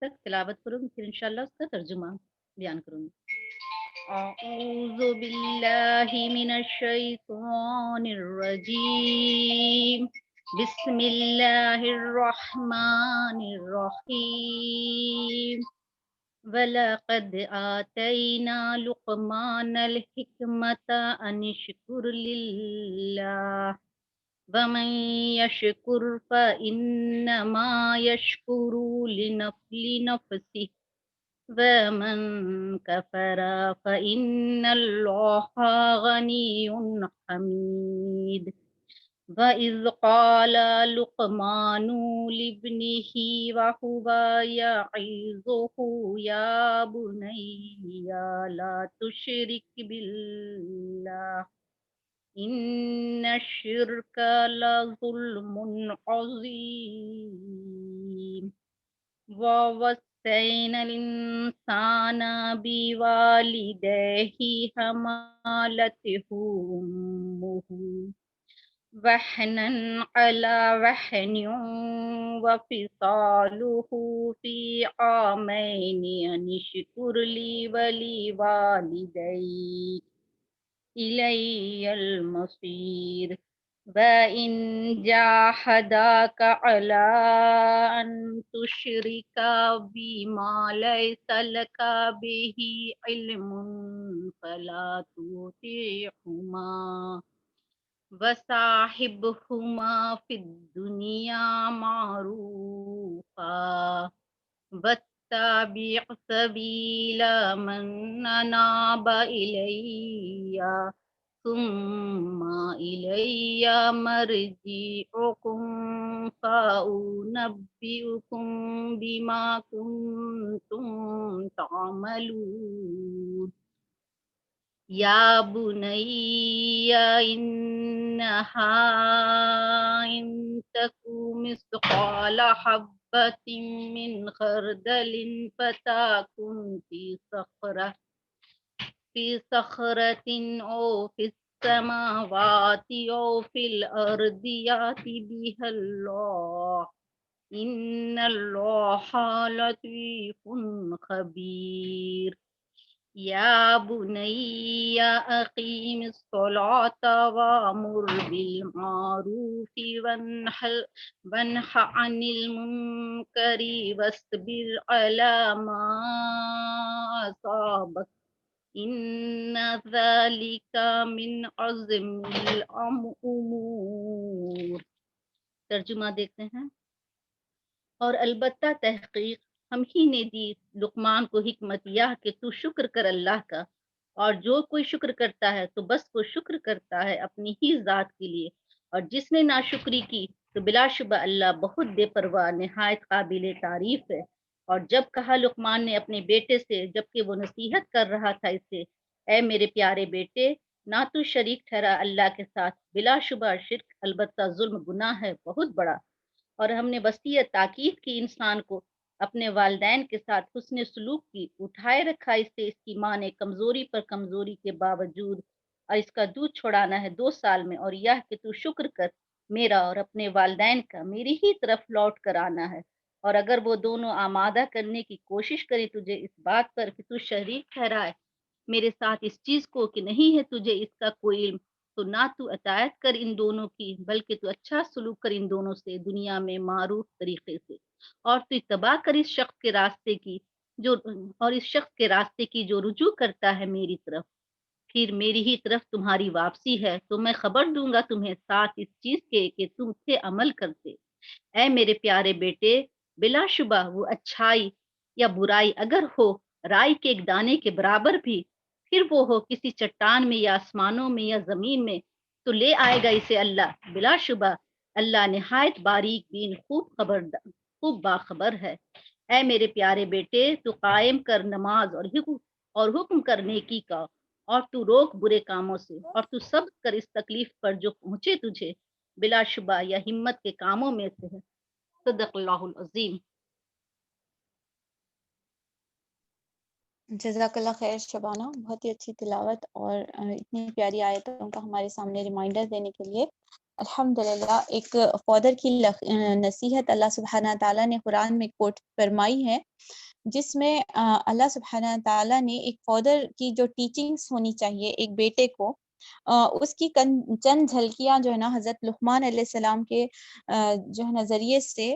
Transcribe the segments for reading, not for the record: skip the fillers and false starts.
तक तिलावत करूँगी, फिर इंशाअल्लाह उसका तर्जुमा बयान करूँगी। अऊज़ु बिल्लाहि मिनश शैतानिर रजीम। बिस्मिल्लाहिर रहमानिर रहीम। वलक़द आतैना लुक़मानल हिकमता अनिश्कुर लिल्लाह वमन यशकुर फ़इन्नमा यशकुरु लिनफ़्सिही वमन कफ़र फ़इन्नल्लाहा गनियुन हमीद। वइज़ क़ाल लुक़मानु लिब्निही वहुवा यईज़ुहु या बुनय्या ला तुशरिक बिल्लाह इन्नश्शिर्क लज़ुल्मुन अज़ीम। ववस्सैनल इंसाना बिवालिदैहि हमालतहु उम्मुहु वहनन अला वहनिन व फिसालुहु फी आमैनि अनिश्कुर ली वलिवालिदैक इलैयल मसीर। व इन जाहदाका अला अन तुशरिका बिमा लैसा लका बिही इल्मुन फला तुतिहुमा वसाहिबहुमा फिद दुनिया मारूफा वत्तबि' सबीला मन अनाबा इलैया सुम्मा इलैया मर्जिउकुम फउनब्बिउकुम बिमा कुंतुम तअमलून। या बुनैया इन्नहा इन तकु मिस्क़ाल हब्बतिन मिन खरदलिन फताकुन फी सखरतिन औ फिस समावाति औ फिल अर्दि याति बिहल्लाह इन्नल्लाहा लतीफुन खबीर। या बुनैया अक़ीमिस स्वलाता वअमुर बिल मारूफि वन्हा अनिल मुनकरि वस्बिर अला मा असाबक इन्न ज़ालिका मिन अज़्मिल उमूर। तर्जुमा देखते हैं। और अलबत्ता तहकीक हम ही ने दी लुकमान को हिकमत यह कि तू शुक्र कर अल्लाह का, और जो कोई शुक्र करता है तो बस वो शुक्र करता है अपनी ही जात के लिए, और जिसने नाशुक्री की तो बिलाशुबा अल्लाह बहुत बेपरवाह निहायत काबिल तारीफ है। और जब कहा लुकमान ने अपने बेटे से जबकि वो नसीहत कर रहा था इसे, ए मेरे प्यारे बेटे, ना तू शरीक ठहरा अल्लाह के साथ, बिलाशुबा शिर्क अलबत्ता जुल्म गुनाह है बहुत बड़ा। और हमने वसीयत ताकीद की इंसान को अपने वालिदैन के साथ हुस्न सलूक की, उठाए रखा इसे इसकी माँ ने कमजोरी पर कमजोरी के बावजूद, और इसका दूध छोड़ाना है 2 साल में, और यह कि तू शुक्र कर मेरा और अपने वालिदैन का, मेरी ही तरफ लौट कर आना है। और अगर वो दोनों आमादा करने की कोशिश करें तुझे इस बात पर कि तू शरीक ठहराए मेरे साथ इस चीज को कि नहीं है तुझे इसका कोई इल्म, तो ना तू अतायत कर इन दोनों की, बल्कि तू अच्छा सलूक कर इन दोनों से दुनिया में मारूफ तरीके से, और तू इत्तबा कर इस शख्स के रास्ते की जो और इस शख्स के रास्ते की जो रुजू करता है मेरी तरफ, फिर मेरी ही तरफ तुम्हारी वापसी है, तो मैं खबर दूंगा तुम्हें साथ इस चीज के कि तुम थे अमल करते। ऐ मेरे प्यारे बेटे, बिलाशुबा वो अच्छाई या बुराई अगर हो राई के एक दाने के बराबर भी, फिर वो हो किसी चट्टान में या आसमानों में या जमीन में, तो ले आएगा इसे अल्लाह। बिलाशुबा अल्लाह निहायत बारीक बीन खूब बाखबर है। ऐ मेरे प्यारे बेटे, तू कायम कर नमाज और हुक्म कर नेकी का, और तू रोक बुरे कामों से, और तू सब्र कर इस तकलीफ पर जो पहुंचे तुझे, बिलाशुबा या हिम्मत के कामों में से है। सदक़ल्लाहुल अज़ीम। जज़ाकल्लाह खैर शबाना, बहुत ही अच्छी तिलावत और इतनी प्यारी आयतों का हमारे सामने रिमाइंडर देने के लिए। अल्हम्दुलिल्लाह, एक फ़ादर की नसीहत अल्लाह सुब्हाना ताला ने कुरान में कोट फरमाई है, जिसमें अल्लाह सुब्हाना ताला ने एक फ़ादर की जो टीचिंग्स होनी चाहिए एक बेटे को, उसकी चंद झलकियाँ जो है ना हज़रत लुक़मान अलैहिस्सलाम के जो है ना ज़रिए से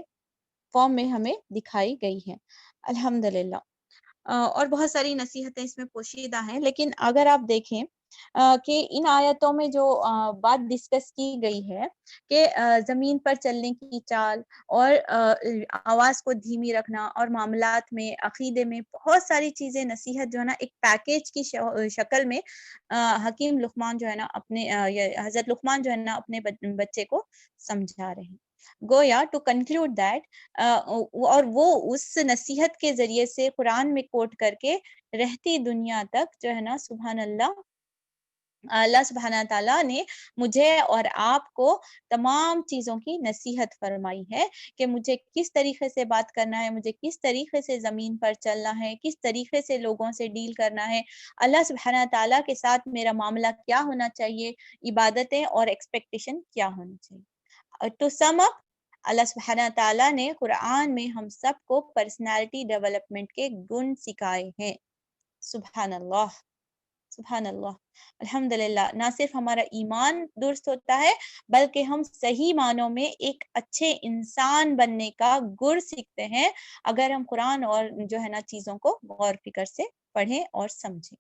फ़ॉर्म में हमें दिखाई गई है। अल्हम्दुलिल्लाह। और बहुत सारी नसीहतें इसमें पोशीदा हैं, लेकिन अगर आप देखें कि इन आयतों में जो बात डिस्कस की गई है कि ज़मीन पर चलने की चाल और आवाज़ को धीमी रखना और मामलात में, अक़ीदे में बहुत सारी चीज़ें नसीहत जो है ना एक पैकेज की शक्ल में हकीम लुक़मान जो है ना अपने ये हज़रत लुक़मान जो है ना अपने बच्चे को समझा रहे हैं। गोया टू कंक्लूड दैट और वो उस नसीहत के ज़रिए से कुरान में कोट करके रहती दुनिया तक जो है ना सुभान अल्लाह, अल्लाह सुब्हाना ताला ने मुझे और आपको तमाम चीज़ों की नसीहत फरमाई है कि मुझे किस तरीके से बात करना है, मुझे किस तरीके से ज़मीन पर चलना है, किस तरीके से लोगों से डील करना है, अल्लाह सुब्हाना ताला के साथ मेरा मामला क्या होना चाहिए, इबादतें और एक्सपेक्टेशन क्या होनी चाहिए। टू सम अप, अल्लाह सुब्हाना ताला ने कुरान में हम सबको पर्सनैलिटी डेवलपमेंट के गुण सिखाए हैं। सुभान अल्लाह, सुभान अल्लाह, अल्हम्दुलिल्लाह। ना सिर्फ हमारा ईमान दुरुस्त होता है, बल्कि हम सही मानों में एक अच्छे इंसान बनने का गुर सीखते हैं, अगर हम कुरान और जो है ना चीज़ों को गौर फ़िक्र से पढ़ें और समझें।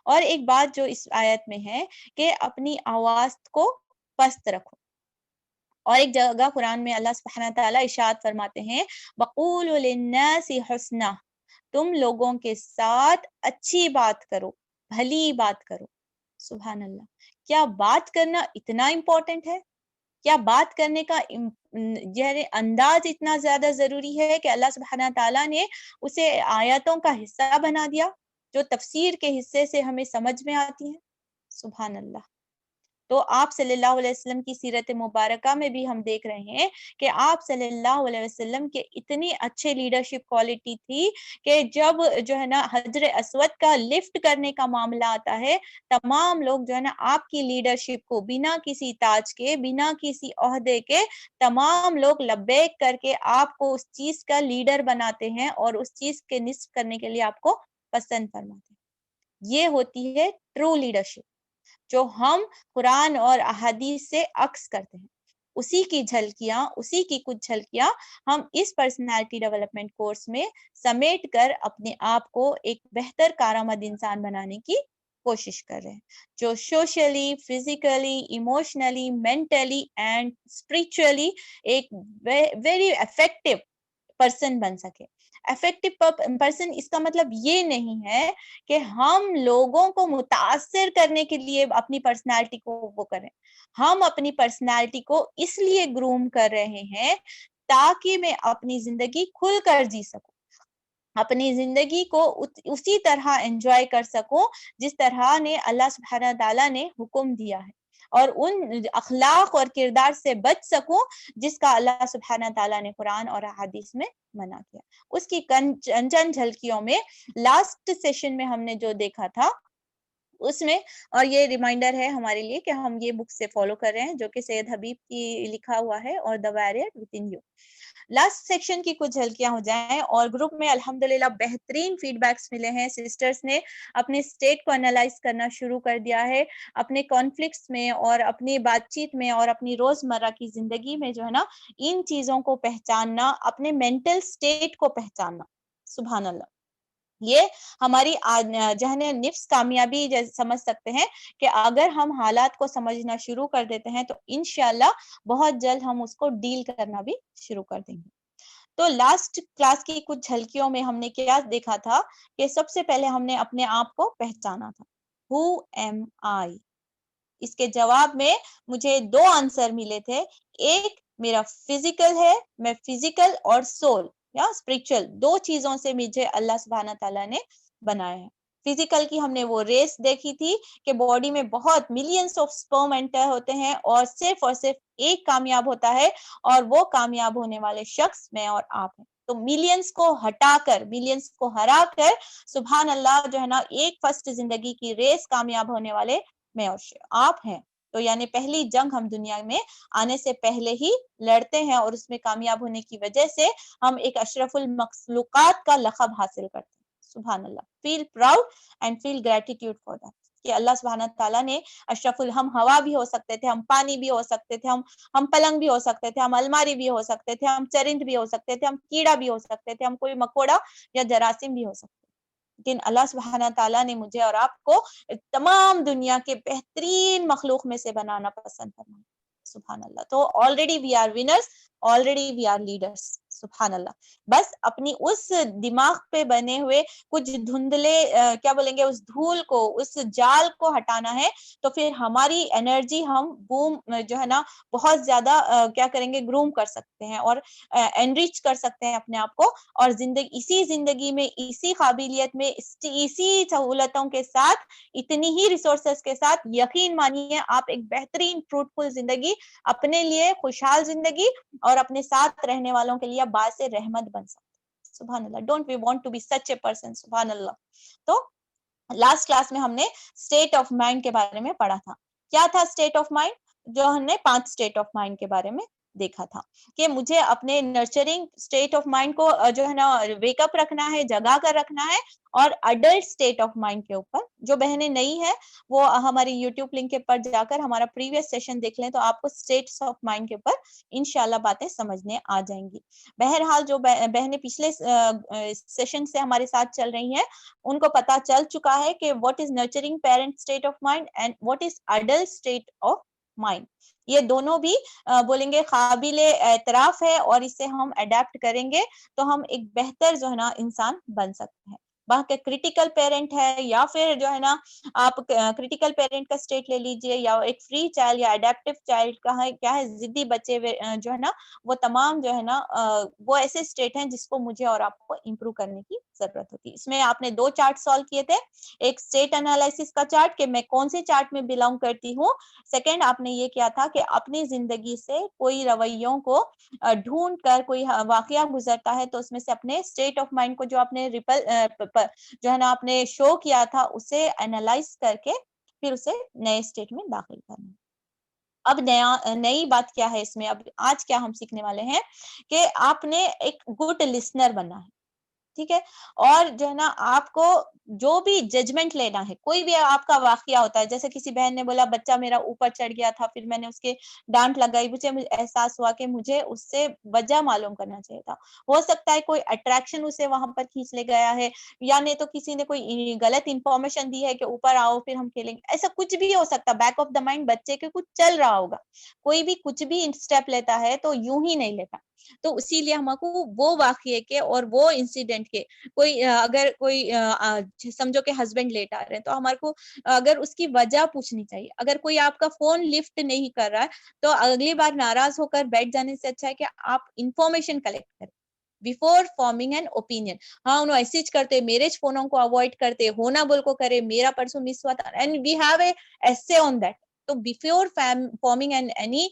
और एक बात जो इस आयत में है कि अपनी आवाज़ को पस्त रखो। और एक जगह कुरान में अल्लाह सुब्हाना ताला इरशाद फरमाते हैं, वक़ूलु लिन्नासि हुस्ना, तुम लोगों के साथ अच्छी बात करो, भली बात करो। सुभान अल्लाह। क्या बात करना इतना इम्पोर्टेंट है? क्या बात करने का यानी अंदाज इतना ज़्यादा ज़रूरी है कि अल्लाह सुब्हाना ताला ने उसे आयतों का हिस्सा बना दिया, जो तफ़सीर के हिस्से से हमें समझ में आती हैं? सुभान अल्लाह। तो आप सल्लल्लाहु अलैहि वसल्लम की सीरत मुबारका में भी हम देख रहे हैं कि आप सल्लल्लाहु अलैहि वसल्लम के इतनी अच्छे लीडरशिप क्वालिटी थी कि जब जो है ना हजर अस्वद का लिफ्ट करने का मामला आता है, तमाम लोग जो है ना आपकी लीडरशिप को बिना किसी ताज के, बिना किसी ओहदे के, तमाम लोग लब्बैक करके आपको उस चीज़ का लीडर बनाते हैं और उस चीज़ के निस्फ़ करने के लिए आपको पसंद फरमाते हैं। ये होती है ट्रू लीडरशिप, जो हम कुरान और अहादीस से अक्स करते हैं। उसी की झलकियाँ, उसी की कुछ झलकियाँ हम इस पर्सनैलिटी डेवलपमेंट कोर्स में समेट कर अपने आप को एक बेहतर कारआमद इंसान बनाने की कोशिश कर रहे हैं, जो socially, physically, emotionally, mentally and spiritually एक वेरी इफेक्टिव पर्सन बन सके। इफेक्टिव पर्सन इसका मतलब ये नहीं है कि हम लोगों को मुतासिर करने के लिए अपनी पर्सनैलिटी को वो करें। हम अपनी पर्सनैलिटी को इसलिए ग्रूम कर रहे हैं ताकि मैं अपनी ज़िंदगी खुलकर जी सकूँ। अपनी ज़िंदगी को उसी तरह एन्जॉय कर सकूँ, जिस तरह ने अल्लाह सुब्हाना ताला ने हुक्म दिया है, और उन अखलाक और किरदार से बच सकूँ, जिसका अल्लाह सुब्हाना ताला ने कुरान और हदीस में मना किया। उसकी चंद झलकियों में लास्ट सेशन में हमने जो देखा था, उसमें, और ये रिमाइंडर है हमारे लिए कि हम ये बुक से फॉलो कर रहे हैं, जो कि सैयद हबीब की लिखा हुआ है, और the warrior within you. Last section की कुछ झलकियां हो जाएं, और ग्रुप में अल्हम्दुलिल्लाह बेहतरीन फीडबैक्स मिले हैं। सिस्टर्स ने अपने स्टेट को एनालाइज करना शुरू कर दिया है, अपने कॉन्फ्लिक्ट्स में और अपनी बातचीत में और अपनी रोजमर्रा की जिंदगी में जो है ना, इन चीजों को पहचानना, अपने मेंटल स्टेट को पहचानना। सुभान अल्लाह। ये हमारी जहने निफ्स कामयाबी समझ सकते हैं कि अगर हम हालात को समझना शुरू कर देते हैं, तो इंशाल्लाह बहुत जल्द हम उसको डील करना भी शुरू कर देंगे। तो लास्ट क्लास की कुछ झलकियों में हमने क्या देखा था कि सबसे पहले हमने अपने आप को पहचाना था। हु एम आई? इसके जवाब में मुझे 2 आंसर मिले थे। एक मेरा फिजिकल है, मैं फिजिकल और सोल या स्पिरिचुअल 2 चीज़ों से मुझे अल्लाह सुब्हाना ताला ने बनाया है। फिजिकल की हमने वो रेस देखी थी कि बॉडी में बहुत मिलियंस ऑफ स्पर्म एंटर होते हैं और सिर्फ एक कामयाब होता है, और वो कामयाब होने वाले शख्स मैं और आप हैं। तो मिलियंस को हटाकर, मिलियंस को हराकर सुभान अल्लाह जो है ना, एक फर्स्ट जिंदगी की रेस कामयाब होने वाले मैं और आप हैं। तो यानी पहली जंग हम दुनिया में आने से पहले ही लड़ते हैं और उसमें कामयाब होने की वजह से हम एक अशरफुल मखलूकात का लक़ब हासिल करते हैं। सुभान अल्लाह। Feel proud and feel gratitude for that कि अल्लाह सुब्हानहू तआला ने अशरफुल, हम हवा भी हो सकते थे, हम पानी भी हो सकते थे, हम पलंग भी हो सकते थे, हम अलमारी भी हो सकते थे, हम चरिंद भी हो सकते थे, हम कीड़ा भी हो सकते थे, हम कोई मकोड़ा या जरासीम भी हो सकते थे। लेकिन अल्लाह सुब्हानहू तआला ने मुझे और आपको तमाम दुनिया के बेहतरीन मखलूक में से बनाना पसंद फरमाया। सुभान अल्लाह। तो already we are winners, already we are leaders. सुभान अल्लाह। बस अपनी उस दिमाग पे बने हुए कुछ धुंधले क्या बोलेंगे, उस धूल को, उस जाल को हटाना है, तो फिर हमारी एनर्जी हम बूम जो है ना बहुत ज्यादा क्या करेंगे, ग्रूम कर सकते हैं और एनरिच कर सकते हैं अपने आप को, और इसी जिंदगी में, इसी काबिलियत में, इसी सहूलतों के साथ, इतनी ही रिसोर्सेस के साथ, यकीन मानिए आप एक बेहतरीन फ्रूटफुल जिंदगी, अपने लिए खुशहाल जिंदगी और अपने साथ रहने वालों के लिए बासे रहमत बन सकते। सुभान अल्लाह। Don't we want to be such a person. सुभान अल्लाह। तो लास्ट क्लास में हमने स्टेट ऑफ माइंड के बारे में पढ़ा था। क्या था स्टेट ऑफ माइंड? जो हमने 5 स्टेट ऑफ माइंड के बारे में देखा था कि मुझे अपने नर्चरिंग स्टेट ऑफ माइंड को जो है ना वेकअप रखना है, जगा कर रखना है, और अडल्ट स्टेट ऑफ माइंड के ऊपर जो बहनें नई है वो हमारी यूट्यूब लिंक के पर जाकर हमारा प्रीवियस सेशन देख लें, तो आपको स्टेट्स ऑफ माइंड के ऊपर इंशाल्लाह बातें समझने आ जाएंगी। बहरहाल जो बहनें पिछले सेशन से हमारे साथ चल रही हैं, उनको पता चल चुका है कि what is nurturing parent state of mind and what is adult state of mind. ये दोनों भी बोलेंगे काबिले एतराफ है, और इसे हम अडेप्ट करेंगे तो हम एक बेहतर जो है ना इंसान बन सकते हैं। वहाँ के क्रिटिकल पेरेंट है, या फिर जो है ना आप क्रिटिकल पेरेंट का स्टेट ले लीजिए, या एक फ्री चाइल्ड या अडेप्टिव चाइल्ड का है, क्या है, जिद्दी बच्चे जो है ना, वो तमाम जो है ना वो ऐसे स्टेट हैं जिसको मुझे और आपको इम्प्रूव करने की जरूरत होती है। इसमें आपने 2 चार्ट सॉल्व किए थे, एक स्टेट एनालिसिस का चार्ट कि मैं कौन से चार्ट में बिलोंग करती हूँ, सेकंड आपने ये किया था कि अपनी जिंदगी से कोई रवैयों को ढूंढ कर कोई वाकया गुजरता है तो उसमें से अपने स्टेट ऑफ माइंड को जो आपने जो है ना आपने शो किया था उसे एनालाइज करके फिर उसे नए स्टेट में दाखिल करना। अब नई बात क्या है इसमें, अब आज क्या हम सीखने वाले हैं कि आपने एक गुड लिसनर बनना है। ठीक है। और जो है ना आपको जो भी जजमेंट लेना है, कोई भी आपका वाकया होता है, जैसे किसी बहन ने बोला बच्चा मेरा ऊपर चढ़ गया था, फिर मैंने उसके डांट लगाई, मुझे एहसास हुआ कि मुझे उससे वजह मालूम करना चाहिए था। हो सकता है कोई अट्रैक्शन उसे वहां पर खींच ले गया है, या नहीं तो किसी ने कोई गलत इंफॉर्मेशन दी है कि ऊपर आओ फिर हम खेलेंगे, ऐसा कुछ भी हो सकता है। बैक ऑफ द माइंड बच्चे के कुछ चल रहा होगा। कोई भी कुछ भी स्टेप लेता है तो यूं ही नहीं लेता। तो इसीलिए हमको वो वाकये के और वो इंसिडेंट के कोई अगर कोई समझो कि हस्बैंड लेट आ रहे हैं तो हमारे को अगर उसकी वजह पूछनी चाहिए। अगर कोई आपका फोन लिफ्ट नहीं कर रहा है तो अगली बार नाराज होकर बैठ जाने से अच्छा है कि आप इंफॉर्मेशन कलेक्ट करें बिफोर फॉर्मिंग एन ओपिनियन। हाँ उन्होंने ऐसे करते, मेरेज फोनों को अवॉइड करते, होना बोल को करे, मेरा परसों मिस हुआ था, and we have a essay on that. तो before forming an any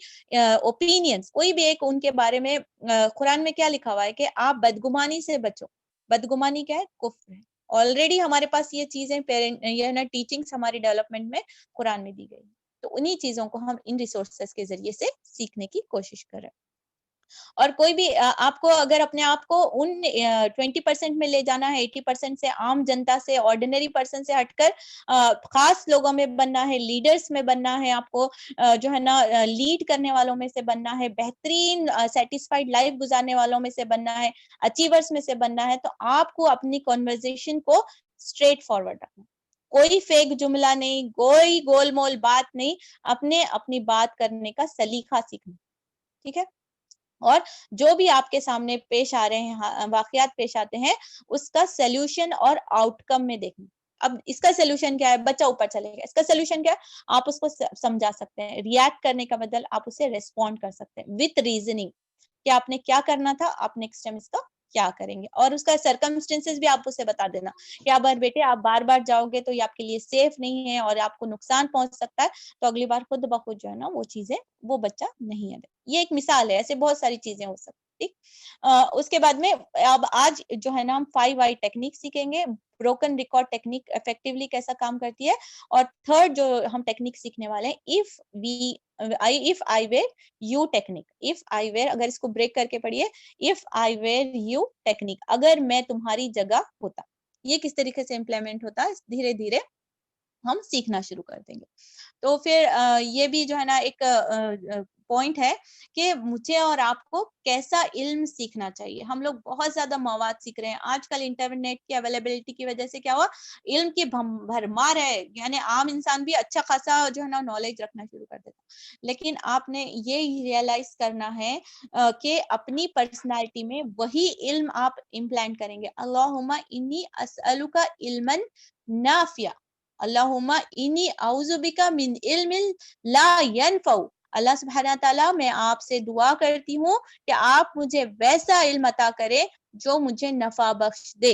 opinions, कोई भी एक उनके बारे में कुरान में क्या लिखा हुआ है कि आप बदगुमानी से बचो। बदगुमानी क्या है? कुफ्र है। ऑलरेडी हमारे पास ये चीजें पेरेंट ये ना टीचिंग्स हमारी डेवलपमेंट में कुरान में दी गई। तो उन्हीं चीजों को हम इन रिसोर्सेस के जरिए से सीखने की कोशिश करें। और कोई भी आपको अगर अपने आप को उन 20% में ले जाना है, 80% से आम जनता से, ऑर्डिनरी पर्सन से हटकर खास लोगों में बनना है, लीडर्स में बनना है, आपको जो है ना लीड करने वालों में से बनना है, बेहतरीन सेटिस्फाइड लाइफ गुजारने वालों में से बनना है, अचीवर्स में से बनना है, तो आपको अपनी कॉन्वर्जेशन को स्ट्रेट फॉरवर्ड रखना। कोई फेक जुमला नहीं, कोई गोलमोल बात नहीं, अपने अपनी बात करने का सलीका सीखना। ठीक है। और जो भी आपके सामने पेश आ रहे हैं, वाकयात पेश आते हैं, उसका सॉल्यूशन और आउटकम में देखना। अब इसका सॉल्यूशन क्या है? बच्चा ऊपर चलेगा, इसका सॉल्यूशन क्या है? आप उसको समझा सकते हैं, रिएक्ट करने का बदल आप उसे रेस्पॉन्ड कर सकते हैं विथ रीजनिंग कि आपने क्या करना था, आप नेक्स्ट टाइम इसका क्या करेंगे, और उसका सर्कमस्टेंसेस भी आप उसे बता देना कि अब बेटे आप बार बार जाओगे तो ये आपके लिए सेफ नहीं है और आपको नुकसान पहुंच सकता है, तो अगली बार खुद ब खुद जो है ना वो चीजें वो बच्चा नहीं है। ये एक मिसाल है, ऐसे बहुत सारी चीजें हो सकती। उसके बाद में अब आज जो है ना हम 5 आई टेक्निक सीखेंगे। ब्रोकन रिकॉर्ड टेक्निक इफेक्टिवली कैसा काम करती है, और थर्ड जो हम टेक्निक सीखने वाले हैं, if I were you technique. If I were, अगर इसको ब्रेक करके पढ़िए, if I were you technique, अगर मैं तुम्हारी जगह होता। ये किस तरीके से इम्प्लीमेंट होता है, धीरे धीरे हम सीखना शुरू कर देंगे। तो फिर ये भी जो है ना एक पॉइंट है कि मुझे और आपको कैसा इल्म सीखना चाहिए। हम लोग बहुत ज्यादा मवाद सीख रहे हैं आजकल, इंटरनेट की अवेलेबिलिटी की वजह से क्या हुआ, इल्म की भरमार है, यानी आम इंसान भी अच्छा खासा जो है ना नॉलेज रखना शुरू कर देता। लेकिन आपने ये रियलाइज करना है कि अपनी पर्सनालिटी में वही इल्म आप इम्प्लांट करेंगे। अल्लाहुम्मा इन्नी अस्अलुका इल्मन नाफिया, अल्लाहुम्मा इन्नी औज़ु बिका मिन इल्मिन ला यनफउ। अल्लाह सुब्हानहू तआला, मैं आपसे दुआ करती हूँ कि आप मुझे वैसा इल्म अता करें जो मुझे नफा बख्श दे,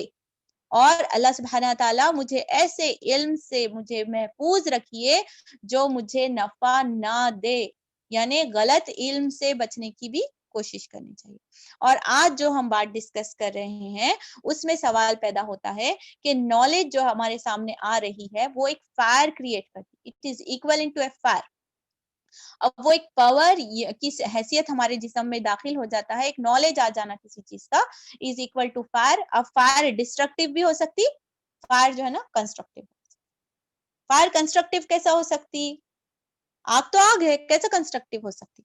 और अल्लाह सुब्हानहू तआला मुझे ऐसे इल्म से मुझे महफूज रखिए जो मुझे नफा ना दे, यानी गलत इल्म से बचने की भी कोशिश करनी चाहिए। और आज जो हम बात डिस्कस कर रहे हैं उसमें सवाल पैदा होता है कि नॉलेज जो हमारे सामने आ रही है वो एक फायर क्रिएट करती है, it is equal to a fire. अब वो एक पावर की हैसियत हमारे जिस्म में दाखिल हो जाता है, एक नॉलेज आ जाना किसी चीज का इज इक्वल टू फायर। अब फायर डिस्ट्रक्टिव भी हो सकती, फायर जो है ना कंस्ट्रक्टिव। फायर कंस्ट्रक्टिव कैसा हो सकती, आग तो आग है, कैसे कंस्ट्रक्टिव हो सकती?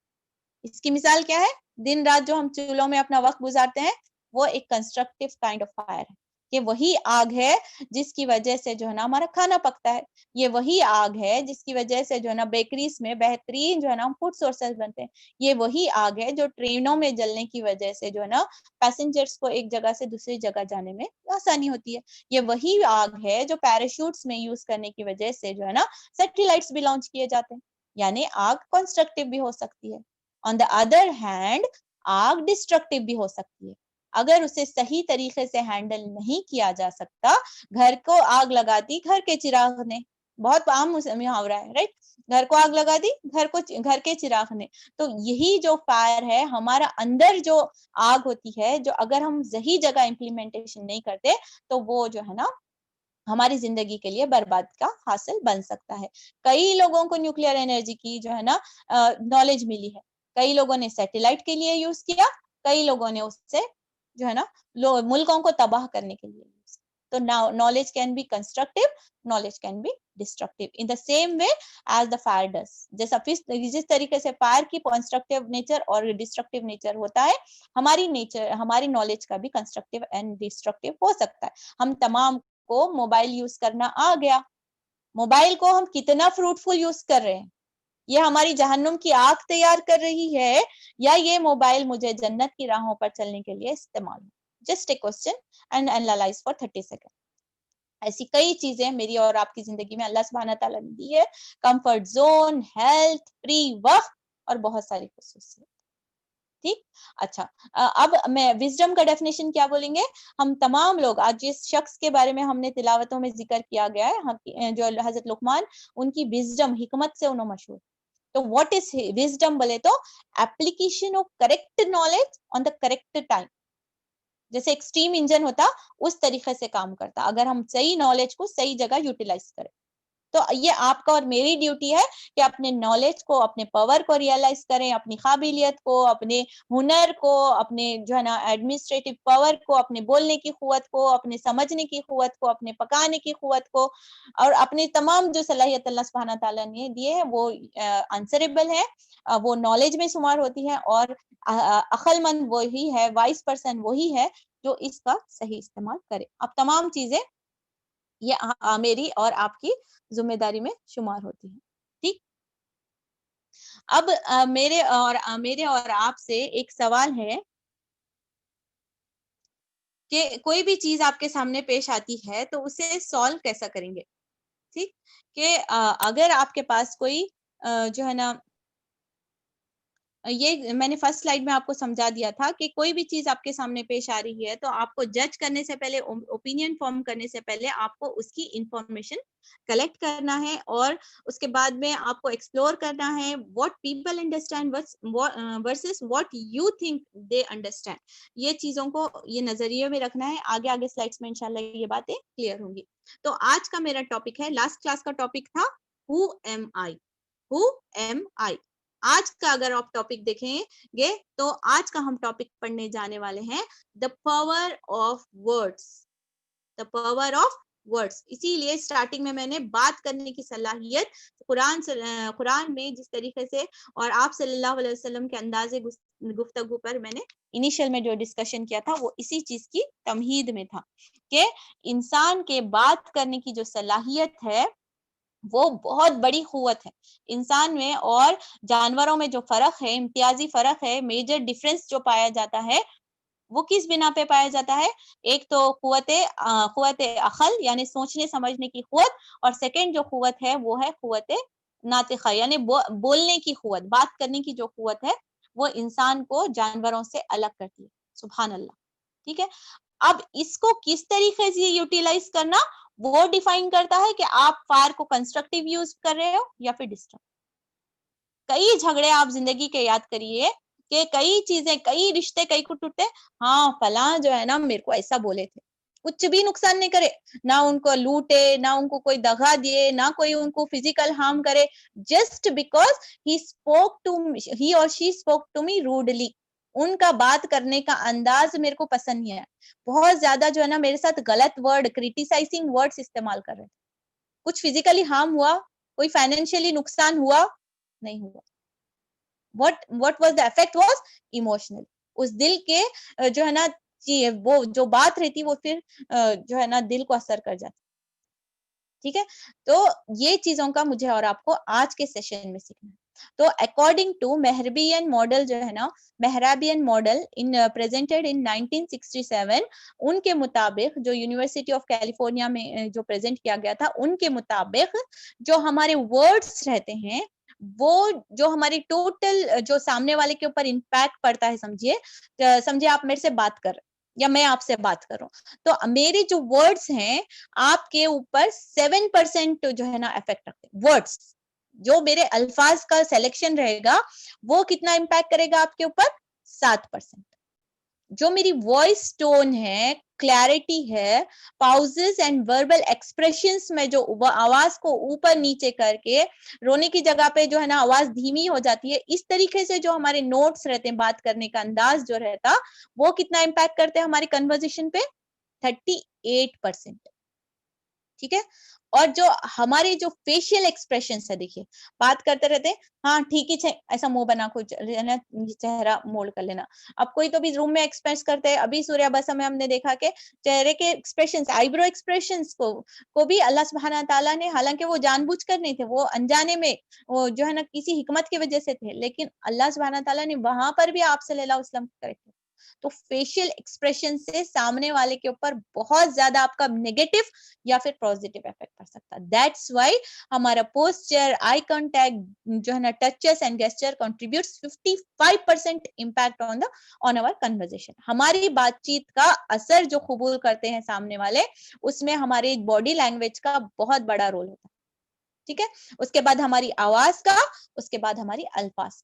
इसकी मिसाल क्या है, दिन रात जो हम चूल्हों में अपना वक्त गुजारते हैं वो एक कंस्ट्रक्टिव काइंड ऑफ फायर है। ये वही आग है जिसकी वजह से जो है ना हमारा खाना पकता है। ये वही आग है जिसकी वजह से जो है ना बेकरीज में बेहतरीन जो है ना फूड सोर्सेज बनते हैं। ये वही आग है जो ट्रेनों में जलने की वजह से जो है ना पैसेंजर्स को एक जगह से दूसरी जगह जाने में आसानी होती है। ये वही आग है जो पैराशूट्स में यूज करने की वजह से जो है ना सैटेलाइट्स भी लॉन्च किए जाते हैं। यानी आग कंस्ट्रक्टिव भी हो सकती है। ऑन द अदर हैंड आग डिस्ट्रक्टिव भी हो सकती है। अगर उसे सही तरीके से हैंडल नहीं किया जा सकता, घर को आग लगा दी घर के चिराग ने, बहुत आम मुहावरा है, राइट? घर को आग लगा दी घर के चिराग ने। तो यही जो फायर है, हमारा अंदर जो आग होती है, जो अगर हम सही जगह इम्प्लीमेंटेशन नहीं करते तो वो जो है ना हमारी जिंदगी के लिए बर्बाद का हासिल बन सकता है। कई लोगों को न्यूक्लियर एनर्जी की जो है ना नॉलेज मिली है, कई लोगों ने सैटेलाइट के लिए यूज किया, कई लोगों ने उससे जो है ना मुल्कों को तबाह करने के लिए यूज। तो knowledge can be constructive, knowledge can be destructive in the same way as the fire does. जैसा जिस तरीके से फायर की कंस्ट्रक्टिव नेचर और डिस्ट्रक्टिव नेचर होता है, हमारी नॉलेज का भी कंस्ट्रक्टिव एंड डिस्ट्रक्टिव हो सकता है। हम तमाम को मोबाइल यूज करना आ गया, मोबाइल को हम कितना फ्रूटफुल यूज कर रहे हैं, ये हमारी जहन्नुम की आग तैयार कर रही है या ये मोबाइल मुझे जन्नत की राहों पर चलने के लिए इस्तेमाल? Just a question and analyse for 30 second. ऐसी कई चीजें मेरी और आपकी जिंदगी में अल्लाह सुब्हाना तआला ने दी है, कंफर्ट जोन, हेल्थ, फ्री वक्त और बहुत सारी खुसूसियत। ठीक, अच्छा, अब मैं विजडम का डेफिनेशन क्या बोलेंगे। हम तमाम लोग आज जिस शख्स के बारे में हमने तिलावतों में जिक्र किया गया है, जो हजरत लुकमान, उनकी विजडम, हिकमत से उन्होंने मशहूर। तो व्हाट इज विजडम बोले तो application of correct knowledge on the correct time. जैसे एक स्टीम इंजन होता, उस तरीके से काम करता अगर हम सही नॉलेज को सही जगह यूटिलाइज करें। तो ये आपका और मेरी ड्यूटी है कि अपने नॉलेज को, अपने पावर को रियलाइज करें, अपनी काबिलियत को, अपने हुनर को, अपने जो है ना एडमिनिस्ट्रेटिव पावर को, अपने बोलने की कुव्वत को, अपने समझने की कुव्वत को, अपने पकाने की कुव्वत को, और अपनी तमाम जो सलाहियत अल्लाह सुब्हाना तआला ने दिए है वो आंसरेबल है, वो नॉलेज में शुमार होती है, और अक्लमंद वही है, वाइस पर्सन वही है जो इसका सही इस्तेमाल करे। अब तमाम चीजें ये मेरी और आपकी जिम्मेदारी में शुमार होती है। ठीक, अब मेरे और आपसे एक सवाल है कि कोई भी चीज आपके सामने पेश आती है तो उसे सॉल्व कैसा करेंगे। ठीक, कि अगर आपके पास कोई जो है ना ये मैंने फर्स्ट स्लाइड में आपको समझा दिया था कि कोई भी चीज आपके सामने पेश आ रही है तो आपको जज करने से पहले, ओपिनियन फॉर्म करने से पहले आपको उसकी इंफॉर्मेशन कलेक्ट करना है और उसके बाद में आपको एक्सप्लोर करना है what people understand versus what you think they understand. ये चीजों को, ये नजरिए में रखना है। आगे आगे स्लाइड्स में इंशाल्लाह ये बातें क्लियर होंगी। तो आज का मेरा टॉपिक है, लास्ट क्लास का टॉपिक था who am I. Who am I. आज का अगर आप टॉपिक देखेंगे तो आज का हम टॉपिक पढ़ने जाने वाले हैं the power of words. The power of words. इसीलिए स्टार्टिंग में मैंने बात करने की सलाहियत कुरान में जिस तरीके से और आप सल्लल्लाहु अलैहि वसल्लम के अंदाजे गुफ्तगू पर मैंने इनिशियल में जो डिस्कशन किया था वो इसी चीज की तमहीद में था कि इंसान के बात करने की जो सलाहियत है वो बहुत बड़ी कुव्वत है। इंसान में और जानवरों में जो फर्क है, इम्तियाजी फर्क है, मेजर डिफरेंस जो पाया जाता है वो किस बिना पे पाया जाता है? एक तो कुव्वत अकल यानी सोचने समझने की कुव्वत, और सेकंड जो कुव्वत है वो है कुव्वत नातिका यानी बोलने की कुव्वत, बात करने की जो कुव्वत है वो इंसान को जानवरों से अलग करती है। सुभान अल्लाह। ठीक है, अब इसको किस तरीके से यूटिलाइज करना वो डिफाइन करता है कि आप फायर को कंस्ट्रक्टिव यूज कर रहे हो या फिर डिस्ट्रक्टिव। कई झगड़े आप जिंदगी के याद करिए कि कई चीजें, कई रिश्ते कई को टूटे, हाँ फला जो है ना मेरे को ऐसा बोले थे, कुछ भी नुकसान नहीं करे, ना उनको लूटे, ना उनको कोई दगा दिए, ना कोई उनको फिजिकल हार्म करे, जस्ट बिकॉज ही और she spoke to me rudely. उनका बात करने का अंदाज मेरे को पसंद नहीं है, बहुत ज्यादा जो है ना मेरे साथ गलत वर्ड, क्रिटिसाइजिंग वर्ड्स इस्तेमाल कर रहे थे। कुछ फिजिकली हार्म हुआ, कोई फाइनेंशियली नुकसान हुआ नहीं हुआ। what was the effect was emotional। उस दिल के जो है ना वो जो बात रहती वो फिर जो है ना दिल को असर कर जाती। ठीक है, तो ये चीजों का मुझे और आपको आज के सेशन में सीखना है। तो अकॉर्डिंग टू मेहराबियन मॉडल जो है ना, मेहराबियन मॉडल प्रेजेंटेड इन 1967, उनके मुताबिक जो यूनिवर्सिटी ऑफ कैलिफोर्निया में जो प्रेजेंट किया गया था, उनके मुताबिक जो हमारे वर्ड्स रहते हैं वो जो हमारी टोटल जो सामने वाले के ऊपर इम्पैक्ट पड़ता है, समझिए आप मेरे से बात कर रहे या मैं आपसे बात कर रहा हूँ, तो मेरे जो वर्ड्स हैं आपके ऊपर 7% जो है ना इफेक्ट रखते हैं। वर्ड्स, जो मेरे अल्फाज का सिलेक्शन रहेगा वो कितना इम्पैक्ट करेगा आपके ऊपर? 7%। जो मेरी वॉइस टोन है, क्लैरिटी है, पाउजेस एंड वर्बल एक्सप्रेशंस में जो आवाज को ऊपर नीचे करके रोने की जगह पे जो है ना आवाज धीमी हो जाती है, इस तरीके से जो हमारे नोट्स रहते हैं, बात करने का अंदाज जो रहता वो कितना इम्पैक्ट करते हैं हमारी कन्वर्सेशन पे? 38%। ठीक है, और जो हमारे जो फेशियल एक्सप्रेशंस है, देखिए बात करते रहते हैं, हाँ ठीक ही ऐसा मुंह बना कुछ चेहरा मोल्ड कर लेना। अब कोई तो भी रूम में एक्सप्रेस करते हैं, अभी सूर्याबसा में हमने देखा कि चेहरे के एक्सप्रेशंस, आईब्रो एक्सप्रेशंस को भी अल्लाह सुब्हाना ताला ने, हालांकि वो जानबूझकर नहीं थे, वो अनजाने में, वो जो है ना किसी हिकमत की वजह से थे, लेकिन अल्लाह सुब्हाना ताला ने वहां पर भी आप सल्लल्लाहु अलैहि वसल्लम करेक्ट। तो फेशियल एक्सप्रेशन से सामने वाले के ऊपर बहुत ज्यादा आपका नेगेटिव या फिर पॉजिटिव इफेक्ट पड़ सकता है। दैट्स व्हाई हमारा पोस्चर, आई कांटेक्ट जो है ना, touches and gesture contributes 55% impact on our conversation. हमारी बातचीत का असर जो कबूल करते हैं सामने वाले, उसमें हमारे बॉडी लैंग्वेज का बहुत बड़ा रोल होता है। ठीक है, उसके बाद हमारी आवाज का, उसके बाद हमारी अल्फाज।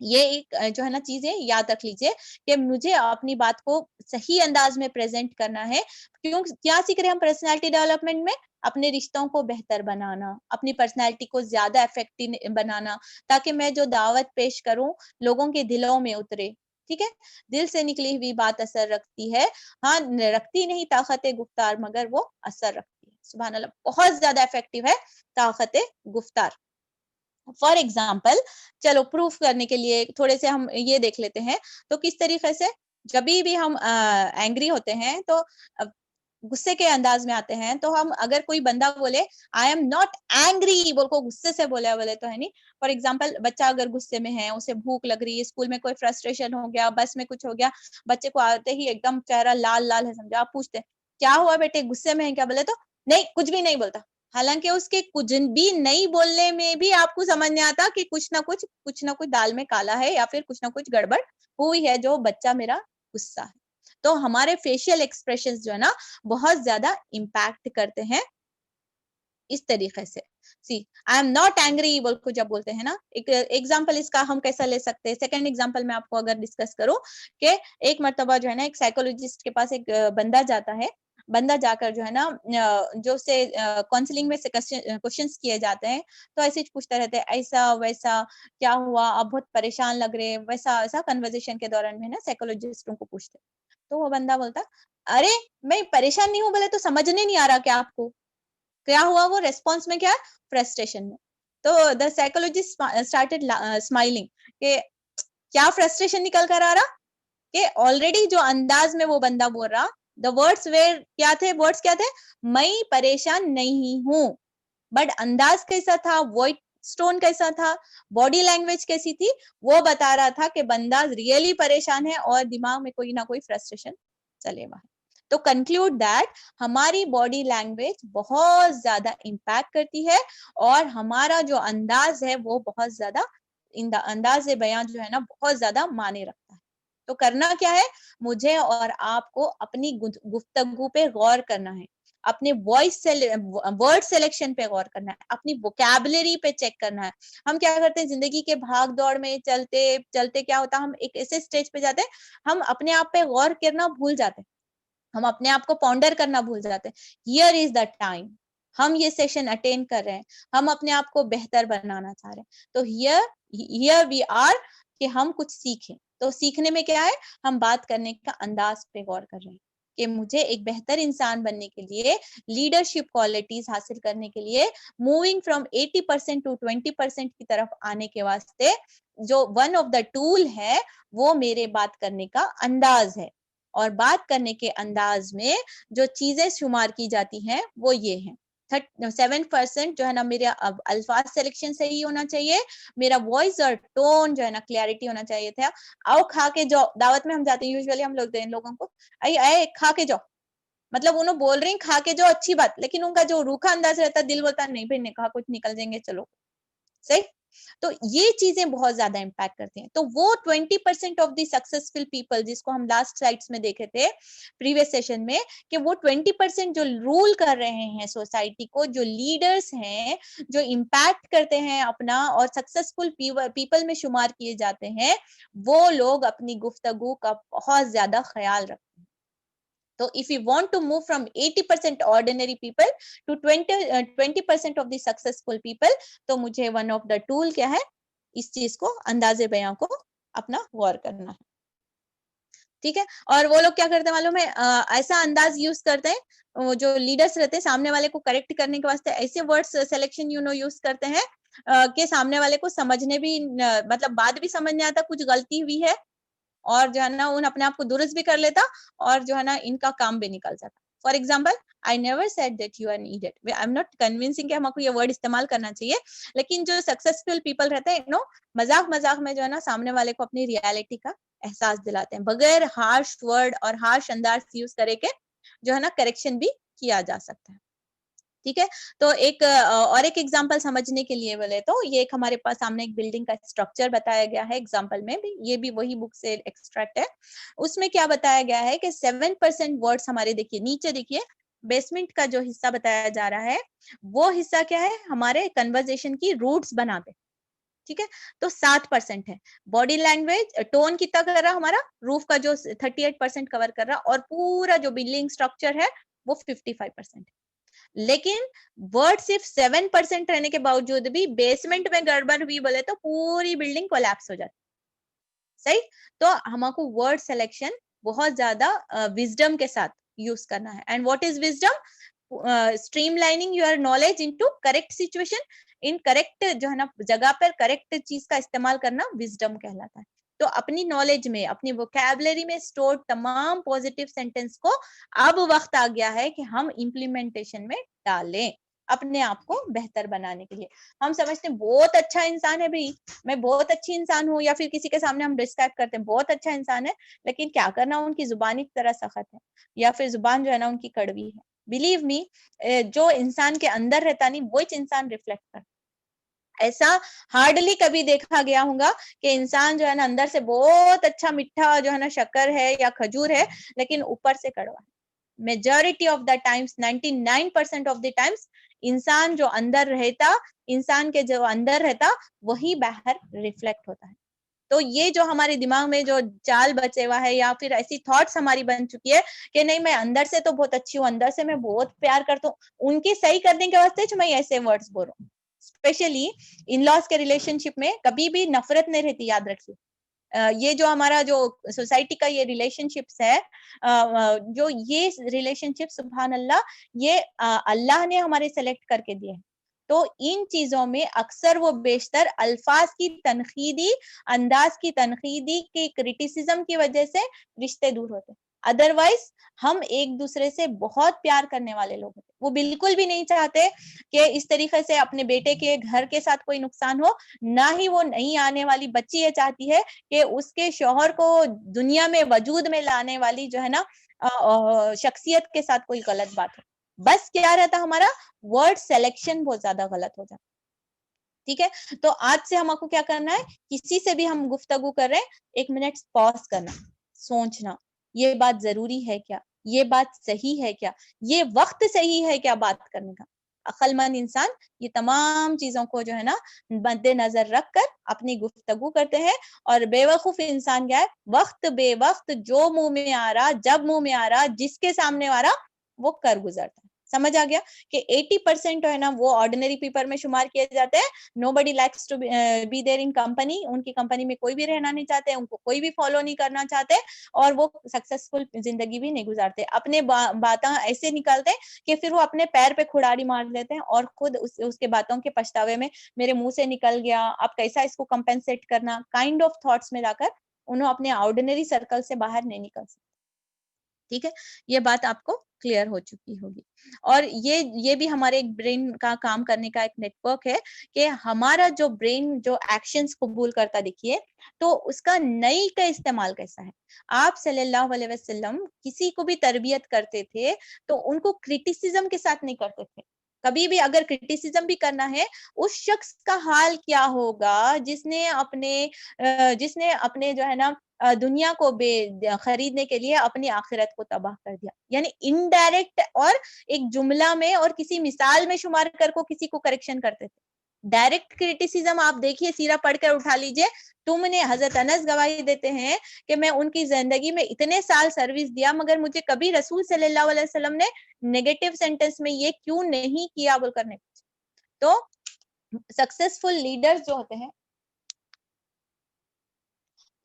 ये एक जो है ना चीजें याद रख लीजिए कि मुझे अपनी बात को सही अंदाज में प्रेजेंट करना है। क्या सीख रहे हैं हम पर्सनालिटी डेवलपमेंट में? अपने रिश्तों को बेहतर बनाना, अपनी पर्सनालिटी को ज्यादा इफेक्टिव बनाना, ताकि मैं जो दावत पेश करूं लोगों के दिलों में उतरे। ठीक है, दिल से निकली हुई बात असर रखती है। हाँ, रखती नहीं ताकत गुफ्तार, मगर वो असर रखती है। सुभान अल्लाह, बहुत ज्यादा इफेक्टिव है ताकत गुफ्तार। फॉर एग्जाम्पल, चलो प्रूफ करने के लिए थोड़े से हम ये देख लेते हैं। तो किस तरीके से जब भी हम एंग्री होते हैं तो गुस्से के अंदाज में आते हैं, तो हम अगर कोई बंदा बोले आई एम नॉट एंग्री, बोल को गुस्से से बोले तो है नहीं। फॉर एग्जाम्पल, बच्चा अगर गुस्से में है, उसे भूख लग रही है, स्कूल में कोई फ्रस्ट्रेशन हो गया, बस में कुछ हो गया, बच्चे को आते ही एकदम चेहरा लाल लाल है, समझो, आप पूछते क्या हुआ बेटे, गुस्से में है क्या? बोले तो नहीं, कुछ भी नहीं बोलता, हालांकि उसके कुछ भी नहीं बोलने में भी आपको समझ नहीं आता कि कुछ ना कुछ दाल में काला है या फिर कुछ ना कुछ गड़बड़ हुई है, जो बच्चा मेरा गुस्सा है। तो हमारे फेशियल एक्सप्रेशंस जो है ना बहुत ज्यादा इम्पैक्ट करते हैं इस तरीके से। सी आई एम नॉट एंग्री बोल को जब बोलते हैं ना, एक एग्जांपल इसका हम कैसा ले सकते हैं। सेकंड एग्जांपल मैं आपको अगर डिस्कस करूं कि एक मर्तबा जो है ना एक साइकोलॉजिस्ट के पास एक बंदा जाता है। बंदा जाकर जो है ना जो से काउंसलिंग में से क्वेश्चंस किए जाते हैं, तो ऐसे ही पूछते रहते हैं ऐसा वैसा क्या हुआ, आप बहुत परेशान लग रहे हैं, वैसा ऐसा कन्वर्सेशन के दौरान में ना साइकोलॉजिस्टों को पूछते हैं। तो वो बंदा बोलता, अरे मैं परेशान नहीं हूँ बोले तो समझने नहीं आ रहा क्या आपको, क्या हुआ? वो रेस्पॉन्स में क्या है, फ्रस्ट्रेशन में। तो द साइकोलॉजिस्ट स्टार्टेड स्माइलिंग कि क्या फ्रस्ट्रेशन निकल कर आ रहा, कि ऑलरेडी जो अंदाज में वो बंदा बोल रहा, द वर्ड्स वेर क्या थे, वर्ड्स क्या थे, मैं परेशान नहीं हूं, बट अंदाज कैसा था, वॉइस टोन कैसा था, बॉडी लैंग्वेज कैसी थी, वो बता रहा था कि बंदा रियली परेशान है और दिमाग में कोई ना कोई फ्रस्ट्रेशन चले हुआ है। तो कंक्लूड दैट हमारी बॉडी लैंग्वेज बहुत ज्यादा इम्पैक्ट करती है और हमारा जो अंदाज है वो बहुत ज्यादा अंदाज बयां जो है ना बहुत ज्यादा माने रखता है। तो करना क्या है, मुझे और आपको अपनी गुफ्तगू पे गौर करना है, अपने वॉइस वर्ड सिलेक्शन पे गौर करना है, अपनी वोकैबुलरी पे चेक करना है। हम क्या करते हैं जिंदगी के भाग दौड़ में चलते चलते क्या होता है, हम एक ऐसे स्टेज पे जाते हैं, हम अपने आप पे गौर करना भूल जाते हैं, हम अपने आप को पॉन्डर करना भूल जाते हैं। हियर इज द टाइम, हम ये सेशन अटेंड कर रहे हैं, हम अपने आप को बेहतर बनाना चाह रहे हैं, तो हियर हियर वी आर कि हम कुछ सीखें। तो सीखने में क्या है, हम बात करने का अंदाज पे गौर कर रहे हैं कि मुझे एक बेहतर इंसान बनने के लिए, लीडरशिप क्वालिटीज हासिल करने के लिए, मूविंग फ्रॉम 80% टू 20% की तरफ आने के वास्ते जो वन ऑफ द टूल है वो मेरे बात करने का अंदाज है। और बात करने के अंदाज में जो चीजें शुमार की जाती हैं वो ये हैं, 7% जो है ना मेरा अल्फाज सिलेक्शन सही होना चाहिए, मेरा वॉइस और टोन जो है ना क्लैरिटी होना चाहिए था। आओ खा के जाओ, दावत में हम जाते हैं यूजुअली हम लोग इन लोगों को, आई आए खा के जाओ, मतलब उन्होंने बोल रही खा के जाओ अच्छी बात, लेकिन उनका जो रूखा अंदाज रहता है, दिल बोलता नहीं भाई नहीं कहा कुछ निकल जाएंगे चलो, सही। तो ये चीजें बहुत ज्यादा इम्पैक्ट करती हैं। तो वो 20% ऑफ द सक्सेसफुल पीपल जिसको हम लास्ट स्लाइड्स में देखे थे प्रीवियस सेशन में, कि वो 20% जो रूल कर रहे हैं सोसाइटी को, जो लीडर्स हैं, जो इम्पैक्ट करते हैं अपना और सक्सेसफुल पीपल में शुमार किए जाते हैं, वो लोग अपनी गुफ्तगू का बहुत ज्यादा ख्याल रखते हैं। तो if you want to move from 80% ordinary people to 20% of the successful people, तो मुझे one of the tool क्या है, इस चीज को अंदाजे बयां को अपना गौर करना है। ठीक है, और वो लोग क्या करते हैं मालूम है, ऐसा अंदाज यूज करते हैं, वो जो लीडर्स रहते हैं सामने वाले को करेक्ट करने के वास्ते ऐसे वर्ड्स सिलेक्शन यूज करते हैं कि सामने वाले को समझने भी मतलब बात भी समझ नहीं आता, कुछ गलती हुई है और जो है ना उन अपने आप को दुरुस्त भी कर लेता और जो है ना इनका काम भी निकल जाता। For example, I never said that you are needed, I am not convincing कि हमको ये वर्ड इस्तेमाल करना चाहिए, लेकिन जो सक्सेसफुल पीपल रहते हैं मजाक मजाक में जो है ना सामने वाले को अपनी रियलिटी का एहसास दिलाते हैं, बगैर हार्श वर्ड और हार्श अंदाज यूज करे के जो है ना करेक्शन भी किया जा सकता है। ठीक है, तो एक और एक एग्जांपल समझने के लिए बोले तो ये एक हमारे पास सामने एक बिल्डिंग का स्ट्रक्चर बताया गया है एग्जांपल में भी, ये भी वही बुक से एक्सट्रैक्ट है। उसमें क्या बताया गया है कि 7% वर्ड्स हमारे, देखिए नीचे देखिए बेसमेंट का जो हिस्सा बताया जा रहा है वो हिस्सा क्या है, हमारे कन्वर्जेशन की रूट्स बनाते, ठीक है। तो 7% है। बॉडी लैंग्वेज टोन कितना कर रहा हमारा, रूफ का जो 38% कवर कर रहा, और पूरा जो बिल्डिंग स्ट्रक्चर है वो 55%। लेकिन वर्ड सिर्फ 7% रहने के बावजूद भी बेसमेंट में गड़बड़ हुई बोले तो पूरी बिल्डिंग कोलैप्स हो जाती, सही। तो हमको वर्ड सिलेक्शन बहुत ज्यादा विजडम के साथ यूज करना है। And what is wisdom, streamlining your knowledge into correct situation, in correct जो है ना जगह पर करेक्ट चीज का इस्तेमाल करना विजडम कहलाता है। तो अपनी नॉलेज में, अपनी वोकैबुलरी में स्टोर तमाम पॉजिटिव सेंटेंस को अब वक्त आ गया है कि हम इम्प्लीमेंटेशन में डालें अपने आप को बेहतर बनाने के लिए। हम समझते हैं बहुत अच्छा इंसान है भाई, मैं बहुत अच्छी इंसान हूँ, या फिर किसी के सामने हम डिस्क्राइब करते हैं बहुत अच्छा इंसान है, लेकिन क्या करना उनकी जुबानी की तरह सख्त है या फिर जुबान जो है ना उनकी कड़वी है, बिलीव मी, जो इंसान के अंदर रहता नहीं वो इंसान रिफ्लेक्ट करता। ऐसा हार्डली कभी देखा गया होगा कि इंसान जो है ना अंदर से बहुत अच्छा मीठा जो है ना शक्कर है या खजूर है, लेकिन ऊपर से कड़वा है। Majority of the times, 99% of the times इंसान जो अंदर रहता, इंसान के जो अंदर रहता वही बाहर रिफ्लेक्ट होता है। तो ये जो हमारे दिमाग में जो जाल बचे हुआ है या फिर ऐसी थॉट्स हमारी बन चुकी है कि नहीं मैं अंदर से तो बहुत अच्छी हूँ, अंदर से मैं बहुत प्यार करता हूँ, उनकी सही करने के वास्ते जो मैं ऐसे वर्ड्स बोल रहा हूँ। स्पेशली इन लॉज के रिलेशनशिप में कभी भी नफरत नहीं रहती, याद रखिए। ये जो हमारा जो सोसाइटी का ये रिलेशनशिप्स है, जो ये रिलेशनशिप सुभान अल्लाह, ये अल्लाह ने हमारे सेलेक्ट करके दिए हैं। तो इन चीजों में अक्सर वो बेशतर अल्फाज की तनकीदी, अंदाज की तनकीदी की क्रिटिसिज्म की वजह से रिश्ते दूर होते हैं। अदरवाइज हम एक दूसरे से बहुत प्यार करने वाले लोग होते हैं। वो बिल्कुल भी नहीं चाहते कि इस तरीके से अपने बेटे के घर के साथ कोई नुकसान हो, ना ही वो नई आने वाली बच्ची ये चाहती है कि उसके शौहर को दुनिया में वजूद में लाने वाली जो है ना शख्सियत के साथ कोई गलत बात हो। बस क्या रहता हमारा वर्ड सिलेक्शन बहुत ज्यादा गलत हो जाता। ठीक है, तो आज से हमको क्या करना है, किसी से भी हम गुफ्तगू कर रहे हैं, 1 मिनट पॉज करना, सोचना, ये बात जरूरी है क्या, ये बात सही है क्या, ये वक्त सही है क्या बात करने का। अक्लमंद इंसान ये तमाम चीजों को जो है ना मद्देनजर रखकर अपनी गुफ्तगू करते हैं। और बेवकूफ इंसान क्या है, वक्त बेवक्त जो मुंह में आ रहा, जब मुंह में आ रहा, जिसके सामने आ रहा वो कर गुजरता है। समझ आ गया कि 80% है ना वो ऑर्डिनरी पीपल में शुमार किए जाते हैं। Nobody likes to be there in company, उनकी कंपनी में कोई भी रहना नहीं चाहते, उनको कोई भी फॉलो नहीं करना चाहते, और वो सक्सेसफुल जिंदगी भी नहीं गुजारते। अपने बातें ऐसे निकालते हैं कि फिर वो अपने पैर पे कुड़ाड़ी मार लेते हैं और खुद उसके बातों के पछतावे में मेरे मुंह से निकल गया, अब कैसा इसको कंपेंसेट करना काइंड ऑफ थॉट्स में जाकर उन्हें अपने ऑर्डिनरी सर्कल से बाहर नहीं निकल सकते। ठीक है, ये बात आपको क्लियर हो चुकी होगी। और ये भी हमारे एक ब्रेन का काम करने का एक नेटवर्क है कि हमारा जो ब्रेन जो एक्शंस कबूल करता, देखिए तो उसका नई का इस्तेमाल कैसा है। आप सल्लल्लाहु अलैहि वसल्लम किसी को भी तरबियत करते थे तो उनको क्रिटिसिज्म के साथ नहीं करते थे। कभी भी अगर क्रिटिसिज्म भी करना है, उस शख्स का हाल क्या होगा जिसने अपने जो है ना दुनिया को खरीदने के लिए अपनी आखिरत को तबाह कर दिया। यानी इनडायरेक्ट और एक जुमला में और किसी मिसाल में शुमार कर को किसी को करेक्शन करते थे। डायरेक्ट क्रिटिसिज्म आप देखिए, सीरा पढ़कर उठा लीजिए। तुमने, हजरत अनस गवाही देते हैं कि मैं उनकी जिंदगी में इतने साल सर्विस दिया मगर मुझे कभी रसूल सल्लल्लाहु अलैहि वसल्लम ने नेगेटिव सेंटेंस में ये क्यों नहीं किया बोलकर नहीं पूछा। तो सक्सेसफुल लीडर्स जो होते हैं,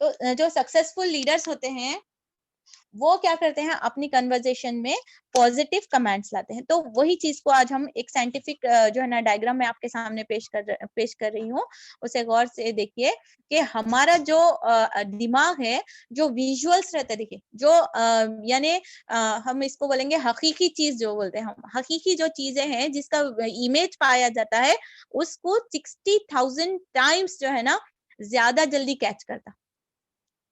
तो जो सक्सेसफुल लीडर्स होते हैं वो क्या करते हैं, अपनी कन्वर्जेशन में पॉजिटिव कमेंट्स लाते हैं। तो वही चीज को आज हम एक साइंटिफिक जो है ना डायग्राम में आपके सामने पेश कर रही हूँ। उसे गौर से देखिए कि हमारा जो दिमाग है, जो विजुअल्स रहते हैं, देखिए जो यानी हम इसको बोलेंगे हकीकी चीज, जो बोलते हैं हम हकीकी जो चीजें हैं जिसका इमेज पाया जाता है, उसको 60,000 टाइम्स जो है ना ज्यादा जल्दी कैच करता।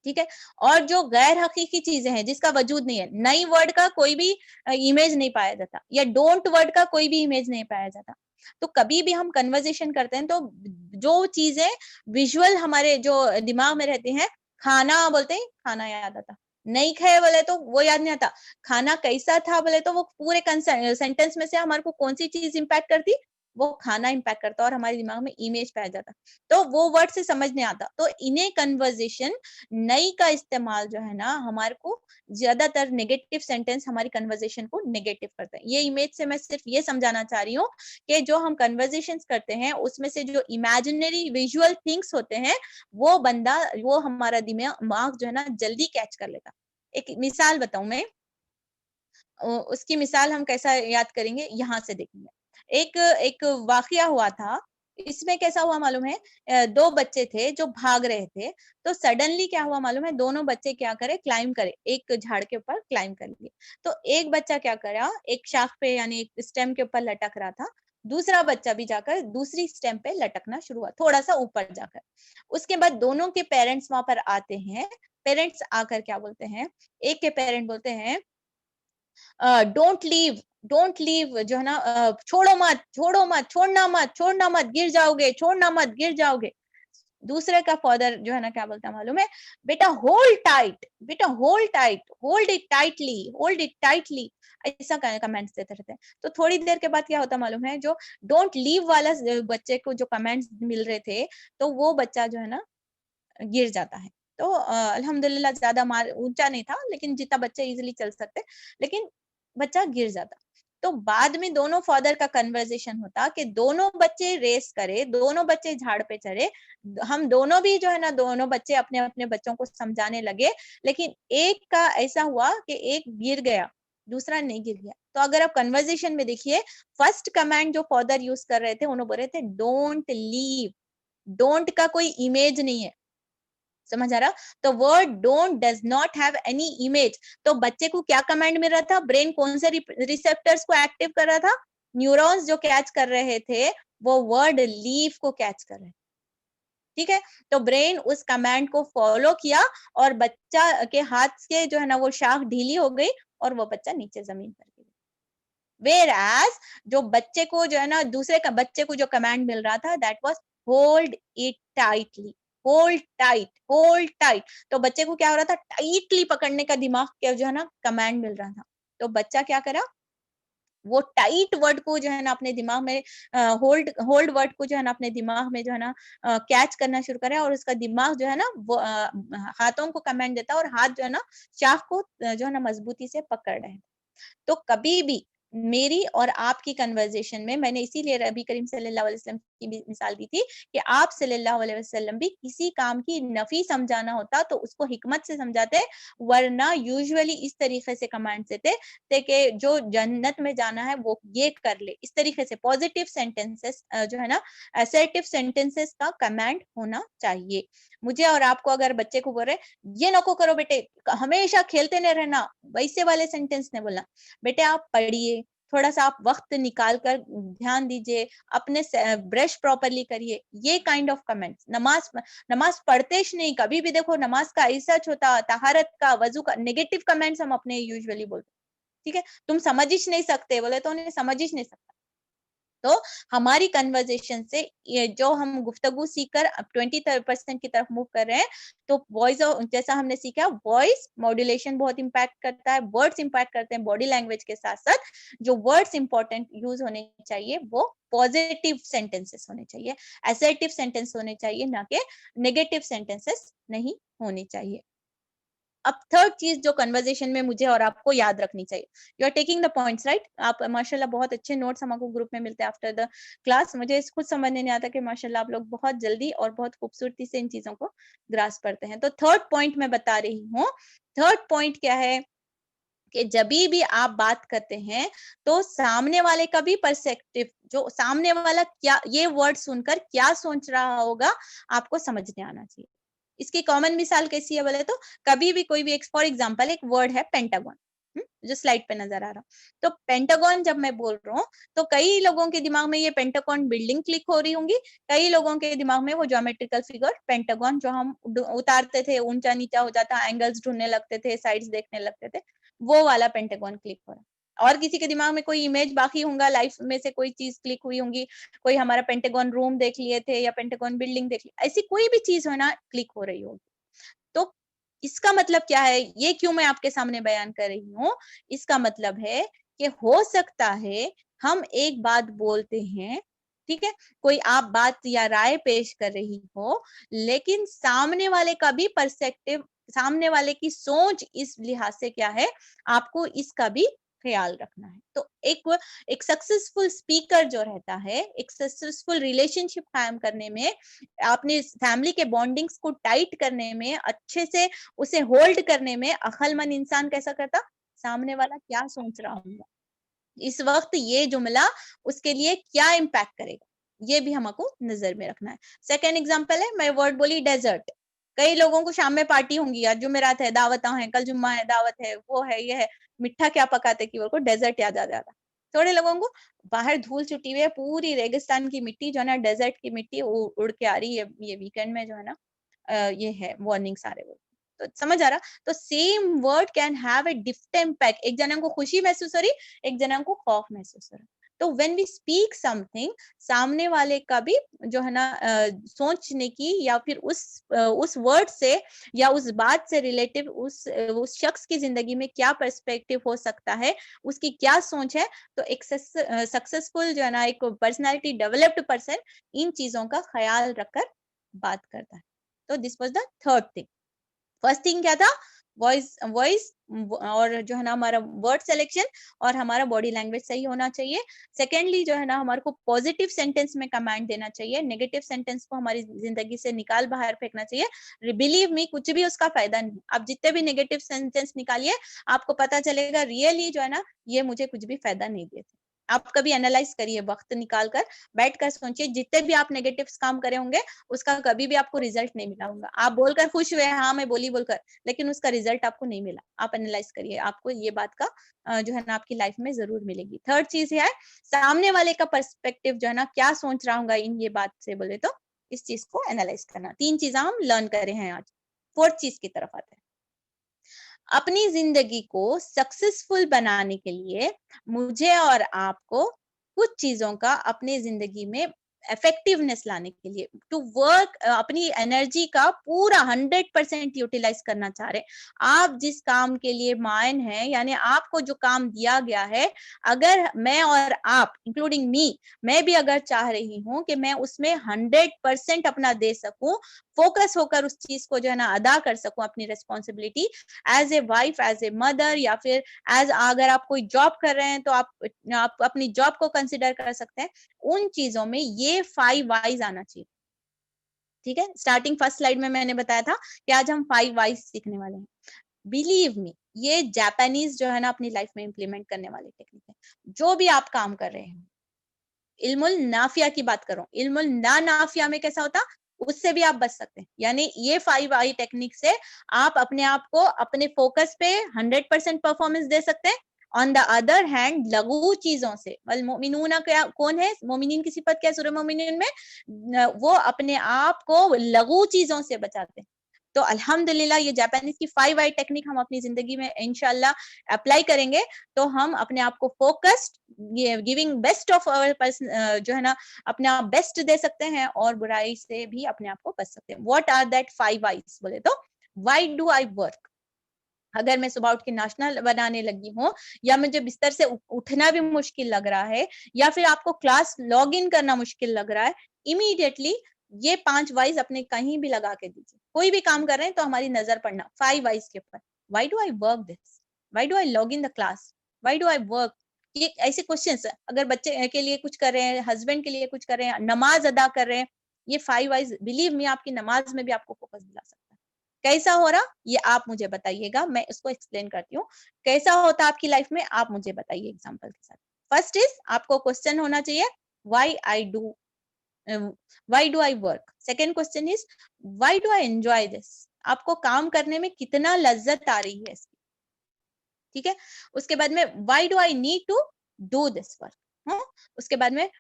ठीक है, और जो गैर हकीकी चीजें हैं जिसका वजूद नहीं है, नई वर्ड का कोई भी इमेज नहीं पाया जाता, या डोंट वर्ड का कोई भी इमेज नहीं पाया जाता। तो कभी भी हम कन्वर्सेशन करते हैं तो जो चीजें विजुअल हमारे जो दिमाग में रहती हैं, खाना बोलते हैं खाना याद आता, नहीं खाए बोले तो वो याद नहीं आता, खाना कैसा था बोले तो वो पूरे सेंटेंस में से हमारे को कौन सी चीज इंपैक्ट करती, वो खाना इंपैक्ट करता और हमारे दिमाग में इमेज पाया जाता। तो वो वर्ड से समझ नहीं आता। तो इन्हें कन्वर्जेशन नई का इस्तेमाल जो है ना हमारे को ज्यादातर नेगेटिव सेंटेंस हमारी कन्वर्जेशन को नेगेटिव करता है। ये इमेज से मैं सिर्फ ये समझाना चाह रही हूँ कि जो हम कन्वर्जेशन करते हैं उसमें से जो इमेजिनरी विजुअल थिंग्स होते हैं वो हमारा दिमाग जो है ना जल्दी कैच कर लेता। एक मिसाल बताऊं मैं, उसकी मिसाल हम कैसा याद करेंगे, यहाँ से देखेंगे। एक एक वाकया हुआ था। इसमें कैसा हुआ मालूम है, 2 बच्चे थे जो भाग रहे थे। तो सडनली क्या हुआ मालूम है, दोनों बच्चे क्या करे, क्लाइम करे, एक झाड़ के ऊपर क्लाइम कर लिए। तो एक बच्चा क्या करा, एक शाख पे यानी एक स्टेम के ऊपर लटक रहा था। दूसरा बच्चा भी जाकर दूसरी स्टेम पे लटकना शुरू हुआ, थोड़ा सा ऊपर जाकर। उसके बाद दोनों के पेरेंट्स वहां पर आते हैं। पेरेंट्स आकर क्या बोलते हैं, एक के पेरेंट बोलते हैं डोंट लीव, डोंट लीव जो है ना, छोड़ो मत, छोड़ो मत, छोड़ना मत, छोड़ना मत, गिर जाओगे, छोड़ना मत, गिर जाओगे। दूसरे का फादर जो है ना क्या बोलता है मालूम है, बेटा होल्ड टाइट, बेटा hold tight, hold it tightly, hold it tightly, ऐसा कमेंट्स देते रहते हैं। तो थोड़ी देर के बाद क्या होता मालूम है, जो डोंट लीव वाला बच्चे को जो कमेंट्स मिल रहे थे, तो वो बच्चा जो है ना गिर जाता है। तो अल्हम्दुलिल्लाह ज्यादा मार ऊंचा नहीं था, लेकिन जितना बच्चे इजीली चल सकते, लेकिन बच्चा गिर जाता। तो बाद में दोनों फादर का कन्वर्सेशन होता कि दोनों बच्चे रेस करे, दोनों बच्चे झाड़ पे चढ़े, हम दोनों भी जो है ना, दोनों बच्चे अपने अपने बच्चों को समझाने लगे, लेकिन एक का ऐसा हुआ कि एक गिर गया, दूसरा नहीं गिर गया। तो अगर आप कन्वर्सेशन में देखिए, फर्स्ट कमांड जो फादर यूज कर रहे थे, उन्होंने बोल रहे थे डोंट लीव। डोंट का कोई इमेज नहीं है, समझ आ रहा? तो word don't does not have any image. तो बच्चे को क्या कमांड मिल रहा था, ब्रेन कौन से रिसेप्टर्स को एक्टिव कर रहा था, न्यूरॉन्स जो कैच कर रहे थे, वो वर्ड लीव को कैच कर रहे थे। ठीक है, तो ब्रेन उस कमांड को फॉलो किया, और बच्चा के हाथ से जो है ना वो शाख ढीली हो गई, और वो बच्चा नीचे जमीन पर गिर गया। वेयर एज जो बच्चे को जो है ना, दूसरे का बच्चे को जो कमांड मिल रहा था, that was hold it tightly, hold tight, hold tight. तो बच्चे को क्या हो रहा था, टाइटली पकड़ने का दिमाग क्या जो है ना कमांड मिल रहा था। तो बच्चा क्या करा, वो टाइट वर्ड को जो है ना अपने दिमाग में, होल्ड होल्ड वर्ड को जो है ना अपने दिमाग में जो है ना कैच करना शुरू करा, और उसका दिमाग जो है ना वो हाथों को कमांड देता, और हाथ जो है ना शाख को जो है ना मजबूती से पकड़ रहे हैं। तो कभी भी मेरी और आपकी कन्वर्सेशन में, मैंने इसीलिए नबी करीम सल्लल्लाहु अलैहि वसल्लम की भी मिसाल दी थी कि आप सल्लल्लाहु अलैहि वसल्लम भी किसी काम की नफी समझाना होता तो उसको हिकमत से समझाते, वरना यूजुअली इस तरीके से कमांड देते थे कि जो जन्नत में जाना है वो ये कर ले। इस तरीके से पॉजिटिव सेंटेंसेस जो है ना, असर्टिव सेंटेंसेस का कमांड होना चाहिए। मुझे और आपको अगर बच्चे को बोल रहे ये नको करो बेटे, हमेशा खेलते नहीं रहना, वैसे वाले सेंटेंस नहीं बोलना। बेटे आप पढ़िए, थोड़ा सा आप वक्त निकाल कर ध्यान दीजिए, अपने ब्रश प्रॉपरली करिए, ये काइंड ऑफ कमेंट्स। नमाज नमाज पढ़ते ही नहीं, कभी भी देखो नमाज का ऐसा होता, तहारत का, वजू का, नेगेटिव कमेंट्स हम अपने यूजुअली बोलते। ठीक है, तुम समझ ही नहीं सकते बोले तो उन्हें समझ ही नहीं सकता। तो हमारी कन्वर्सेशन से ये जो हम गुफ्तगू सीखकर अब 20% की तरफ मूव कर रहे हैं, तो वॉइस जैसा हमने सीखा, वॉइस मॉड्यूलेशन बहुत इम्पैक्ट करता है, वर्ड्स इम्पैक्ट करते हैं बॉडी लैंग्वेज के साथ साथ। जो वर्ड्स इंपॉर्टेंट यूज होने चाहिए वो पॉजिटिव सेंटेंसेस होने चाहिए, असर्टिव सेंटेंस होने चाहिए, ना कि नेगेटिव सेंटेंसेस नहीं होने चाहिए। अब थर्ड चीज जो कन्वर्सेशन में मुझे और आपको याद रखनी चाहिए, you are taking the points right. आप माशाल्लाह बहुत अच्छे नोट्स हमको ग्रुप में मिलते हैं आफ्टर द क्लास। मुझे खुद समझने नहीं आता कि माशाल्लाह आप लोग बहुत जल्दी और बहुत खूबसूरती से इन चीजों को ग्रास करते हैं। तो थर्ड पॉइंट मैं बता रही हूँ। थर्ड पॉइंट क्या है कि जब भी आप बात करते हैं, तो सामने वाले का भी पर्सपेक्टिव, जो सामने वाला क्या ये वर्ड सुनकर क्या सोच रहा होगा, आपको समझने आना चाहिए। इसकी कॉमन मिसाल कैसी है बोले तो, कभी भी कोई भी एक फॉर एग्जांपल एक वर्ड है पेंटागन, जो स्लाइड पे नजर आ रहा। तो पेंटागन जब मैं बोल रहा हूँ, तो कई लोगों के दिमाग में ये पेंटागन बिल्डिंग क्लिक हो रही होंगी, कई लोगों के दिमाग में वो ज्योमेट्रिकल फिगर पेंटागन जो हम उतारते थे, ऊंचा नीचा हो जाता, एंगल्स ढूंढने लगते थे, साइड्स देखने लगते थे, वो वाला पेंटागन क्लिक हो रहा है। और किसी के दिमाग में कोई इमेज बाकी होगा, लाइफ में से कोई चीज क्लिक हुई होंगी, कोई हमारा पेंटागन रूम देख लिए थे या पेंटागन बिल्डिंग देख ली, ऐसी कोई भी चीज हो ना क्लिक हो रही होगी। तो इसका मतलब क्या है, ये क्यों मैं आपके सामने बयान कर रही हूँ? इसका मतलब है कि हो सकता है हम एक बात बोलते हैं, ठीक है, कोई आप बात या राय पेश कर रही हो, लेकिन सामने वाले का भी पर्सपेक्टिव, सामने वाले की सोच इस लिहाज से क्या है, आपको इसका भी ख्याल रखना है। तो एक सक्सेसफुल स्पीकर जो रहता है, एक सक्सेसफुल रिलेशनशिप कायम करने में, अपने फैमिली के बॉन्डिंग्स को टाइट करने में, अच्छे से उसे होल्ड करने में अक्लमंद इंसान कैसा करता, सामने वाला क्या सोच रहा होगा, इस वक्त ये जुमला उसके लिए क्या इम्पैक्ट करेगा, ये भी हमको नजर में रखना है। सेकेंड एग्जांपल है, मैं वर्ड बोली डेजर्ट। कई लोगों को शाम में पार्टी होंगी, आज जुमेरात है, दावत है, कल जुम्मा है, दावत है, वो है, ये है, मिठा क्या पकाते कि वो डेजर्ट याद आ जाता। थोड़े लोगों को बाहर धूल छुट्टी हुई है, पूरी रेगिस्तान की मिट्टी जो है ना, डेजर्ट की मिट्टी उड़ के आ रही है, ये वीकेंड में जो है ना ये है वार्निंग सारे वो। तो समझ आ रहा? तो same word can have a different impact. एक जना को खुशी महसूस हो रही, एक जना को खौफ महसूस हो रहा। तो व्हेन वी स्पीक समथिंग, सामने वाले का भी जो है ना सोचने की या फिर उस वर्ड से या उस बात से रिलेटिव उस शख्स की जिंदगी में क्या पर्सपेक्टिव हो सकता है, उसकी क्या सोच है। तो एक सक्सेसफुल जो है ना एक पर्सनालिटी डेवलप्ड पर्सन इन चीजों का ख्याल रखकर बात करता है। तो this was the third thing. First thing क्या था? वॉइस वॉइस और जो है ना हमारा वर्ड सिलेक्शन और हमारा बॉडी लैंग्वेज सही होना चाहिए। सेकेंडली जो है ना हमारे को पॉजिटिव सेंटेंस में कमांड देना चाहिए, नेगेटिव सेंटेंस को हमारी जिंदगी से निकाल बाहर फेंकना चाहिए। बिलीव मी, कुछ भी उसका फायदा नहीं। आप जितने भी नेगेटिव सेंटेंस निकालिए, आपको पता चलेगा रियली जो है ना ये मुझे कुछ भी फायदा नहीं देते। आप कभी एनालाइज करिए, वक्त निकाल कर बैठ कर सोचिए, जितने भी आप नेगेटिव काम करे होंगे उसका कभी भी आपको रिजल्ट नहीं मिला होगा। आप बोलकर खुश हुए, हाँ मैं बोली बोलकर, लेकिन उसका रिजल्ट आपको नहीं मिला। आप एनालाइज करिए, आपको ये बात का जो है ना आपकी लाइफ में जरूर मिलेगी। थर्ड चीज है सामने वाले का पर्सपेक्टिव जो है ना क्या सोच रहा होगा इन ये बात से बोले तो, इस चीज को एनालाइज करना। तीन चीजें हम लर्न करे हैं आज। फोर्थ चीज की तरफ आते हैं। अपनी जिंदगी को सक्सेसफुल बनाने के लिए मुझे और आपको कुछ चीजों का अपनी जिंदगी में इफेक्टिवनेस लाने के लिए टू वर्क, अपनी एनर्जी का पूरा 100% यूटिलाइज करना चाह रहे हैं। आप जिस काम के लिए मायन है, यानी आपको जो काम दिया गया है, अगर मैं और आप इंक्लूडिंग मी, मैं भी अगर चाह रही हूँ कि मैं उसमें 100% अपना दे सकूं, फोकस होकर उस चीज को जो है ना अदा कर सकूं, अपनी responsibility as a wife, as a mother, या फिर एज अगर आप कोई जॉब कर रहे हैं तो आप अपनी जॉब को कंसिडर कर सकते हैं। उन चीजों में ये 5 वाइज आना चाहिए। ठीक है, स्टार्टिंग फर्स्ट स्लाइड में मैंने बताया था कि आज हम 5 वाइज सीखने वाले हैं। बिलीव मी, ये जापानीज जो है ना अपनी लाइफ में इंप्लीमेंट करने वाले टेक्निक है। जो भी आप काम कर रहे हैं, इल्मुल नाफिया की बात करो, इल्मुल ना नाफिया में कैसा होता, उससे भी आप बच सकते हैं। यानी ये 5 आई टेक्निक से आप अपने आप को अपने फोकस पे 100% परफॉर्मेंस दे सकते हैं। ऑन द अदर हैंड लघु चीजों से, वल मोमिनूना क्या कौन है, मोमिनीन की सिफत क्या है सूरह मोमिनीन में, वो अपने आप को लघु चीजों से बचाते हैं। तो अल्हम्दुलिल्लाह ये जापानीज की 5 आई टेक्निक हम अपनी जिंदगी में इंशाल्लाह अप्लाई करेंगे तो हम अपने आप को focused, giving best of our person जो है ना अपना बेस्ट दे सकते हैं और बुराई से भी अपने आप को बच सकते हैं। व्हाट आर दैट 5 आईज बोले तो, व्हाई डू आई वर्क? अगर मैं सुबह उठ के नाश्ता बनाने लगी हूँ, या मुझे बिस्तर से उठना भी मुश्किल लग रहा है, या फिर आपको क्लास लॉग इन करना मुश्किल लग रहा है, इमीडिएटली ये 5 वाइज अपने कहीं भी लगा के दीजिए। कोई भी काम कर रहे हैं तो हमारी नजर पड़ना 5 वाइज के ऊपर। Why do I work this? Why do I log in the class? Why do I work? ये ऐसे क्वेश्चंस, अगर बच्चे के लिए कुछ कर रहे हैं, हस्बैंड के लिए कुछ कर रहे हैं, नमाज अदा कर रहे हैं, ये 5 वाइज बिलीव मी आपकी नमाज में भी आपको फोकस दिला सकता है। कैसा हो रहा ये आप मुझे बताइएगा, मैं इसको एक्सप्लेन करती हूँ। कैसा होता आपकी लाइफ में आप मुझे बताइए एग्जांपल के साथ। फर्स्ट इज आपको क्वेश्चन होना चाहिए why I do, why do I work. Second question is why do I enjoy this, आपको काम करने में कितना लज्जत आ रही है इसकी। ठीक है, उसके बाद में why do I need to do this work. उसके बाद में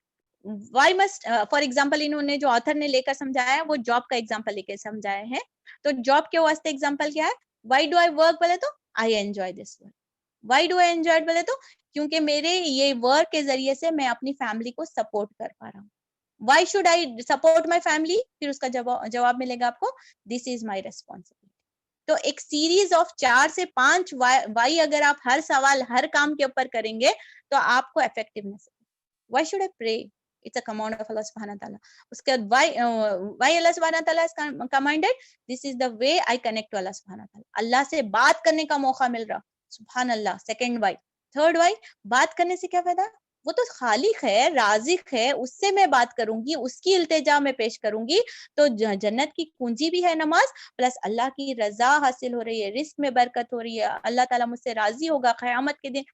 वाई मस्ट, फॉर एग्जाम्पल इन्होंने जो ऑथर ने लेकर समझाया है वो जॉब का एग्जाम्पल लेकर समझाए हैं। तो जॉब के वास्ते एग्जाम्पल क्या है, वाई डू आई वर्क बोले तो I enjoy this work. Why do I enjoy बोले तो क्योंकि मेरे ये वर्क के जरिए से मैं अपनी फैमिली को सपोर्ट कर पा रहा हूँ। Why should I support my family, फिर उसका जवाब मिलेगा आपको, दिस इज माई रेस्पॉन्सिबिलिटी। तो एक सीरीज ऑफ 4 से 5 वाई अगर आप हर सवाल हर काम के ऊपर करेंगे तो आपको effectiveness. Why should I pray? It's a command of Allah subhanahu wa ta'ala. उसके बाद why Allah subhanahu wa ta'ala has commanded? This is the way I connect to Allah subhanahu wa ta'ala. अल्लाह से बात करने का मौका मिल रहा, सुभान अल्लाह। Second Y, third Y, बात करने से क्या फायदा? वो तो खालिक है, राजिक है, उससे मैं बात करूंगी, उसकी इल्तिजा में पेश करूंगी, तो जन्नत की कुंजी भी है नमाज, प्लस अल्लाह की रजा हासिल हो रही है, रिस्क में बरकत हो रही है, अल्लाह ताला मुझसे राजी होगा क़यामत के दिन।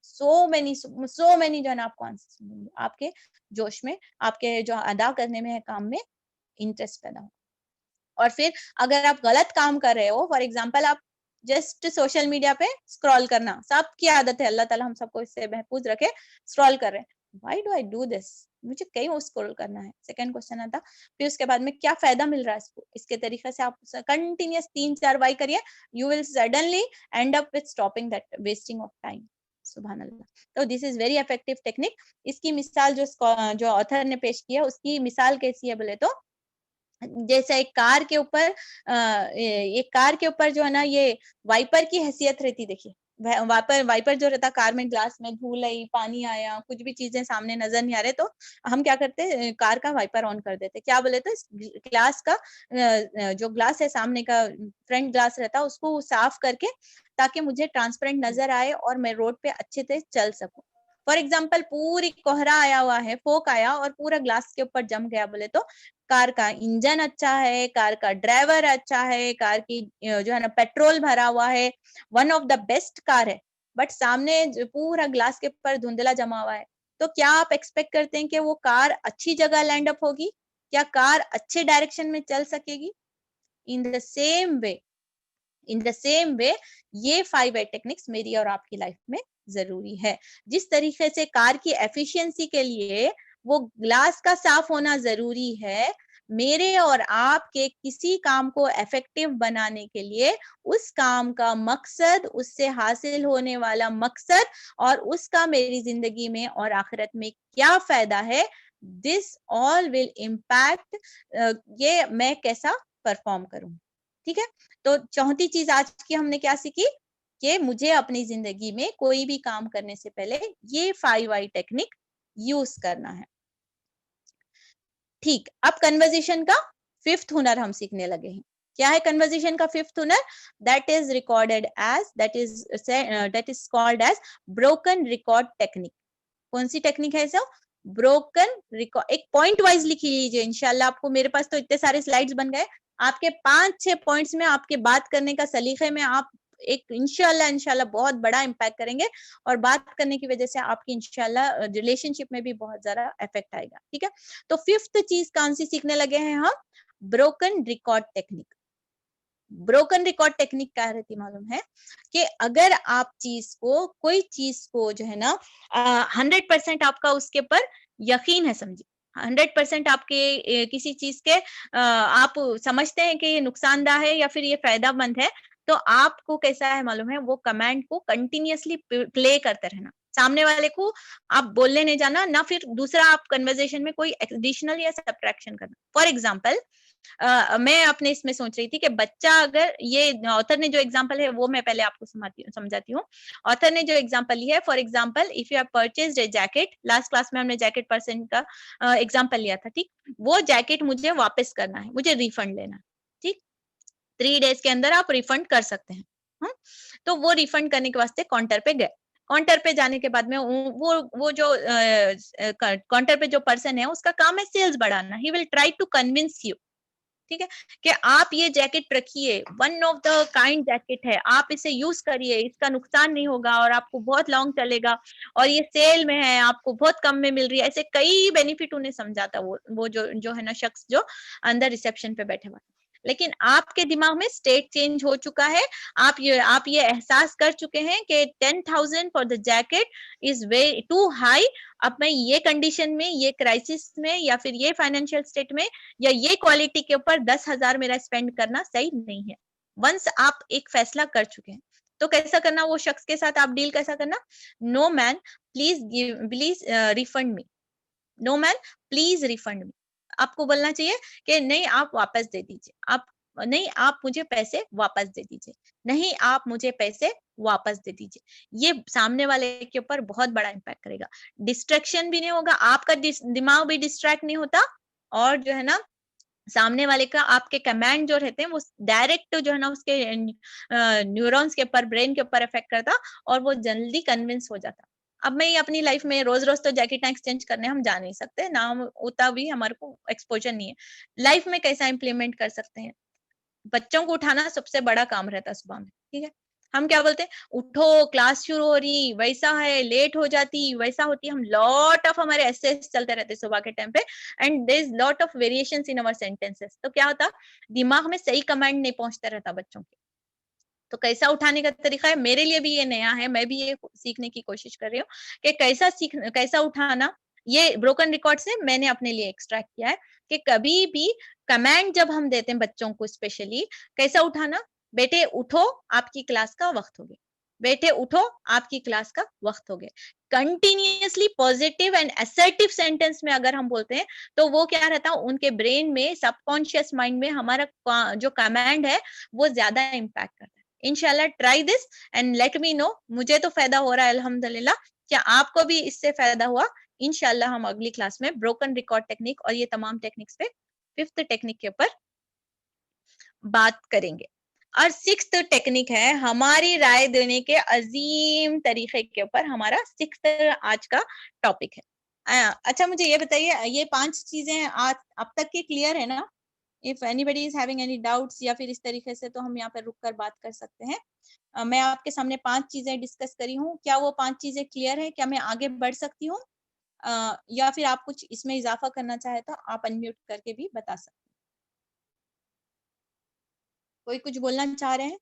सो मेनी जो है ना आपको आंसर मिलेंगे, आपके जोश में, आपके जो अदा करने में है काम में इंटरेस्ट पैदा हो। और फिर अगर आप गलत काम कर रहे हो, फॉर एग्जाम्पल आप जस्ट सोशल मीडिया पे स्क्रॉल करना, सबकी आदत है, अल्लाह ताला हम सबको इससे महफूज रखे, स्क्रॉल कर रहे हैं, why do I do this, मुझे क्यों स्क्रॉल करना है, सेकंड क्वेश्चन आता। फिर उसके बाद में क्या फायदा मिल रहा है इसको, इसके तरीके से आप कंटिन्यूस 3-4 बाई करिए, you will suddenly and up with stopping that wasting of time. सुभान अल्लाह। तो this is very effective technique. इसकी मिसाल जो ऑथर ने पेश किया, उसकी मिसाल कैसी है बोले तो, जैसे एक कार के ऊपर एक कार के ऊपर जो है ना ये वाइपर की हैसियत रहती, देखिए वाइपर वाइपर जो रहता कार में, ग्लास में धूल आई, पानी आया, कुछ भी चीजें सामने नजर नहीं आ रहे, तो हम क्या करते हैं, कार का वाइपर ऑन कर देते, क्या बोले तो इस ग्लास का जो ग्लास है सामने का, फ्रंट ग्लास रहता है, उसको साफ करके ताकि मुझे ट्रांसपेरेंट नजर आए और मैं रोड पे अच्छे से चल सकूं। फॉर एग्जाम्पल पूरी कोहरा आया हुआ है, फोक आया और पूरा ग्लास के ऊपर जम गया बोले तो कार का इंजन अच्छा है, कार का ड्राइवर अच्छा है, कार की जो है ना पेट्रोल भरा हुआ है, one of the best car है, बट सामने जो पूरा ग्लास के ऊपर धुंधला जमा हुआ है, तो क्या आप एक्सपेक्ट करते हैं कि वो कार अच्छी जगह लैंड अप होगी? क्या कार अच्छे डायरेक्शन में चल सकेगी? इन द सेम वे, ये 5 टेक्निक्स मेरी और आपकी लाइफ में जरूरी है। जिस तरीके से कार की एफिशिएंसी के लिए वो ग्लास का साफ होना जरूरी है, मेरे और आपके किसी काम को इफेक्टिव बनाने के लिए उस काम का मकसद, उससे हासिल होने वाला मकसद और उसका मेरी जिंदगी में और आखिरत में क्या फायदा है, दिस ऑल विल इम्पैक्ट ये मैं कैसा परफॉर्म करूं। ठीक है, तो चौथी चीज आज की हमने क्या सीखी कि मुझे अपनी जिंदगी में कोई भी काम करने से पहले ये 5 टेक्निक यूज करना है। ठीक, अब कन्वर्जेशन का 5th हुनर हम सीखने लगे हैं। क्या है कन्वर्जेशन का 5th हुनर? That is recorded as, that is called as broken record technique. कौन सी टेक्निक है सर? Broken record. एक पॉइंट वाइज लिख लीजिए इंशाल्लाह। आपको, मेरे पास तो इतने सारे स्लाइड्स बन गए, आपके 5-6 पॉइंट्स में आपके बात करने का सलीके में आप एक इंशाल्लाह बहुत बड़ा इम्पैक्ट करेंगे और बात करने की वजह से आपकी इंशाल्लाह रिलेशनशिप में भी बहुत ज्यादा इफेक्ट आएगा। ठीक है, तो 5th चीज कौन सी सीखने लगे हैं हम? Broken record technique. Broken record technique क्या रहती मालूम है कि अगर आप कोई चीज को जो है ना 100% आपका उसके ऊपर यकीन है, समझिए 100% आपके किसी चीज के आप समझते हैं कि ये नुकसानदायक है या फिर ये फायदामंद है, तो आपको कैसा है मालूम है, वो कमांड को कंटिन्यूअसली प्ले करते रहना। सामने वाले को आप बोलने नहीं जाना, ना फिर दूसरा आप कन्वर्सेशन में कोई एडिशनल या सब्ट्रैक्शन करना। फॉर एग्जाम्पल, मैं अपने इसमें सोच रही थी कि बच्चा, अगर ये ऑथर ने जो एग्जांपल है वो मैं पहले आपको समझाती हूँ। ऑथर ने जो एग्जांपल लिया है, for example if you have purchased A jacket, last class में हमने जैकेट पर्सन का एग्जांपल लिया था, ठीक, वो जैकेट मुझे वापस करना है, मुझे रिफंड लेना है, ठीक, 3 डेज के अंदर आप रिफंड कर सकते हैं। तो वो रिफंड करने के वास्ते काउंटर पे गए। काउंटर पे जाने के बाद में वो जो काउंटर पे जो पर्सन है उसका काम है सेल्स बढ़ाना। He will try to convince you, ठीक है, कि आप ये जैकेट रखिए, one of the kind jacket है, आप इसे यूज करिए, इसका नुकसान नहीं होगा और आपको बहुत लॉन्ग चलेगा और ये सेल में है, आपको बहुत कम में मिल रही है। ऐसे कई बेनिफिट उन्हें समझाता वो जो है ना शख्स जो अंदर रिसेप्शन पे बैठे हुआ है। लेकिन आपके दिमाग में स्टेट चेंज हो चुका है, आप ये एहसास कर चुके हैं कि 10,000 for the jacket is way too high. अब मैं ये कंडीशन में, ये क्राइसिस में या फिर ये फाइनेंशियल स्टेट में या ये क्वालिटी के ऊपर 10,000 मेरा स्पेंड करना सही नहीं है। वंस आप एक फैसला कर चुके हैं, तो कैसा करना, वो शख्स के साथ आप डील कैसा करना? No man please refund me, no man please refund me. आपको बोलना चाहिए कि नहीं आप वापस दे दीजिए, आप नहीं आप मुझे पैसे वापस दे दीजिए, नहीं आप मुझे पैसे वापस दे दीजिए। ये सामने वाले के ऊपर बहुत बड़ा इम्पैक्ट करेगा। डिस्ट्रैक्शन भी नहीं होगा, आपका दिमाग भी डिस्ट्रैक्ट नहीं होता और जो है ना सामने वाले का आपके कमांड जो रहते हैं वो डायरेक्ट जो है ना उसके न्यूरॉन्स के ऊपर, ब्रेन के ऊपर इफेक्ट करता और वो जल्दी कन्विंस हो जाता। अब मैं अपनी लाइफ में रोज रोज तो जैकेट एक्सचेंज करने हम जा नहीं सकते ना, हम उतना भी हमारे को एक्सपोजर नहीं है। लाइफ में कैसा इंप्लीमेंट कर सकते हैं? बच्चों को उठाना सबसे बड़ा काम रहता है सुबह में, ठीक है, हम क्या बोलते हैं, उठो क्लास शुरू हो रही, वैसा है, लेट हो जाती, वैसा होती, हम लॉट ऑफ हमारे एसेस चलते रहते सुबह के टाइम पे and there is lot of variations in our sentences. तो क्या होता, दिमाग में सही कमांड नहीं पहुंचता रहता बच्चों के। तो कैसा उठाने का तरीका है, मेरे लिए भी ये नया है, मैं भी ये सीखने की कोशिश कर रही हूँ कि कैसा उठाना ये ब्रोकन रिकॉर्ड से मैंने अपने लिए एक्सट्रैक्ट किया है कि कभी भी कमांड जब हम देते हैं बच्चों को स्पेशली, कैसा उठाना, बेटे उठो आपकी क्लास का वक्त हो गया, बेटे उठो आपकी क्लास का वक्त हो गया। Continuously positive and assertive sentence में अगर हम बोलते हैं तो वो क्या रहता है, उनके ब्रेन में, सबकॉन्शियस माइंड में हमारा जो कमांड है वो ज्यादा इम्पैक्ट करता है। इंशाल्लाह try this and let me know. मुझे तो फायदा हो रहा है अल्हम्दुलिल्लाह, क्या आपको भी इससे फायदा हुआ? इंशाल्लाह हम अगली क्लास में ब्रोकन रिकॉर्ड टेक्निक और ये तमाम टेक्निक्स पे 5th टेक्निक के ऊपर बात करेंगे। और 6th टेक्निक है हमारी राय देने के अजीम तरीके के ऊपर, हमारा 6th आज का टॉपिक है। अच्छा मुझे ये बताइए, ये 5 चीजें आज अब तक के क्लियर है ना? If anybody is having any doubts या फिर इस तरीके से, तो हम यहाँ पर रुक कर बात कर सकते हैं। मैं आपके सामने 5 चीजें डिस्कस करी हूँ, क्या वो 5 चीजें क्लियर है? क्या मैं आगे बढ़ सकती हूँ? या फिर आप कुछ इसमें इजाफा करना चाहे तो आप अनम्यूट करके भी बता सकते हैं। कोई कुछ बोलना चाह रहे हैं?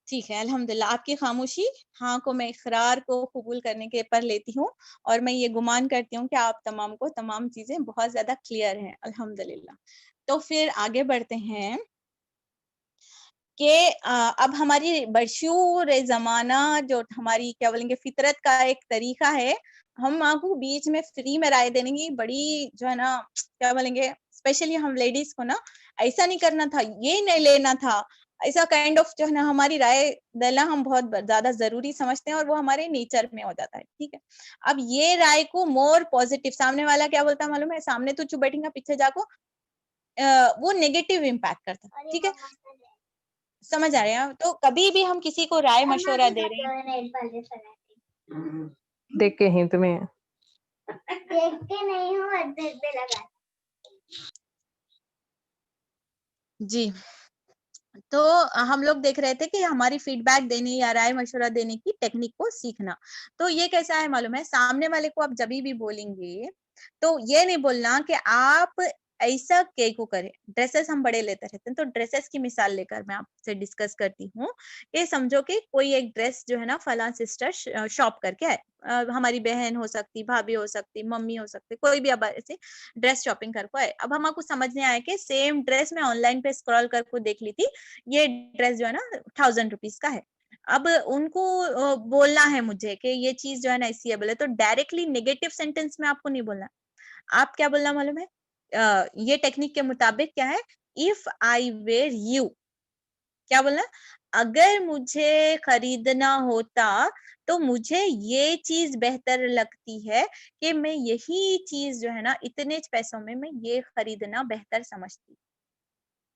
ठीक है, अल्हम्दुलिल्लाह आपकी खामोशी हाँ को मैं इकरार को कबूल करने के पर लेती हूँ, और मैं ये गुमान करती हूँ कि आप तमाम को तमाम चीजें बहुत ज्यादा क्लियर हैं अल्हम्दुलिल्लाह। तो फिर आगे बढ़ते हैं कि अब हमारी बशूर जमाना जो हमारी क्या बोलेंगे फितरत का एक तरीका है, हम आपको बीच में फ्री में राय देने की बड़ी जो है ना क्या बोलेंगे, स्पेशली हम लेडीज को ना ऐसा नहीं करना था, ये नहीं लेना था, ऐसा काइंड ऑफ जो है ना हमारी राय देना हम बहुत ज्यादा जरूरी समझते हैं और वो हमारे नेचर में हो जाता है। ठीक है, अब ये राय को मोर पॉजिटिव, सामने वाला क्या बोलता है मालूम है, सामने तो चुप बैठेगा पीछे जाको, वो नेगेटिव इम्पैक्ट करता है। ठीक है, समझ आ रहे हैं? तो कभी भी हम किसी को राय मशवरा दे रहे हैं, देख के ही तुम्हें देख के नहीं हूँ, दिल पे लगा जी। तो हम लोग देख रहे थे कि हमारी फीडबैक देने या राय मशवरा देने की टेक्निक को सीखना। तो ये कैसा है मालूम है, सामने वाले को आप जब भी बोलेंगे तो ये नहीं बोलना कि आप ऐसा के को करें। ड्रेसेस हम बड़े लेते रहते हैं, तो ड्रेसेस की मिसाल लेकर मैं आपसे डिस्कस करती हूँ। ये समझो कि कोई एक ड्रेस जो है ना फला सिस्टर शॉप करके आए, हमारी बहन हो सकती, भाभी हो सकती, मम्मी हो सकती, कोई भी अब ऐसे ड्रेस शॉपिंग करके आए। अब हमको समझने आया कि सेम ड्रेस मैं ऑनलाइन पे स्क्रॉल करके देख ली थी, ये ड्रेस जो है ना 1000 रुपीज का है। अब उनको बोलना है मुझे कि ये चीज जो है ना ऐसी है, बोले तो डायरेक्टली नेगेटिव सेंटेंस में आपको नहीं बोलना। आप क्या बोलना मालूम है? ये टेक्निक के मुताबिक क्या है, इफ आई वेयर यू, क्या बोलना, अगर मुझे खरीदना होता तो मुझे ये चीज बेहतर लगती है कि मैं यही चीज जो है ना इतने पैसों में मैं ये खरीदना बेहतर समझती।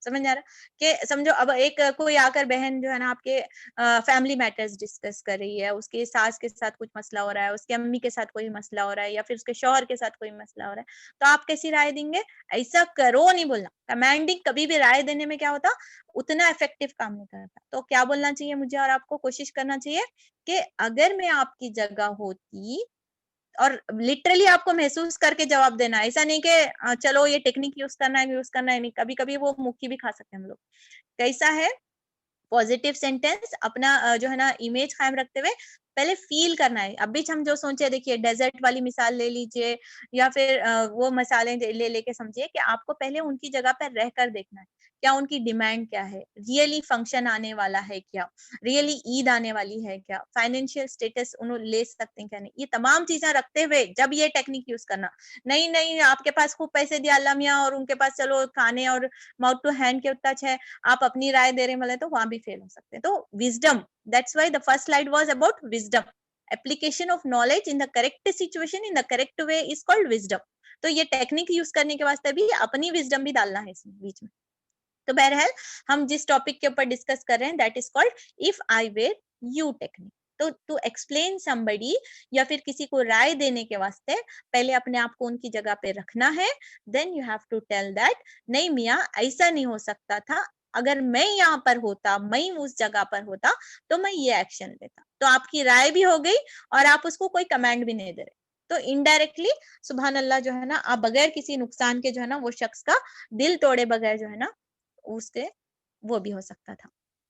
समझ आ रहा कि समझो अब एक कोई आकर बहन जो है ना आपके फैमिली मैटर्स डिस्कस कर रही है, उसके सास के साथ कुछ मसला हो रहा है, उसके अम्मी के साथ कोई मसला हो रहा है, या फिर उसके शौहर के साथ कोई मसला हो रहा है, तो आप कैसी राय देंगे? ऐसा करो नहीं बोलना। कमांडिंग कभी भी राय देने में क्या होता, उतना इफेक्टिव काम नहीं करता। तो क्या बोलना चाहिए मुझे और आपको? कोशिश करना चाहिए कि अगर मैं आपकी जगह होती, और लिटरली आपको महसूस करके जवाब देना है, ऐसा नहीं कि चलो ये टेक्निक यूज करना है नहीं, कभी कभी वो मुक्की भी खा सकते हैं हम लोग। कैसा है, पॉजिटिव सेंटेंस अपना जो है ना इमेज कायम रखते हुए पहले फील करना है। अब भी हम जो सोचे, देखिए डेजर्ट वाली मिसाल ले लीजिए, या फिर वो मसाले ले लेके समझिए कि आपको पहले उनकी जगह पर रहकर देखना है, क्या उनकी डिमांड क्या है, रियली फंक्शन आने वाला है क्या, रियली ईद आने वाली है क्या, फाइनेंशियल स्टेटस उन्होंने ले सकते हैं क्या नहीं, ये तमाम चीजें रखते हुए जब ये टेक्निक यूज करना। नहीं नहीं आपके पास खूब पैसे दिया अल्लाह मियाँ और उनके पास चलो खाने और माउथ टू हैंड के टच है, आप अपनी राय दे रहे हैं, तो वहां भी फेल हो सकते हैं। तो wisdom, that's why the first slide was about wisdom, application of knowledge in the correct situation in the correct way is called wisdom. तो ये टेक्निक यूज करने के वास्ते भी अपनी विजडम भी डालना है इसमें बीच में। तो बहरहाल हम जिस टॉपिक के ऊपर डिस्कस कर रहे हैं that is called if I were you technique. तो टू एक्सप्लेन समबडी या फिर किसी को राय देने के वास्ते पहले अपने आप को उनकी जगह पे रखना है, then you have to tell that नहीं मियाँ ऐसा नहीं हो सकता था, अगर मैं यहाँ पर होता, मैं उस जगह पर होता तो मैं ये एक्शन लेता। तो आपकी राय भी हो गई और आप उसको कोई कमांड भी नहीं दे रहे। तो इनडायरेक्टली सुभान अल्लाह जो है ना, आप बगैर किसी नुकसान के जो है ना वो शख्स का दिल तोड़े बगैर जो है ना उसके वो भी हो सकता था।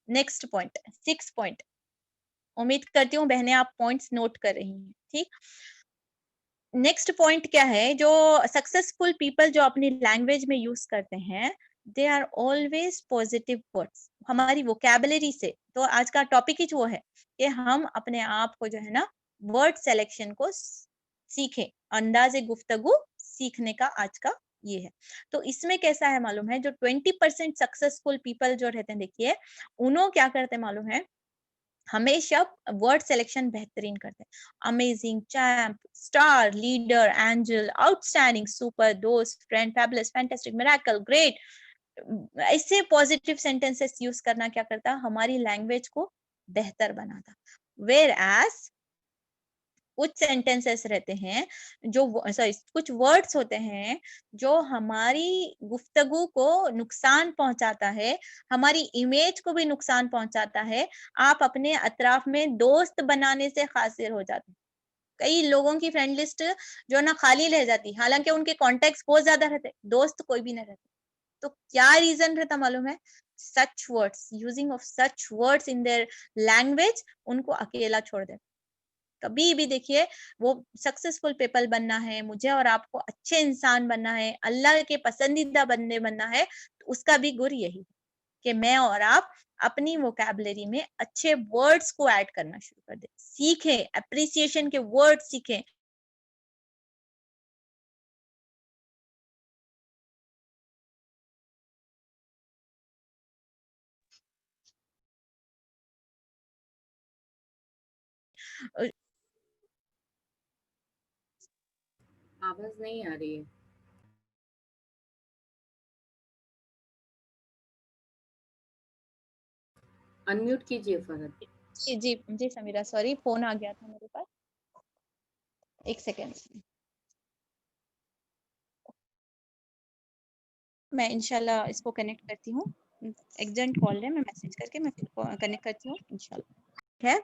Next point, 6 point. उम्मीद करती हूँ बहनें आप पॉइंट्स नोट कर रही हैं। ठीक, नेक्स्ट पॉइंट क्या है, जो सक्सेसफुल पीपल जो अपनी लैंग्वेज में यूज करते हैं, they are always positive words, हमारी वोकैबुलरी से। तो आज का टॉपिक ही वो है कि हम अपने आप को जो है ना वर्ड सिलेक्शन को सीखें, अंदाजे गुफ्तगू सीखने का आज का ये है। तो इसमें कैसा है मालूम है, जो 20% सक्सेसफुल पीपल जो रहते हैं, देखिए उन्होंने क्या करते हैं मालूम है, हमेशा वर्ड सिलेक्शन बेहतरीन करते हैं। Amazing, champ, star, leader, angel, outstanding, super, दोस्त, friend, fabulous, fantastic, miracle, great, ऐसे पॉजिटिव सेंटेंसेस यूज करना क्या करता, हमारी लैंग्वेज को बेहतर बनाता। वेयर एज कुछ सेंटेंसेस रहते हैं जो, सॉरी, कुछ वर्ड्स होते हैं जो हमारी गुफ्तगू को नुकसान पहुंचाता है, हमारी इमेज को भी नुकसान पहुंचाता है। आप अपने अतराफ में दोस्त बनाने से कासिर हो जाते हैं। कई लोगों की फ्रेंड लिस्ट जो ना खाली रह जाती, हालांकि उनके कॉन्टेक्ट बहुत ज्यादा रहते, दोस्त कोई भी नहीं रहते। तो क्या रीजन रहता मालूम है, सच words, using of such words in their language उनको अकेला छोड़ देते। कभी भी देखिए, वो सक्सेसफुल पीपल बनना है, मुझे और आपको अच्छे इंसान बनना है, अल्लाह के पसंदीदा बंदे बनना है, तो उसका भी गुर यही है कि मैं और आप अपनी वोकैबुलरी में अच्छे वर्ड्स को ऐड करना शुरू कर दें, सीखें, अप्रिसिएशन के वर्ड सीखें। आवाज नहीं आ रही है। अनम्यूट कीजिए फरहद। जी जी जी समीरा, सॉरी फोन आ गया था मेरे पास, एक सेकेंड। मैं इंशाल्लाह इसको कनेक्ट करती हूँ, एग्जेंट कॉल है, मैं मैसेज करके मैं फिर कनेक्ट करती हूँ इंशाल्लाह। है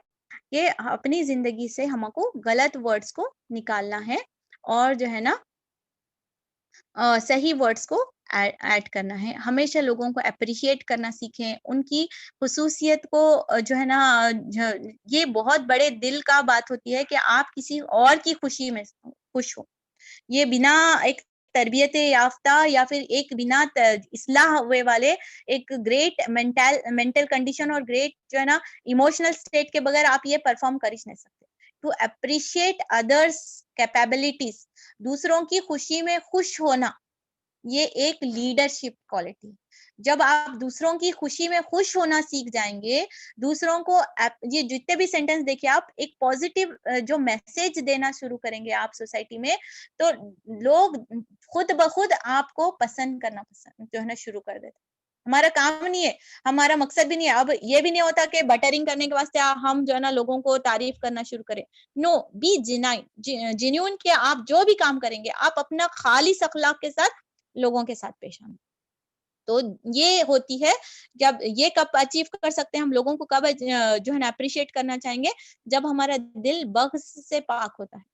ये अपनी जिंदगी से हमको गलत वर्ड्स को निकालना है और जो है ना सही वर्ड्स को ऐड करना है। हमेशा लोगों को अप्रिशिएट करना सीखें, उनकी खुसूसियत को जो है ना, ये बहुत बड़े दिल का बात होती है कि आप किसी और की खुशी में खुश हो। ये बिना एक तरबियत याफ्ता या फिर एक बिना इस्लाह हुए वाले एक ग्रेट मेंटल कंडीशन और ग्रेट जो है ना इमोशनल स्टेट के बगैर आप ये परफॉर्म कर ही नहीं सकते। टू अप्रिशिएट अदर्स कैपेबिलिटीज, दूसरों की खुशी में खुश होना, ये एक लीडरशिप क्वालिटी। जब आप दूसरों की खुशी में खुश होना सीख जाएंगे, दूसरों को ये जितने भी सेंटेंस देखिए, आप एक पॉजिटिव जो मैसेज देना शुरू करेंगे आप सोसाइटी में, तो लोग खुद ब खुद आपको पसंद करना जो है ना शुरू कर देते। हमारा काम नहीं है, हमारा मकसद भी नहीं है, अब ये भी नहीं होता कि बटरिंग करने के वास्ते हम जो है ना लोगों को तारीफ करना शुरू करें। नो, बी जेन्युइन कि आप जो भी काम करेंगे आप अपना खालिस अखलाक के साथ लोगों के साथ पेश आना। तो ये होती है, जब ये कब अचीव कर सकते हैं हम, लोगों को कब जो है ना अप्रिशिएट करना चाहेंगे, जब हमारा दिल बग़्ज़ से पाक होता है,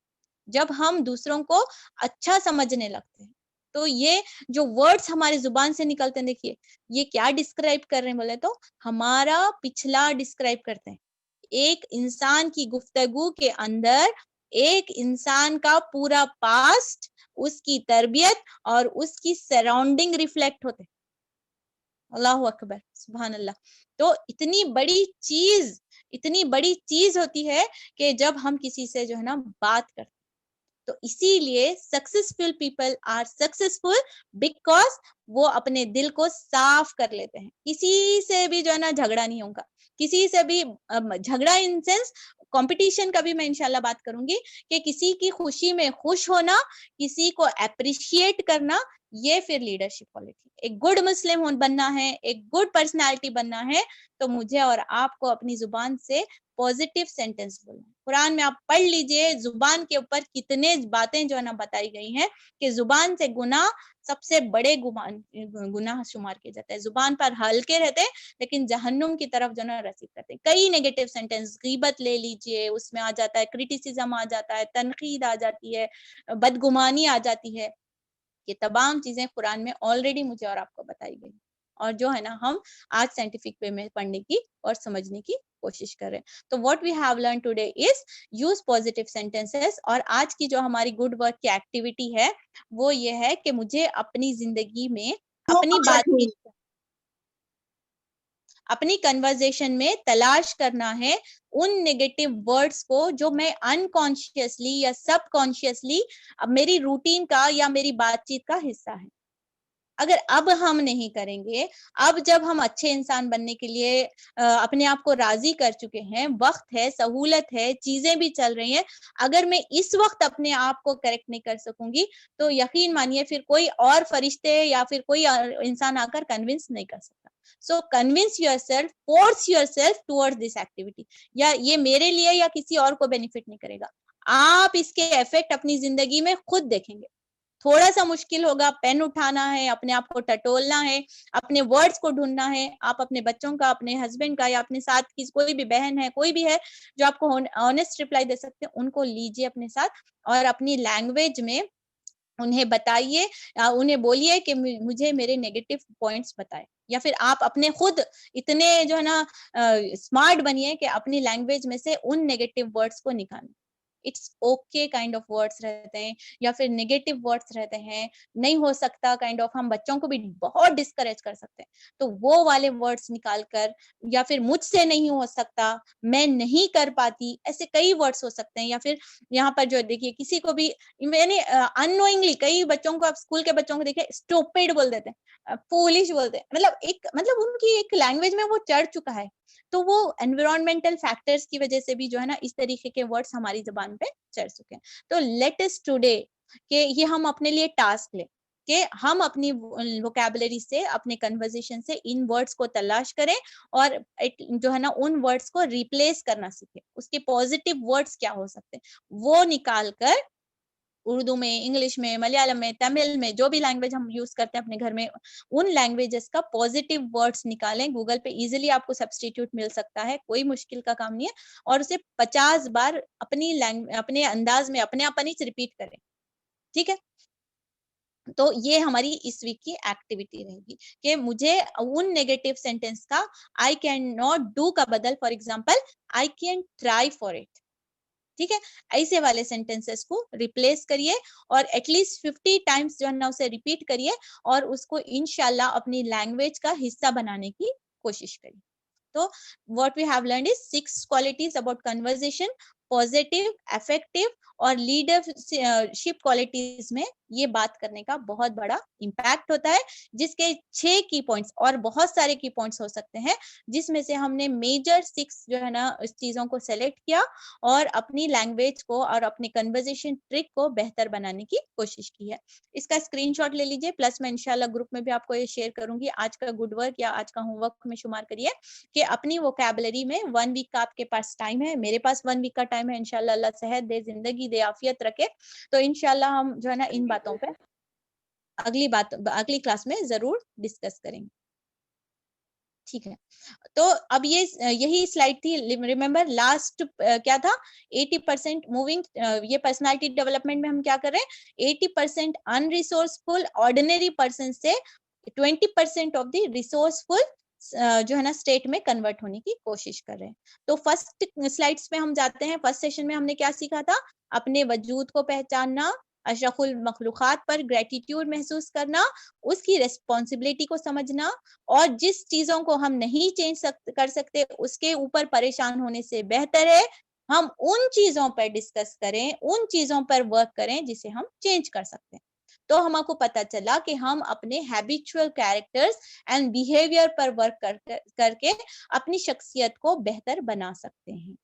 जब हम दूसरों को अच्छा समझने लगते हैं। तो ये जो वर्ड्स हमारी जुबान से निकलते हैं, देखिए ये क्या डिस्क्राइब कर रहे हैं बोले तो, हमारा पिछला डिस्क्राइब करते हैं। एक इंसान की गुफ्तगू के अंदर एक इंसान का पूरा पास्ट, उसकी तरबियत और उसकी सराउंडिंग रिफ्लेक्ट होते हैं। अल्लाहु अकबर, सुभान अल्लाह। तो इतनी बड़ी चीज होती है कि जब हम किसी से जो है ना बात करते, तो इसीलिए successful people are successful because वो अपने दिल को साफ कर लेते हैं। किसी से भी जो है ना झगड़ा नहीं होगा, किसी से भी झगड़ा इन सेंस कंपटीशन का भी मैं इंशाल्लाह बात करूंगी कि किसी की खुशी में खुश होना, किसी को अप्रिशिएट करना, ये फिर लीडरशिप क्वालिटी। एक गुड मुस्लिम बनना है, एक गुड पर्सनालिटी बनना है, तो मुझे और आपको अपनी जुबान से पॉजिटिव सेंटेंस बोलना। कुरान में आप पढ़ लीजिए, जुबान के ऊपर कितने बातें जो है ना बताई गई हैं कि जुबान से गुनाह सबसे बड़े गुनाह शुमार किए जाते हैं। जुबान पर हल्के रहते हैं लेकिन जहन्नुम की तरफ जो है रसीद करते हैं। कई नेगेटिव सेंटेंस, गीबत ले लीजिए, उसमें आ जाता है क्रिटिसिज्म, आ जाता है तनकीद, आ जाती है बदगुमानी, आ जाती है। ये तमाम चीजें कुरान में ऑलरेडी मुझे और आपको बताई गई। और जो है ना हम आज साइंटिफिक वे में पढ़ने की और समझने की कोशिश कर रहे हैं। तो what we have learn today is use positive sentences. और आज की जो हमारी गुड वर्क की एक्टिविटी है वो ये है कि मुझे अपनी जिंदगी में अपनी बातचीत, अपनी कन्वर्सेशन में तलाश करना है उन नेगेटिव वर्ड्स को जो मैं अनकॉन्शियसली या सबकॉन्शियसली मेरी रूटीन का या मेरी बातचीत का हिस्सा है। अगर अब हम नहीं करेंगे, अब जब हम अच्छे इंसान बनने के लिए अपने आप को राजी कर चुके हैं, वक्त है, सहूलत है, चीजें भी चल रही हैं, अगर मैं इस वक्त अपने आप को करेक्ट नहीं कर सकूंगी तो यकीन मानिए फिर कोई और फरिश्ते या फिर कोई इंसान आकर कन्विंस नहीं कर सकता। So convince yourself, force yourself towards this activity. या ये मेरे लिए या किसी और को बेनिफिट नहीं करेगा, आप इसके इफेक्ट अपनी जिंदगी में खुद देखेंगे। थोड़ा सा मुश्किल होगा, पेन उठाना है, अपने आप को टटोलना है, अपने वर्ड्स को ढूंढना है। आप अपने बच्चों का, अपने हस्बैंड का या अपने साथ की कोई भी बहन है, कोई भी है जो आपको ऑनेस्ट रिप्लाई दे सकते हैं, उनको लीजिए अपने साथ और अपनी लैंग्वेज में उन्हें बताइए, उन्हें बोलिए कि मुझे मेरे नेगेटिव पॉइंट्स बताएं। या फिर आप अपने खुद इतने जो है ना स्मार्ट बनिए कि अपनी लैंग्वेज में से उन नेगेटिव वर्ड्स को निकालें। It's okay kind of words रहते हैं या फिर नेगेटिव वर्ड्स रहते हैं, नहीं हो सकता काइंड ऑफ, हम बच्चों को भी बहुत डिस्करेज कर सकते हैं। तो वो वाले वर्ड्स निकाल कर, या फिर मुझसे नहीं हो सकता, मैं नहीं कर पाती, ऐसे कई वर्ड्स हो सकते हैं। या फिर यहाँ पर जो देखिए किसी को भी मैंने अननोइंगली कई बच्चों को, आप स्कूल के बच्चों को देखिए स्टूपिड बोल देते हैं, फूलिश बोलते हैं, मतलब उनकी एक लैंग्वेज में वो चढ़ चुका है। तो वो एनवायरमेंटल फैक्टर्स की वजह से भी जो है ना इस तरीके के वर्ड्स हमारी जुबान पे चढ़ चुके हैं। तो लेट अस टुडे कि ये हम अपने लिए टास्क लें कि हम अपनी वोकैबुलरी से, अपने कन्वर्सेशन से इन वर्ड्स को तलाश करें और जो है ना उन वर्ड्स को रिप्लेस करना सीखें। उसके पॉजिटिव वर्ड्स क्या हो सकते हैं वो निकाल कर उर्दू में, इंग्लिश में, मलयालम में, तमिल में, जो भी लैंग्वेज हम यूज करते हैं अपने घर में, उन लैंग्वेजेस का पॉजिटिव वर्ड्स निकालें। गूगल पे इजीली आपको सब्स्टिट्यूट मिल सकता है, कोई मुश्किल का काम नहीं है। और उसे 50 बार अपने अंदाज में अपने आप रिपीट करें। ठीक है, तो ये हमारी इस वीक की एक्टिविटी रहेगी कि मुझे उन नेगेटिव सेंटेंस का आई कैन नॉट डू का बदल for example I can try for it. ठीक है, ऐसे वाले सेंटेंसेस को रिप्लेस करिए और एटलीस्ट 50 टाइम्स जो है ना उसे रिपीट करिए और उसको इंशाल्लाह अपनी लैंग्वेज का हिस्सा बनाने की कोशिश करिए। तो what we have learned is 6 qualities about conversation, positive, effective और लीडरशिप क्वालिटीज में ये बात करने का बहुत बड़ा इम्पैक्ट होता है, जिसके 6 की पॉइंट्स और बहुत सारे की पॉइंट्स हो सकते हैं, जिसमें से हमने मेजर 6 जो है ना इस चीजों को सेलेक्ट किया और अपनी लैंग्वेज को और अपने कन्वर्सेशन ट्रिक को बेहतर बनाने की कोशिश की है। इसका स्क्रीनशॉट ले लीजिए, प्लस मैं इंशाल्लाह ग्रुप में भी आपको ये शेयर करूंगी। आज का गुड वर्क या आज का होमवर्क में शुमार करिए कि अपनी वोकैबुलरी में 1 वीक का आपके पास टाइम है, मेरे पास 1 वीक का टाइम है। इंशाल्लाह अल्लाह सेहत दे, जिंदगी दे, आफियत रखे, तो इंशाल्लाह हम जो है ना इन बातों पे अगली क्लास में जरूर डिस्कस करेंगे। ठीक है, तो अब यही स्लाइड थी। रिमेम्बर लास्ट क्या था, 80% मूविंग, ये पर्सनालिटी डेवलपमेंट में हम क्या कर रहे हैं, 80% अनरिसोर्सफुल ऑर्डिनरी पर्सन से 20% ऑफ द रिसोर्सफुल जो है ना स्टेट में कन्वर्ट होने की कोशिश कर रहे हैं। तो फर्स्ट स्लाइड्स में हम जाते हैं। फर्स्ट सेशन में हमने क्या सीखा था, अपने वजूद को पहचानना, अशरफुल मखलूकात पर ग्रेटिट्यूड महसूस करना, उसकी रिस्पॉन्सिबिलिटी को समझना और जिस चीजों को हम नहीं कर सकते उसके ऊपर परेशान होने से बेहतर है हम उन चीजों पर डिस्कस करें, उन चीजों पर वर्क करें जिसे हम चेंज कर सकते हैं। तो हमको पता चला कि हम अपने हैबिचुअल कैरेक्टर्स एंड बिहेवियर पर वर्क करके अपनी शख्सियत को बेहतर बना सकते हैं।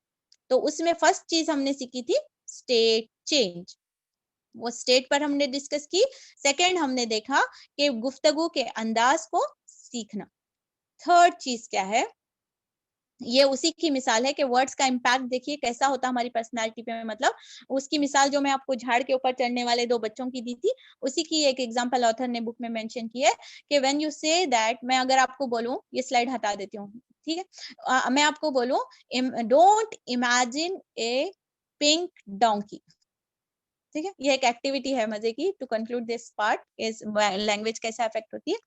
तो उसमें फर्स्ट चीज हमने सीखी थी स्टेट चेंज, वो स्टेट पर हमने डिस्कस की। सेकंड हमने देखा कि गुफ्तगू के अंदाज को सीखना। थर्ड चीज क्या है, ये उसी की मिसाल है कि वर्ड्स का इम्पैक्ट देखिए कैसा होता है हमारी पर्सनालिटी पे। मतलब उसकी मिसाल जो मैं आपको झाड़ के ऊपर चढ़ने वाले 2 बच्चों की दी थी, उसी की एक एग्जांपल ऑथर ने बुक में मेंशन की है कि व्हेन यू से दैट, मैं अगर आपको बोलूं, ये स्लाइड हटा देती हूँ, ठीक है, मैं आपको बोलूं don't imagine A pink donkey. ठीक है, ये एक एक्टिविटी है मजे की टू कंक्लूड दिस पार्ट, इस लैंग्वेज कैसे अफेक्ट होती है।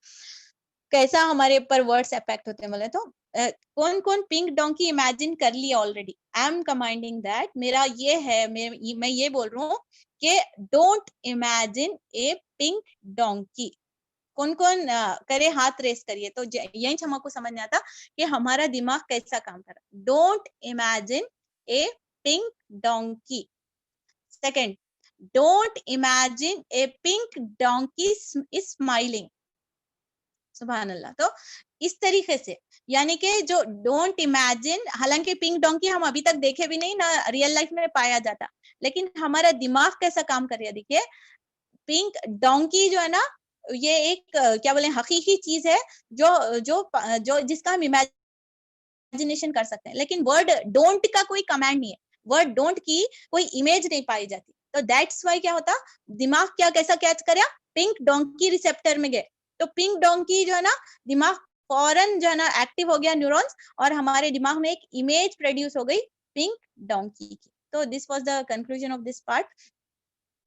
कैसा हमारे ऊपर वर्ड्स इफेक्ट होते हैं बोले तो कौन कौन पिंक डोंकी इमेजिन कर लिया already? I am commanding that, मेरा ये है, मैं ये बोल रहा हूँ कि don't imagine A pink donkey. कौन कौन करे, हाथ रेस करिए। तो यही हमको समझ में आता कि हमारा दिमाग कैसा काम कर रहा है। Don't imagine A pink donkey. Second, don't imagine A pink donkey is smiling. सुभान अल्लाह। तो इस तरीके से, यानी कि जो डोंट इमेजिन, हालांकि पिंक डोंकी हम अभी तक देखे भी नहीं ना, रियल लाइफ में पाया जाता, लेकिन हमारा दिमाग कैसा काम कर रहा है देखिए। पिंक डोंकी जो है ना, ये एक क्या बोले हकीकी चीज है जो जो जो जिसका हम इमेजिनेशन कर सकते हैं, लेकिन वर्ड डोंट का कोई कमांड नहीं है। वर्ड डोंट की कोई इमेज नहीं पाई जाती। तो दैट्स वाई क्या होता, दिमाग क्या कैसा कैच करे, पिंक डोंकी रिसेप्टर में गए तो पिंक डोंकी जो है ना, दिमाग फौरन जो है ना एक्टिव हो गया न्यूरॉन्स, और हमारे दिमाग में एक इमेज प्रोड्यूस हो गई पिंक डोंकी की। तो this was the conclusion of this part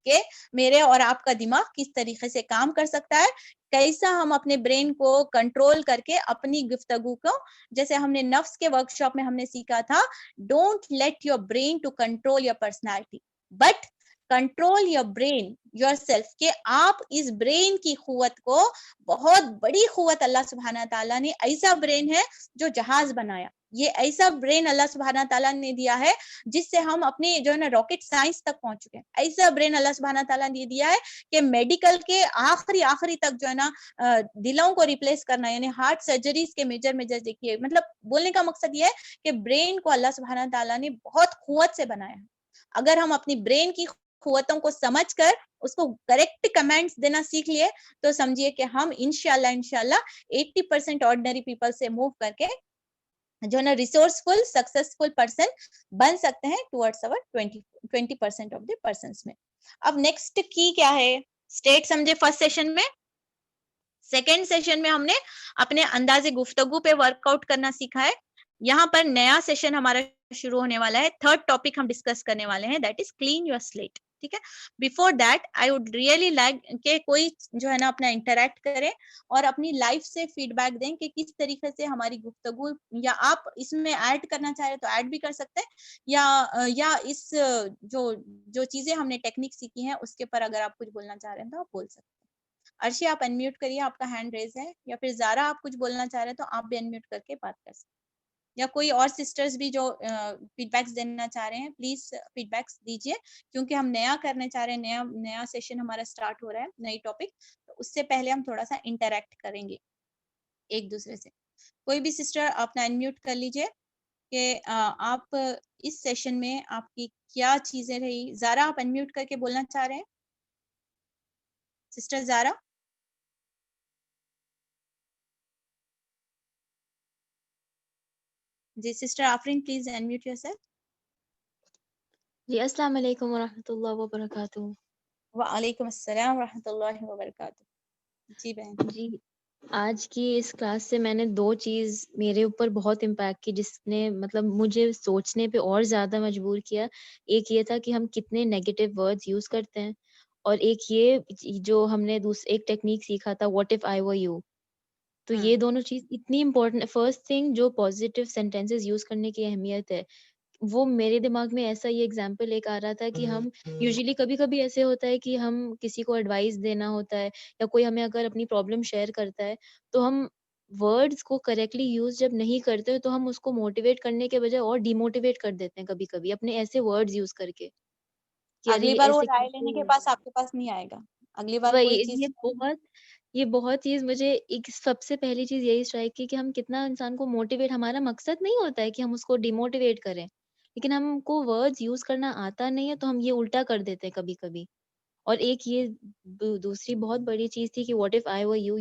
कि मेरे और आपका दिमाग किस तरीके से काम कर सकता है, कैसा हम अपने ब्रेन को कंट्रोल करके अपनी गुफ्तगू को, जैसे हमने नफ्स के वर्कशॉप में हमने सीखा था, don't let your brain to control your personality but control your brain yourself. कि आप इस ब्रेन की कुव्वत को, बहुत बड़ी कुव्वत अल्लाह सुब्हाना ताला ने, ऐसा ब्रेन है जो जहाज बनाया, ये ऐसा ब्रेन अल्लाह सुब्हाना ताला ने दिया है जिससे हम अपने जो है ना रॉकेट साइंस तक पहुंच चुके हैं। ऐसा ब्रेन अल्लाह सुब्हाना ताला ने दिया है कि मेडिकल के आखिरी तक जो है ना दिलों को रिप्लेस करना, यानी हार्ट सर्जरीज के मेजर देखिए। मतलब बोलने का मकसद ये है कि ब्रेन को अल्लाह सुब्हाना ताला ने बहुत कुव्वत से बनाया है। अगर हम अपनी ब्रेन की कुव्वतों को समझकर उसको करेक्ट कमेंट्स देना सीख लिए, तो समझिए कि हम इंशाल्लाह 80% ऑर्डिनरी पीपल से मूव करके जो है ना रिसोर्सफुल सक्सेसफुल पर्सन बन सकते हैं towards our 20% of the persons में। अब नेक्स्ट की क्या है, स्टेट समझे फर्स्ट सेशन में। सेकेंड सेशन में हमने अपने अंदाजे गुफ्तगू पे वर्कआउट करना सीखा है। यहाँ पर नया सेशन हमारा शुरू होने वाला है। थर्ड टॉपिक हम डिस्कस करने वाले हैं, that is clean your slate. ठीक है, before that I would really like के कोई जो है ना अपना इंटरेक्ट करे और अपनी लाइफ से फीडबैक दें कि किस तरीके से हमारी गुफ्तगू, या आप इसमें ऐड करना चाह रहे तो ऐड भी कर सकते हैं, या इस जो जो चीजें हमने टेक्निक सीखी हैं उसके पर अगर आप कुछ बोलना चाह रहे हैं तो आप बोल सकते हैं। अर्शी आप अनम्यूट करिए, आपका हैंड रेज है, या फिर जारा आप कुछ बोलना चाह रहे हैं तो आप भी अनम्यूट करके बात कर सकते हैं, या कोई और सिस्टर्स भी जो फीडबैक्स देना चाह रहे हैं प्लीज फीडबैक्स दीजिए, क्योंकि हम नया करने चाह रहे हैं, नया सेशन हमारा स्टार्ट हो रहा है, नई टॉपिक, तो उससे पहले हम थोड़ा सा इंटरेक्ट करेंगे एक दूसरे से। कोई भी सिस्टर अपना अनम्यूट कर लीजिए कि आप इस सेशन में आपकी क्या चीजें रही। जारा आप अनम्यूट करके बोलना चाह रहे हैं, सिस्टर जारा। जी sister Afreen please unmute yourself. जी अस्सलाम वालेकुम वरहमतुल्लाहि वबरकातुहू। वालेकुम अस्सलाम रहमतुल्लाहि व बरकातहू। जी बहन। जी आज की इस क्लास से मैंने दो चीज़ मेरे ऊपर बहुत इम्पैक्ट की, जिसने मतलब मुझे सोचने पे और ज़्यादा मजबूर किया। एक ये था कि हम कितने नेगेटिव वर्ड्स यूज़ करते हैं, और एक ये जो हमने एक टेक्निक सीखा था, what if I were you. तो ये दोनों चीज़ इतनी इम्पोर्टेंट। फर्स्ट थिंग, जो पॉजिटिव सेंटेंसेस यूज़ करने की अहमियत है, वो मेरे दिमाग में ऐसा ही एग्जाम्पल एक आ रहा था कि हम यूजुअली कभी-कभी ऐसे होता है कि हम किसी को एडवाइस देना होता है, या कोई हमें अगर अपनी प्रॉब्लम शेयर करता है, तो हम वर्ड्स को करेक्टली यूज़ जब नहीं करते, तो हम उसको मोटिवेट करने के बजाय और डिमोटिवेट कर देते हैं कभी-कभी अपने ऐसे वर्ड्स यूज़ करके, कि अरे अगली बार वो ऐसे राय कैसे लेने के हुआ? पास आपके पास नहीं आएगा। अगली बार वही कोई चीज ये बहुत चीज़ मुझे, एक सबसे पहली चीज़ यही स्ट्राइक की कि हम कितना इंसान को मोटिवेट, हमारा मकसद नहीं होता है कि हम उसको डिमोटिवेट करें, लेकिन हमको वर्ड्स यूज़ करना आता नहीं है, तो हम ये उल्टा कर देते हैं कभी-कभी। और एक ये दूसरी बहुत बड़ी चीज़ थी कि what if I were you.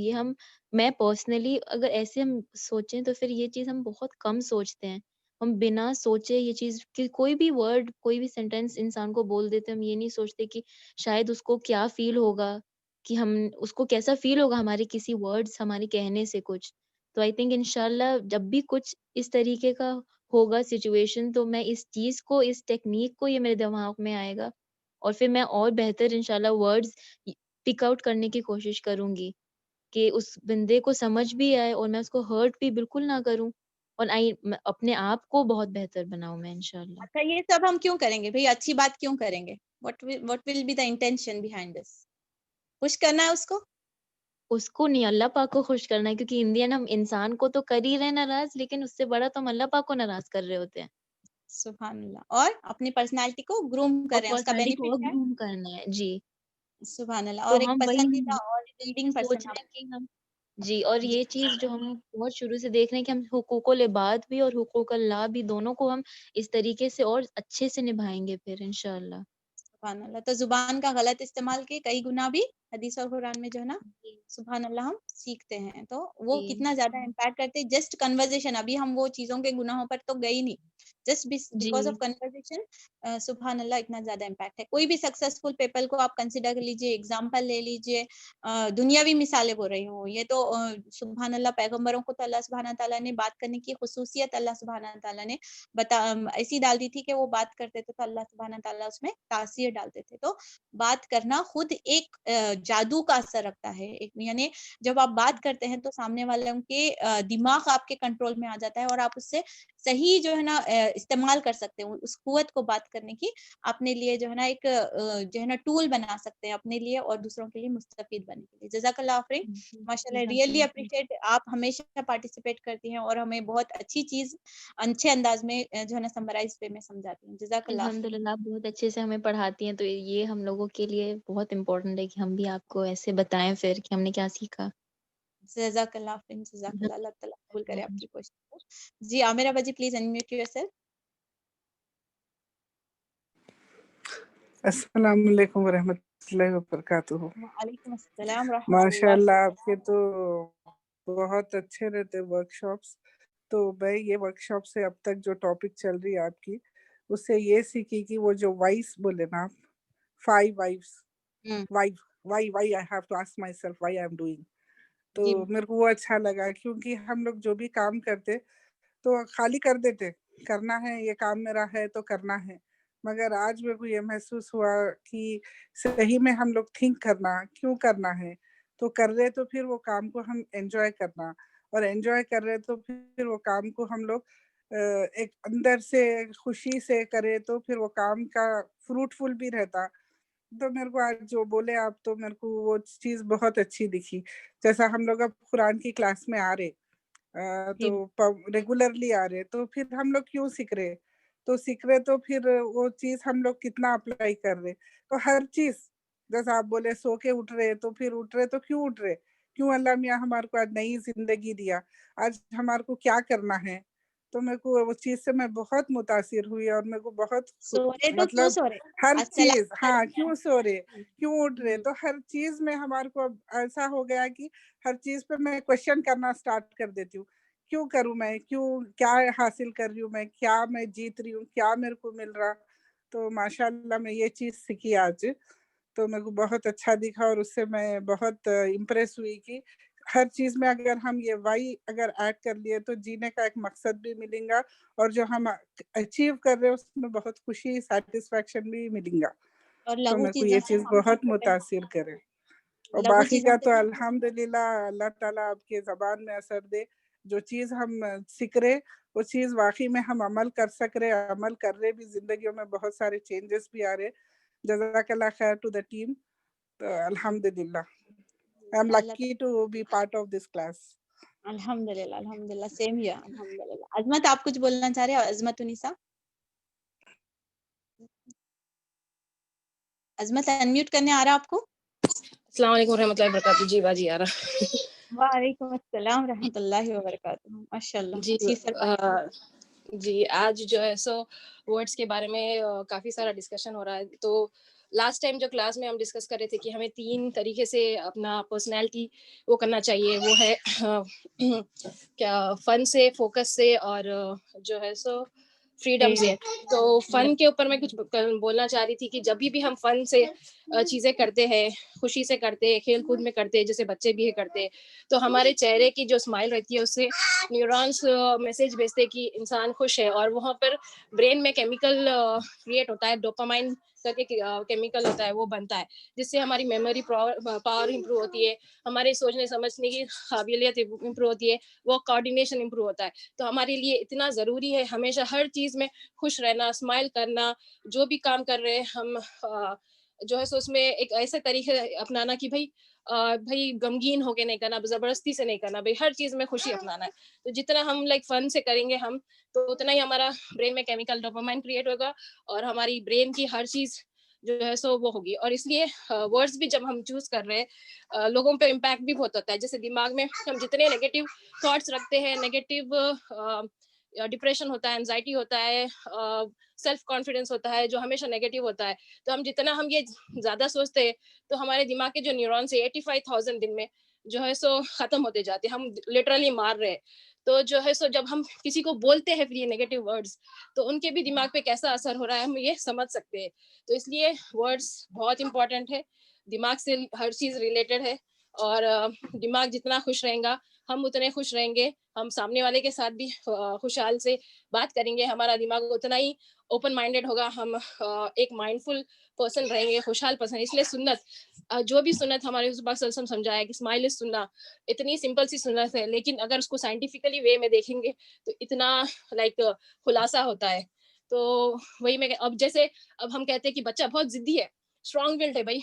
मैं पर्सनली अगर ऐसे हम सोचें, तो फिर ये चीज़ हम बहुत कम सोचते हैं। हम बिना सोचे ये चीज़ कि कोई भी वर्ड, कोई भी सेंटेंस इंसान को बोल देते हैं, हम ये नहीं सोचते कि शायद उसको क्या फ़ील होगा, कि हम उसको कैसा फ़ील होगा हमारे किसी वर्ड्स हमारे कहने से कुछ। तो आई थिंक इंशाल्लाह जब भी कुछ इस तरीके का होगा सिचुएशन, तो मैं इस चीज़ को, इस टेक्नीक को, ये मेरे दिमाग में आएगा, और फिर मैं और बेहतर इंशाल्लाह वर्ड्स पिक आउट करने की कोशिश करूँगी, कि उस बंदे को समझ भी आए और मैं उसको हर्ट भी बिल्कुल ना करूँ और अपने आप को बहुत बेहतर बनाऊँ मैं इंशाल्लाह। अच्छा, ये सब हम क्यों करेंगे भाई? अच्छी बात क्यों करेंगे? What will be the intention behind this? खुश करना है उसको? उसको नहीं, अल्लाह पाक को खुश करना है, क्योंकि इन द एंड हम इंसान को तो कर ही रहे हैं नाराज़, लेकिन उससे बड़ा तो हम अल्लाह पाक को नाराज़ कर रहे होते हैं। सुभान अल्लाह। और अपनी पर्सनैलिटी को ग्रूम कर और रहे हैं, उसका पर्सनैलिटी को बेनिफिट और है। ग्रूम करना है। जी, सुभान अल्लाह। तो और एक हम वही पसंदीदा और लीडिंग सोच पर्सन रहे आप। हैं कि हम जी, और जी। ये चीज़ जो हम बहुत शुरू से देख रहे हैं कि हम हुकूकुल इबाद भी और हुकूकुल ला भी दोनों को हम इस तरीके से और अच्छे से निभाएँगे फिर इंशाअल्लाह। सुभान अल्लाह। तो ज़ुबान का गलत इस्तेमाल के कई गुना भी हदीस और कुरान में जो है ना, जी, सुभान अल्लाह हम सीखते हैं। तो वो जी, कितना ज़्यादा इम्पैक्ट करते हैं, जस्ट कन्वर्सेशन। अभी हम वो चीज़ों के गुनाहों पर तो गए ही नहीं। जस्ट बिकॉज़ ऑफ जी, कन्वर्सेशन सुभान अल्लाह इतना ज़्यादा इम्पैक्ट है। कोई भी सक्सेसफुल पीपल को आप कंसिडर कर लीजिए, एग्ज़ाम्पल ले लीजिए, दुनियावी मिसालें बोल रही हूँ। ये तो सुभान अल्लाह, पैगंबरों को तो अल्लाह सुब्हाना तआला ने बात करने की ख़ुसूसियत अल्लाह सुब्हाना तआला ने ऐसी डाल दी थी कि वो बात करते थे तो अल्लाह सुब्हाना तआला उसमें तासीर डालते थे। तो बात करना खुद एक जादू का असर रखता है। एक यानी जब आप बात करते हैं तो सामने वालों के दिमाग आपके कंट्रोल में आ जाता है और आप उससे सही जो है ना इस्तेमाल कर सकते हो। उस कुव्वत को बात करने की अपने लिए जो है ना एक जो है ना टूल बना सकते हैं अपने लिए और दूसरों के लिए मुस्तफीद बनने के लिए। जज़ाकल्लाह आफरीन। जी, माशाल्लाह, रियली जज़ाकल्लाह खैर। अप्रिशिएट, आप हमेशा पार्टिसिपेट करती हैं और हमें बहुत अच्छी चीज़ अच्छे अंदाज में जो है ना समराइज़ वे में समझाती हैं। जज़ाकल्लाह आफरीन। अल्हम्दुलिल्लाह आप बहुत अच्छे से हमें पढ़ाती हैं, तो ये हम लोगों के लिए बहुत इम्पोर्टेंट है कि हम भी आपको ऐसे बताएँ फिर कि हमने क्या सीखा। जज़ाकल्लाह आफरीन, जज़ाकल्लाह। अल्लाह ताला कबूल करे जी, आपकी कोशिश को। जी, आमिरा बाजी, प्लीज़ अनम्यूट योरसेल्फ। अस्सलाम वालेकुम वरहमतुल्लाहि वबरकातुहू। वालेकुम अस्सलाम रहमतुल्लाह। माशाल्लाह आपके तो बहुत अच्छे रहते वर्कशॉप्स। तो मैं ये वर्कशॉप से अब तक जो टॉपिक चल रही है आपकी, उससे ये सीखी कि वो जो वाइस बोले ना आप, 5 वाइव्स, हुँ, why why I have to ask myself why I am doing. तो जी, मेरे को वो अच्छा लगा क्योंकि हम लोग जो भी काम करते तो खाली कर देते, करना है ये काम मेरा है तो करना है। मगर आज मेरे को ये महसूस हुआ कि सही में हम लोग थिंक करना, क्यों करना है? तो कर रहे तो फिर वो काम को हम एन्जॉय करना, और एन्जॉय कर रहे तो फिर वो काम को हम लोग एक अंदर से खुशी से करें तो फिर वो काम का फ्रूटफुल भी रहता। तो मेरे को आज जो बोले आप, तो मेरे को वो चीज़ बहुत अच्छी दिखी। जैसा हम लोग अब कुरान की क्लास में आ रहे, जी, तो रेगुलरली आ रहे, तो फिर हम लोग क्यों सीख रहे? तो सीख रहे तो फिर वो चीज़ हम लोग कितना अप्लाई कर रहे? तो हर चीज़, जैसा आप बोले सो के उठ रहे, तो फिर उठ रहे तो क्यों उठ रहे? क्यों अल्लाह मियाँ हमारे को आज नई ज़िंदगी दिया? आज हमारे को क्या करना है? तो मेरे को उस चीज़ से मैं बहुत मुतासिर हुई और मेरे को बहुत सो रहे तो क्यों मतलब सो रहे? हर अस्सलाम चीज़, हाँ, क्यों सो रहे? क्यों उठ रहे? हुँ, तो हर चीज़ में हमारे को अब ऐसा हो गया कि हर चीज़ पे मैं क्वेश्चन करना स्टार्ट कर देती हूँ। क्यों करूँ मैं? क्यों, क्या हासिल कर रही हूँ मैं? क्या मैं जीत रही हूँ? क्या मेरे को मिल रहा? तो माशाल्लाह मैं ये चीज़ सीखी आज, तो मेरे को बहुत अच्छा दिखा और उससे मैं बहुत इम्प्रेस हुई कि हर चीज़ में अगर हम ये व्हाई अगर ऐड कर लिए तो जीने का एक मकसद भी मिलेगा, और जो हम अचीव कर रहे हैं उसमें बहुत खुशी, सैटिस्फैक्शन भी मिलेगा। और तो लघु मेरे को चीज़ों ये से चीज़ हम बहुत जो है मुतासिर करे। और लघु बाकी चीज़ों का से तो हम अल्हम्दुलिल्लाह, अल्लाह ताला आपके ज़बान में असर दे। जो चीज़ हम सीख रहे, वो चीज़ वाक़ई में हम अमल कर सक रहे, अमल कर रहे भी, ज़िंदगियों में बहुत सारे चेंजेस भी आ रहे। जज़ाकल्लाह खैर टू द टीम। तो अल्हम्दुलिल्लाह, आई एम अल्लाह lucky to be part of this class. अल्हम्दुलिल्लाह, अल्हम्दुलिल्लाह, सेम हियर अल्हम्दुलिल्लाह। अज़मत, आप कुछ बोलना चाह रहे हो? अज़मत उन्निसा? अज़मत, अनम्यूट करने आ रहा है आपको? अस्सलाम वालेकुम रहमतुल्लाहि वबरकातुहू। जी बाजी आ रहा। वालेकुम अस्सलाम रहमतुल्लाहि व बरकातुहू। माशाअल्लाह, जी जी सर पाए। जी आज जो है सो वर्ड्स के बारे में काफ़ी सारा डिस्कशन हो रहा है। तो लास्ट टाइम जो क्लास में हम डिस्कस कर रहे थे कि हमें 3 तरीके से अपना पर्सनैलिटी वो करना चाहिए। वो है क्या फ़न से, फ़ोकस से और जो है सो फ्रीडम से। तो फ़न के ऊपर मैं कुछ बोलना चाह रही थी कि जभी भी हम फ़न से चीज़ें करते हैं, खुशी से करते हैं, खेल-कूद में करते हैं, जैसे बच्चे भी करते हैं, तो हमारे चेहरे की जो स्माइल रहती है उससे न्यूरॉन्स मैसेज भेजते हैं कि इंसान खुश है, और वहाँ पर ब्रेन में केमिकल क्रिएट होता है, डोपामाइन करके केमिकल होता है वो बनता है, जिससे हमारी मेमोरी पावर इंप्रूव होती है, हमारे सोचने समझने की काबिलियत इंप्रूव होती है, वो कोऑर्डिनेशन इंप्रूव होता है। तो हमारे लिए इतना ज़रूरी है हमेशा हर चीज़ में खुश रहना, स्माइल करना, जो भी काम कर रहे हैं हम जो है सो उसमें एक ऐसे तरीके अपनाना कि भाई गमगीन होके नहीं करना, जबरदस्ती से नहीं करना, भाई हर चीज में खुशी अपनाना है। तो जितना हम लाइक फन से करेंगे हम, तो उतना ही हमारा ब्रेन में केमिकल डोपामाइन क्रिएट होगा और हमारी ब्रेन की हर चीज जो है सो वो होगी। और इसलिए वर्ड्स भी जब हम चूज कर रहे हैं लोगों पे इम्पैक्ट भी बहुत होता है। जैसे दिमाग में हम जितने नेगेटिव थॉट्स रखते हैं, नेगेटिव डिप्रेशन होता है, एंजाइटी होता है, सेल्फ कॉन्फिडेंस होता है जो हमेशा नेगेटिव होता है, तो हम जितना हम ये ज्यादा सोचते हैं तो हमारे दिमाग के जो न्यूरॉन्स है 85,000 दिन में जो है सो खत्म होते जाते हैं, हम लिटरली मार रहे हैं। तो जो है सो जब हम किसी को बोलते हैं फिर ये नेगेटिव वर्ड्स, तो उनके भी दिमाग पे कैसा असर हो रहा है हम ये समझ सकते हैं। तो इसलिए वर्ड्स बहुत इंपॉर्टेंट है, दिमाग से हर चीज रिलेटेड है। और दिमाग जितना खुश रहेगा हम उतने खुश रहेंगे, हम सामने वाले के साथ भी खुशहाल से बात करेंगे, हमारा दिमाग उतना ही ओपन माइंडेड होगा, हम एक माइंडफुल पर्सन रहेंगे, खुशहाल पर्सन। इसलिए सुन्नत जो भी सुन्नत हमारे उस समझाया कि स्माइल इज सुन्ना, इतनी सिंपल सी सुन्नत है, लेकिन अगर उसको साइंटिफिकली वे में देखेंगे तो इतना लाइक खुलासा होता है। तो वही मैं अब जैसे अब हम कहते हैं कि बच्चा बहुत जिद्दी है, स्ट्रॉन्ग विल्ड है, भाई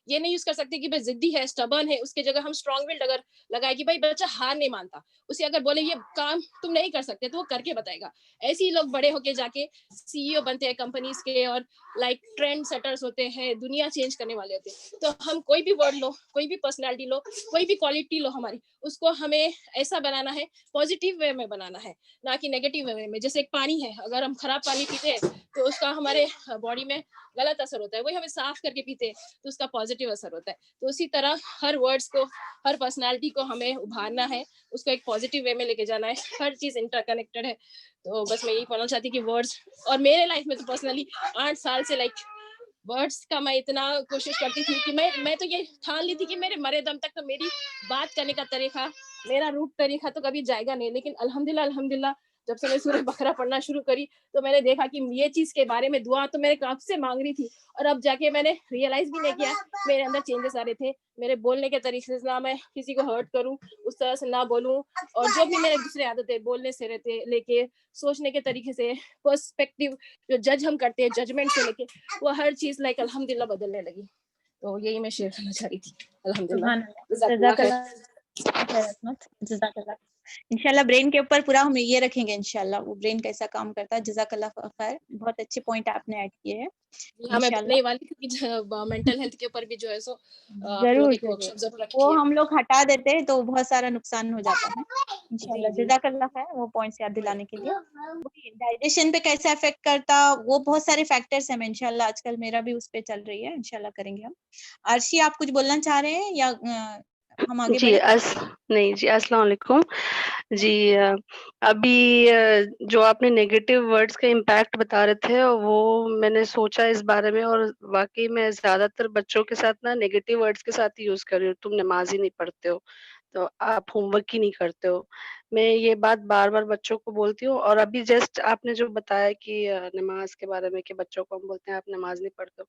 ये नहीं यूज कर सकते कि भाई जिद्दी है, स्टबर्न है, उसके जगह हम स्ट्रॉन्ग विल्ड अगर लगाए कि भाई बच्चा हार नहीं मानता, उसे अगर बोले ये काम तुम नहीं कर सकते तो वो करके बताएगा। ऐसे ही लोग बड़े होके जाके सीईओ बनते हैं कंपनीज के, और लाइक ट्रेंड सेटर्स होते हैं, दुनिया चेंज करने वाले होते हैं। तो हम कोई भी वर्ड लो, कोई भी पर्सनालिटी लो, कोई भी क्वालिटी लो हमारी, उसको हमें ऐसा बनाना है, पॉजिटिव वे में बनाना है, ना कि नेगेटिव वे में। जैसे एक पानी है, अगर हम खराब पानी पीते हैं तो उसका हमारे बॉडी में गलत असर होता है, वही हमें साफ करके पीते हैं तो उसका पॉजिटिव असर होता है। तो उसी तरह हर वर्ड्स को, हर पर्सनालिटी को हमें उभारना है, उसको एक पॉजिटिव वे में लेके जाना है, हर चीज इंटरकनेक्टेड है। तो बस मैं यही बोलना चाहती कि वर्ड्स, और मेरे लाइफ में तो पर्सनली 8 साल से लाइक वर्ड्स का मैं इतना कोशिश करती थी कि मैं तो ये ठान ली थी कि मेरे मरे दम तक तो मेरी बात करने का तरीका, मेरा रूट तरीका तो कभी जाएगा नहीं। लेकिन अल्हम्दुलिल्लाह जब से मैं सूरह बकरा पढ़ना शुरू करी तो मैंने देखा कि ये चीज के बारे में दुआ तो मैंने कब से मांग रही थी, और अब जाके मैंने रियलाइज भी नहीं किया मेरे अंदर चेंजेस आ रहे थे। मेरे बोलने के तरीके से ना मैं किसी को हर्ट करूं, उस तरह से ना बोलूं, और जो भी मेरे दूसरे आदतें बोलने से रहते लेके, सोचने के तरीके से, पर्सपेक्टिव जो जज हम करते हैं जजमेंट से लेके, वो हर चीज लाइक अल्हम्दुलिल्लाह बदलने लगी। तो यही मैं शेयर करना चाह रही थी। अल्हम्दुलिल्लाह। जज़ाकल्लाह। इंशाल्लाह ब्रेन के ऊपर पूरा हम ये रखेंगे इंशाल्लाह, वो ब्रेन कैसा काम करता है। जज़ाकल्लाह खैर, बहुत अच्छे पॉइंट आपने ऐड किए हैं। हाँ, मैं बताने वाली थी कि मेंटल हेल्थ के ऊपर भी जो है सो जरूर एक वर्कशॉप जरूर रखी वो है। हम लोग हटा देते हैं तो बहुत सारा नुकसान हो जाता है। इंशाल्लाह जी, जी। जज़ाकल्लाह खैर वो पॉइंट्स याद दिलाने के लिए। डाइजेशन पे कैसे अफेक्ट करता, वो बहुत सारे फैक्टर्स हैं। इंशाल्लाह आजकल मेरा भी उस पे चल रही है, इंशाल्लाह करेंगे हम। अर्शी आप कुछ बोलना चाह रहे हैं या हम आगे जी बढ़े? नहीं जी, अस्सलाम वालेकुम जी। अभी जो आपने नेगेटिव वर्ड्स का इम्पैक्ट बता रहे थे वो मैंने सोचा इस बारे में, और वाकई में ज़्यादातर बच्चों के साथ ना नेगेटिव वर्ड्स के साथ ही यूज़ कर रही हूँ। तुम नमाज ही नहीं पढ़ते हो, तो आप होमवर्क ही नहीं करते हो। मैं ये बात बार-बार बच्चों को बोलती हूँ। और अभी जस्ट आपने जो बताया कि नमाज के बारे में कि बच्चों को हम बोलते हैं आप नमाज नहीं पढ़ते हो,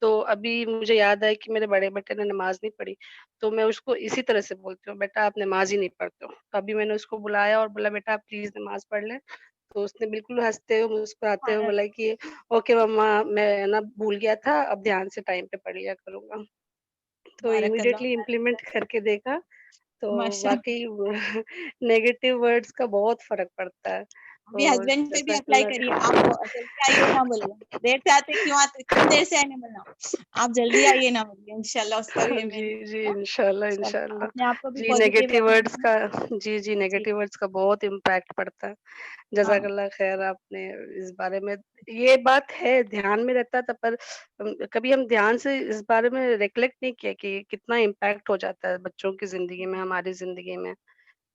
तो अभी मुझे याद आया कि मेरे बड़े बेटे ने नमाज नहीं पढ़ी, तो मैं उसको इसी तरह से बोलती हूँ, बेटा आप नमाज ही नहीं पढ़ते हो। तो अभी मैंने उसको बुलाया और बोला बेटा आप प्लीज़ नमाज पढ़ ले। तो उसने बिल्कुल हँसते हुए, मुस्कुराते हुए बोला कि ओके मम्मा, मैं ना भूल गया था, अब ध्यान से टाइम पे पढ़ लिया करूँगा। तो बारकल्लाह इमीडिएटली इम्प्लीमेंट करके देखा, तो माशा वाक़ई नेगेटिव वर्ड्स का बहुत फ़र्क पड़ता है। अभी तो हस्बैंड पे भी अप्लाई करिए। जज़ाकल्लाह। आप जल्दी आइए ना बोलिए, देर से आते क्यों आते, क्यों देर से आए ना बोलना, आप जल्दी आइए ना बोलिए। इंशाल्लाह उसका भी जी, इम्प्लीमेंट जी, होगा। इंशाल्लाह, इंशाल्लाह इंशाल्लाह। अपने आप को भी जी, पॉजिटिव नेगेटिव रखना वर्ड्स है। का जी, जी नेगेटिव वर्ड्स का बहुत इम्पैक्ट पड़ता है। हाँ जज़ाकल्लाह ख़ैर, आपने इस बारे में ये बात है, ध्यान में रहता था, पर कभी हम ध्यान से इस बारे में रिफ्लेक्ट नहीं किया कि कितना इम्पैक्ट हो जाता है बच्चों की ज़िंदगी में, हमारी ज़िंदगी में।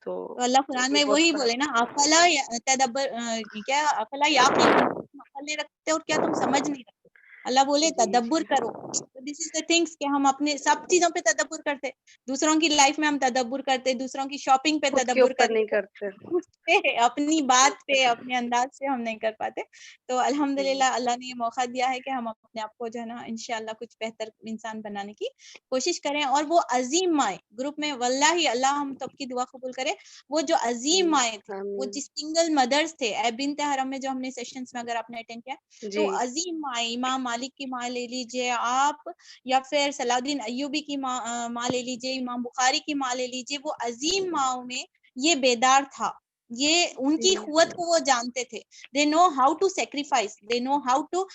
तो तो अल्लाह कुरान ये में बहुत वही फ़र्क। बोले ना, अफला तदब्बर क्या अफला याक़िलून, तुम अक्ल नहीं रखते और क्या तुम समझ नहीं रखते। अल्लाह बोले जी, तदब्बर जी। करो, तो दिस इज द थिंग्स कि हम अपने सब चीजों पे तदब्बुर करते, दूसरों की लाइफ में हम तदब्बुर करते, दूसरों की शॉपिंग पे खुद के तदब्बुर ऊपर नहीं करते, करते। उस पे अपनी बात पे अपने अंदाज से हम नहीं कर पाते। तो अल्हम्दुलिल्लाह अल्लाह ने ये मौका दिया है कि हम अपने आप को जो है ना इंशाल्लाह कुछ बेहतर इंसान बनाने की कोशिश करें, और वो अजीम माए ग्रुप में, वल्लाही अल्लाह हम सबकी दुआ कबूल करे, वो जो अजीम माए थे, वो आमीन। जिस सिंगल मदर्स थे, बिनते हरम में जो हमने सेशंस में अगर आपने अटेंड किया, तो जी, अजीम माए, इमाम मालिक की माँ ले लीजिए आप, या फिर सलाउद्दीन अय्यूबी की माँ ले लीजिए, इमाम बुखारी की माँ ले लीजिए, वो अजीम माओं में ये बेदार था, ये उनकी जी, कुव्वत को वो जानते थे। They know how to sacrifice, they know how to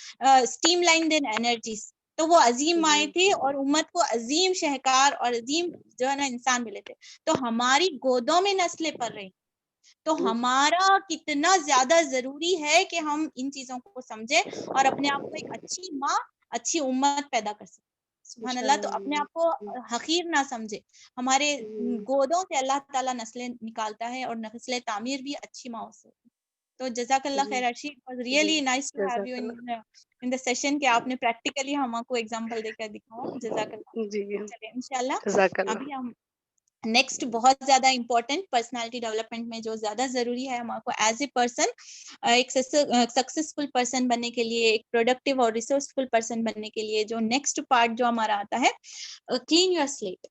streamline their energies. तो वो अजीम माए जी, थे और उम्मत को अजीम शहकार और अजीम जो है ना इंसान मिले थे। तो हमारी गोदों में नस्लें पल रही, तो हमारा कितना ज्यादा जरूरी है कि हम इन चीजों को समझे और अपने आप को एक अच्छी माँ, अच्छी उम्मत पैदा कर सके। सुभान अल्लाह। तो अपने आप को हकीर ना समझे, हमारे गोदों से अल्लाह ताला नस्लें निकालता है और नस्लें तामीर भी अच्छी माँ से। तो जज़ाकल्लाह जी, खैर Arshi, it was really nice to have you जज़ाकल्लाह। इन द सेशन कि आपने प्रैक्टिकली हमको एग्जांपल देकर दिखाया। जज़ाकल्लाह। जी, चलिए इंशाल्लाह जज़ाकल्लाह। अभी हम नेक्स्ट बहुत ज्यादा इंपॉर्टेंट पर्सनालिटी डेवलपमेंट में जो ज्यादा जरूरी है हमको एज ए पर्सन, एक सक्सेसफुल पर्सन बनने के लिए, एक प्रोडक्टिव और रिसोर्सफुल पर्सन बनने के लिए जो नेक्स्ट पार्ट जो हमारा आता है, क्लीन योर स्लेट।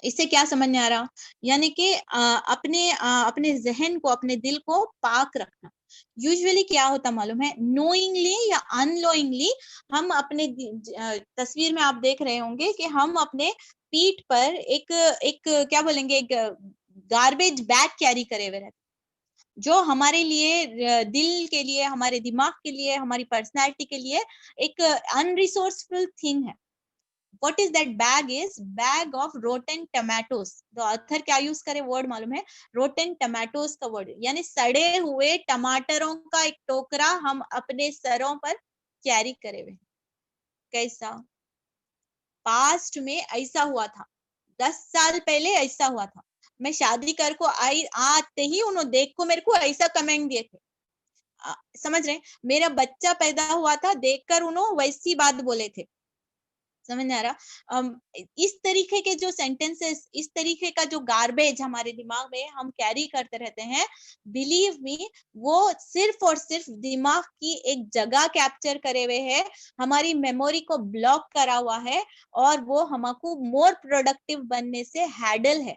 इससे क्या समझ में आ रहा, यानी कि अपने जहन को, अपने दिल को पाक रखना। यूजुअली क्या होता मालूम है, नोइंगली या अननोइंगली हम अपने तस्वीर में आप देख रहे होंगे कि हम अपने पीठ पर एक एक क्या बोलेंगे, एक गार्बेज बैग कैरी करे हुए रहते, जो हमारे लिए, दिल के लिए, हमारे दिमाग के लिए, हमारी पर्सनैलिटी के लिए एक अनरिसोर्सफुल थिंग है। What is that bag? Is bag of rotten tomatoes. The author क्या यूज करे वर्ड मालूम है, rotten tomatoes का वर्ड, यानी सड़े हुए टमाटरों का एक टोकरा हम अपने सरों पर कैरी करे हुए। कैसा पास्ट में ऐसा हुआ था, 10 साल पहले ऐसा हुआ था, मैं शादी कर को आई आते ही उन्होंने देख को मेरे को ऐसा कमेंट दिए थे, समझ रहे, मेरा बच्चा पैदा हुआ था देखकर उन्होंने वैसी बात बोले थे। समझ नहीं आ रहा, इस तरीके के जो सेंटेंसेस, इस तरीके का जो गार्बेज हमारे दिमाग में हम कैरी करते रहते हैं, बिलीव मी, वो सिर्फ और सिर्फ दिमाग की एक जगह कैप्चर करे हुए है, हमारी मेमोरी को ब्लॉक करा हुआ है, और वो हमको मोर प्रोडक्टिव बनने से हैडल है।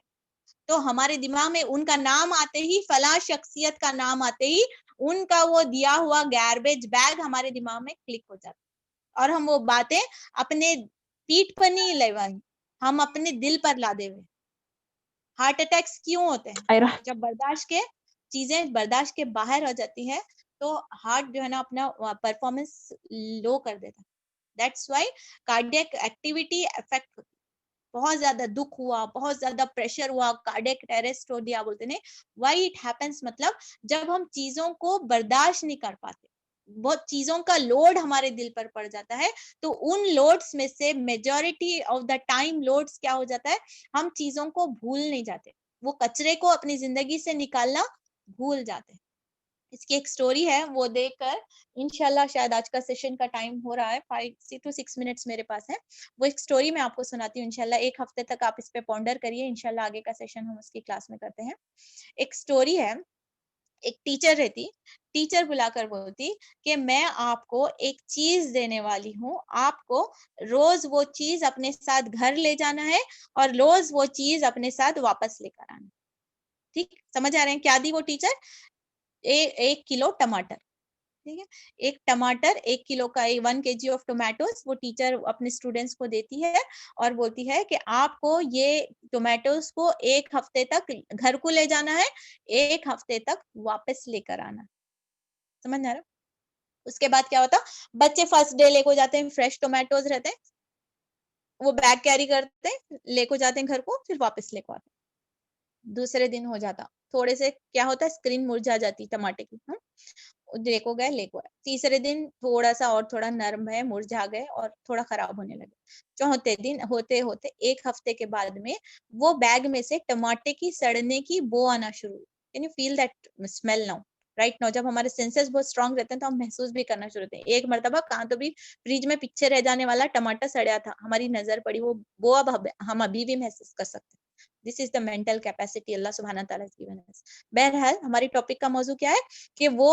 तो हमारे दिमाग में उनका नाम आते ही, फला शख्सियत का नाम आते ही, उनका वो दिया हुआ गार्बेज बैग हमारे दिमाग में क्लिक हो जाता है, और हम वो बातें अपने पीठ पर नहीं लेवाई, हम अपने दिल पर ला देवे। हार्ट अटैक्स क्यों होते हैं? जब बर्दाश्त के चीजें बर्दाश्त के बाहर हो जाती है, तो हार्ट जो है ना अपना परफॉर्मेंस लो कर देता है। That's why cardiac activity affect होती है। बहुत ज्यादा दुख हुआ, बहुत ज्यादा प्रेशर हुआ, कार्डियक अरेस्ट हो दिया बोलते हैं। व्हाई इट हैपेंस, मतलब जब हम चीजों को बर्दाश्त नहीं कर पाते, बहुत चीजों का लोड हमारे दिल पर पड़ जाता है, तो उन लोड्स में से majority of the time loads क्या हो जाता है, हम चीजों को भूल नहीं जाते, वो कचरे को अपनी जिंदगी से निकालना भूल जाते हैं। इसकी एक स्टोरी है, वो देखकर इंशाल्लाह, शायद आज का सेशन का टाइम हो रहा है, 5 to 6 मिनट्स मेरे पास है, वो एक स्टोरी मैं आपको सुनाती हूँ। इंशाल्लाह एक हफ्ते तक आप इस पे पॉन्डर करिए, इंशाल्लाह आगे का सेशन हम उसकी क्लास में करते हैं। एक स्टोरी है, एक टीचर रहती, टीचर बुलाकर बोलती कि मैं आपको एक चीज देने वाली हूँ, आपको रोज वो चीज अपने साथ घर ले जाना है और रोज वो चीज अपने साथ वापस लेकर आना। ठीक समझ आ रहे हैं क्या दी वो टीचर? 1 किलो टमाटर, ठीक है, एक टमाटर 1 किलो का, 1 kg ऑफ टोमेटोज वो टीचर अपने स्टूडेंट्स को देती है और बोलती है कि आपको ये टोमेटोज को 1 हफ्ते तक घर को ले जाना है, 1 हफ्ते तक वापस लेकर आना। समझ आ रहा? उसके बाद क्या होता, बच्चे फर्स्ट डे लेको जाते हैं, फ्रेश टोमेटोज रहते हैं, वो बैग कैरी करते हैं, लेको जाते हैं घर को, फिर वापस लेको आते हैं। दूसरे दिन हो जाता, थोड़े से क्या होता है, स्क्रीन मुरझा जाती टमाटर की, लेको गए। तीसरे दिन थोड़ा सा और थोड़ा नरम है, मुरझा गए और थोड़ा खराब होने लगे। चौथे दिन होते होते 1 हफ्ते के बाद में वो बैग में से टमाटे की सड़ने की बो आना शुरू। Can you feel that smell now? Right now जब हमारे सेंसेस बहुत स्ट्रांग रहते हैं तो हम महसूस भी करना शुरू होते हैं। एक मर्तबा कहाँ तो भी फ्रिज में पीछे रह जाने वाला टमाटर सड़ा था, हमारी नजर पड़ी, वो अब हम अभी भी महसूस कर सकते हैं। This is the mental capacity अल्लाह सुब्हानहू तआला has given us। बहरहाल हमारी टॉपिक का मौजू क्या है कि वो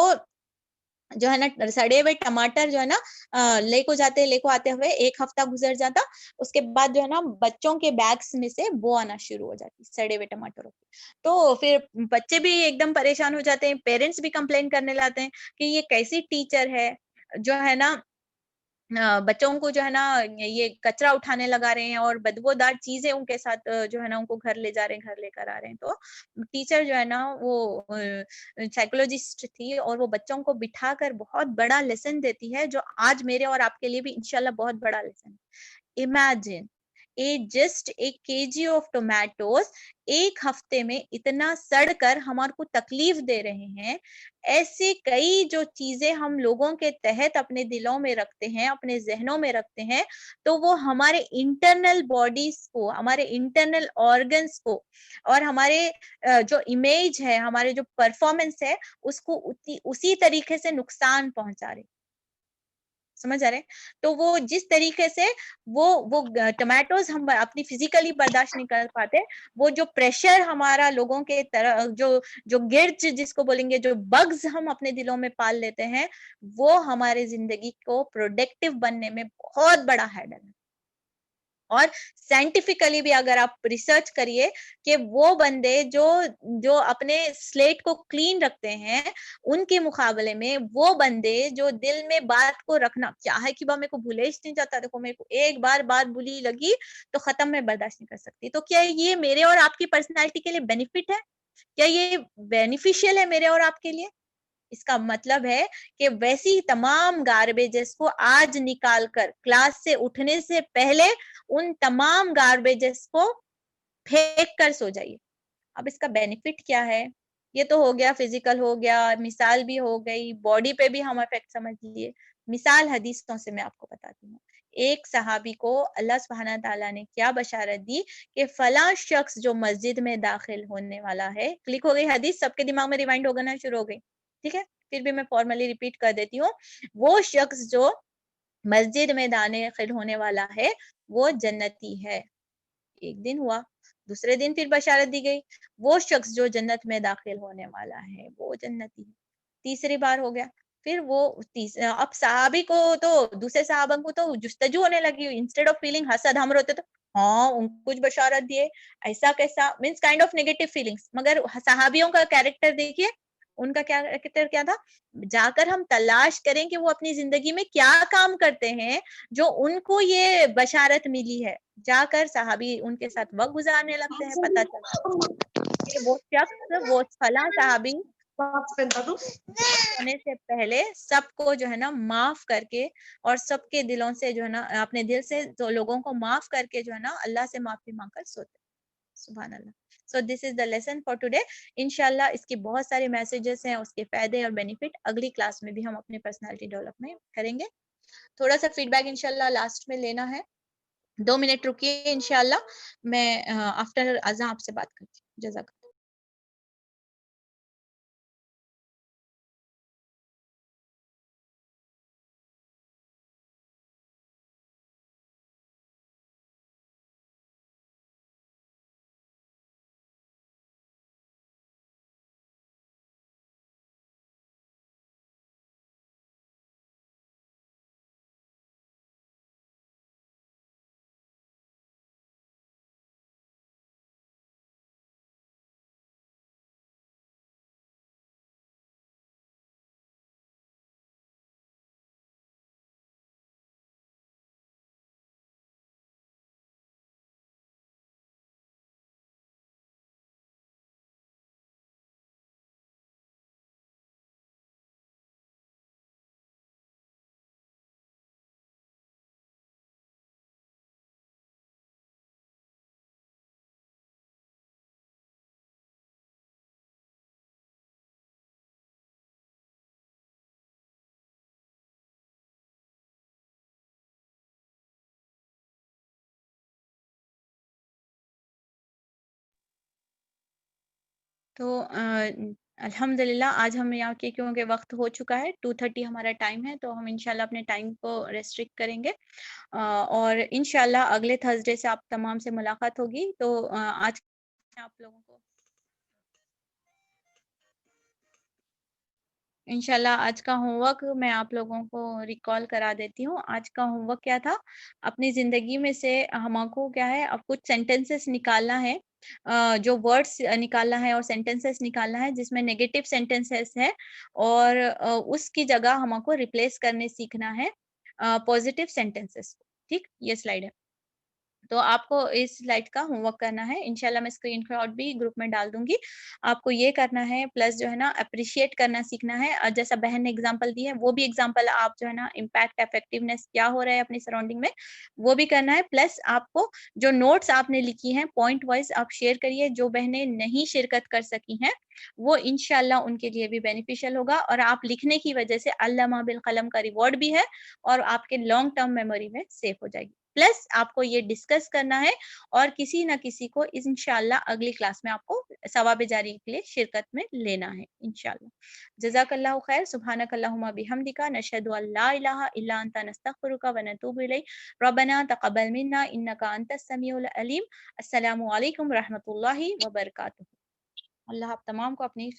जो है ना सड़े हुए टमाटर जो है ना लेको आते हुए 1 हफ्ता गुजर जाता, उसके बाद जो है ना बच्चों के बैग्स में से बो आना शुरू हो जाती सड़े हुए टमाटरों की। तो फिर बच्चे भी एकदम परेशान हो जाते हैं, पेरेंट्स भी कंप्लेन करने लगते हैं कि ये कैसी टीचर है जो है ना बच्चों को जो है ना ये कचरा उठाने लगा रहे हैं और बदबूदार चीजें उनके साथ जो है ना उनको घर ले जा रहे हैं, घर लेकर आ रहे हैं। तो टीचर जो है ना वो साइकोलॉजिस्ट थी और वो बच्चों को बिठाकर बहुत बड़ा लेसन देती है, जो आज मेरे और आपके लिए भी इंशाल्लाह बहुत बड़ा लेसन है। Imagine just a KG of tomatoes 1 हफ्ते में इतना सड़कर हमारे को तकलीफ दे रहे हैं। ऐसी कई जो चीजें हम लोगों के तहत अपने दिलों में रखते हैं, अपने जहनों में रखते हैं, तो वो हमारे इंटरनल बॉडीज को, हमारे इंटरनल ऑर्गन्स को और हमारे जो इमेज है, हमारे जो परफॉर्मेंस है, उसको उसी तरीके से नुकसान पहुंचा रहे। समझ आ रहे हैं? तो वो जिस तरीके से वो टोमेटोज हम अपनी फिजिकली बर्दाश्त नहीं कर पाते, वो जो प्रेशर हमारा लोगों के तरह जो गिर्च जिसको बोलेंगे, जो बग्स हम अपने दिलों में पाल लेते हैं, वो हमारे जिंदगी को प्रोडक्टिव बनने में बहुत बड़ा हैडल है। और साइंटिफिकली भी अगर आप रिसर्च करिए कि वो बंदे जो अपने स्लेट को क्लीन रखते हैं, उनके मुकाबले में वो बंदे जो दिल में बात को रखना, क्या है कि मेरे को भूले ही नहीं जाता, देखो मेरे को एक बार बात बुरी लगी तो खत्म, मैं बर्दाश्त नहीं कर सकती। तो क्या ये मेरे और आपकी पर्सनैलिटी के लिए बेनिफिट है? क्या ये बेनिफिशियल है मेरे और आपके लिए? इसका मतलब है कि वैसी तमाम गार्बेजेस को आज निकाल कर क्लास से उठने से पहले उन तमाम गार्बेजेस को फेंक कर सो जाइए। अब इसका बेनिफिट क्या है? ये तो हो गया, फिजिकल हो गया, मिसाल भी हो गई, बॉडी पे भी हम इफेक्ट समझ लिए। मिसाल हदीसों से मैं आपको बताती हूँ। एक सहाबी को अल्लाह सुब्हानहू तआला ने क्या बशारत दी कि फला शख्स जो मस्जिद में दाखिल होने वाला है, क्लिक हो गई हदीस, सबके दिमाग में रिवाइंड होना शुरू हो गई, ठीक है? फिर भी मैं फॉर्मली रिपीट कर देती हूँ। वो शख्स जो मस्जिद में दाखिल होने वाला है, वो जन्नती है। एक दिन हुआ, दूसरे दिन फिर बशारत दी गई, वो शख्स जो जन्नत में दाखिल होने वाला है, वो जन्नती है। तीसरी बार हो गया, फिर वो अब सहाबी को तो, दूसरे सहाबा को तो जुस्तजू होने लगी। इंस्टेड ऑफ फीलिंग हसद, हम रोते तो हाँ उनको कुछ बशारत दिए, ऐसा कैसा, means kind of negative feelings. मगर सहाबियों का कैरेक्टर देखिए, उनका कैरेक्टर क्या था? जाकर हम तलाश करें कि वो अपनी जिंदगी में क्या काम करते हैं जो उनको ये बशारत मिली है। जाकर सहाबी उनके साथ वक्त गुजारने लगते हैं, पता चलता है कि वो शख्स, वो फला सहाबी होने से पहले सबको जो है ना माफ करके और सबके दिलों से जो है ना, अपने दिल से जो लोगों को माफ करके जो है ना अल्लाह से माफी मांगकर सोते। सुभान अल्लाह। So this is the lesson for today. इंशाल्लाह इसके बहुत सारे मैसेजेस हैं, उसके फायदे और बेनिफिट अगली क्लास में भी हम अपनी पर्सनालिटी डेवलपमेंट करेंगे। थोड़ा सा फीडबैक इंशाल्लाह लास्ट में लेना है। 2 मिनट रुकिए, इंशाल्लाह मैं आफ्टर अज़ान आपसे बात करती हूँ। जज़ाकल्लाह। तो अल्हम्दुलिल्लाह आज हम यहाँ के क्योंकि वक्त हो चुका है 2:30 हमारा टाइम है, तो हम इंशाल्लाह अपने टाइम को रेस्ट्रिक्ट करेंगे और इंशाल्लाह अगले थर्सडे से आप तमाम से मुलाकात होगी। तो आज आप लोगों को इंशाल्लाह आज का होमवर्क मैं आप लोगों को रिकॉल करा देती हूँ। आज का होमवर्क क्या था? अपनी ज़िंदगी में से हमको क्या है, अब कुछ सेंटेंसेस निकालना है, जो वर्ड्स निकालना है और सेंटेंसेस निकालना है जिसमें नेगेटिव सेंटेंसेस है और उसकी जगह हमको रिप्लेस करने सीखना है पॉजिटिव सेंटेंसेस को। ठीक? ये स्लाइड है। तो आपको इस स्लाइड का होमवर्क करना है। इंशाल्लाह मैं स्क्रीनशॉट भी ग्रुप में डाल दूँगी। आपको ये करना है प्लस जो है ना एप्रिशिएट करना सीखना है। जैसा बहन ने एग्ज़ाम्पल दी है, वो भी एग्ज़ाम्पल आप जो है ना इम्पैक्ट इफेक्टिवनेस क्या हो रहा है अपनी सराउंडिंग में, वो भी करना है। प्लस आपको जो नोट्स आपने लिखी हैं पॉइंट वाइज़ आप शेयर करिए। जो बहनें नहीं शिरकत कर सकी हैं, वो इंशाल्लाह उनके लिए भी बेनिफिशियल होगा और आप लिखने की वजह से अल्लामा बिल कलम का रिवॉर्ड भी है और आपके लॉन्ग टर्म मेमोरी में सेव हो जाएगी। प्लस आपको ये डिस्कस करना है और किसी न किसी को इंशाल्लाह अगली क्लास में आपको सवाब जारी के लिए शिरकत में लेना है इंशाल्लाह। जज़ाकल्लाहु खैर, सुब्हानकल्लाहुम्मा बिहम्दिका नशहदु अल्ला इलाहा इल्ला अंता नस्तगफिरुका व नतूबु इलैक। रब्बना तक़ब्बल मिन्ना इन्नका अंतस समीउल अलीम। अस्सलामु अलैकुम रहमतुल्लाहि व बरकातुहू। अल्लाह आप तमाम को अपनी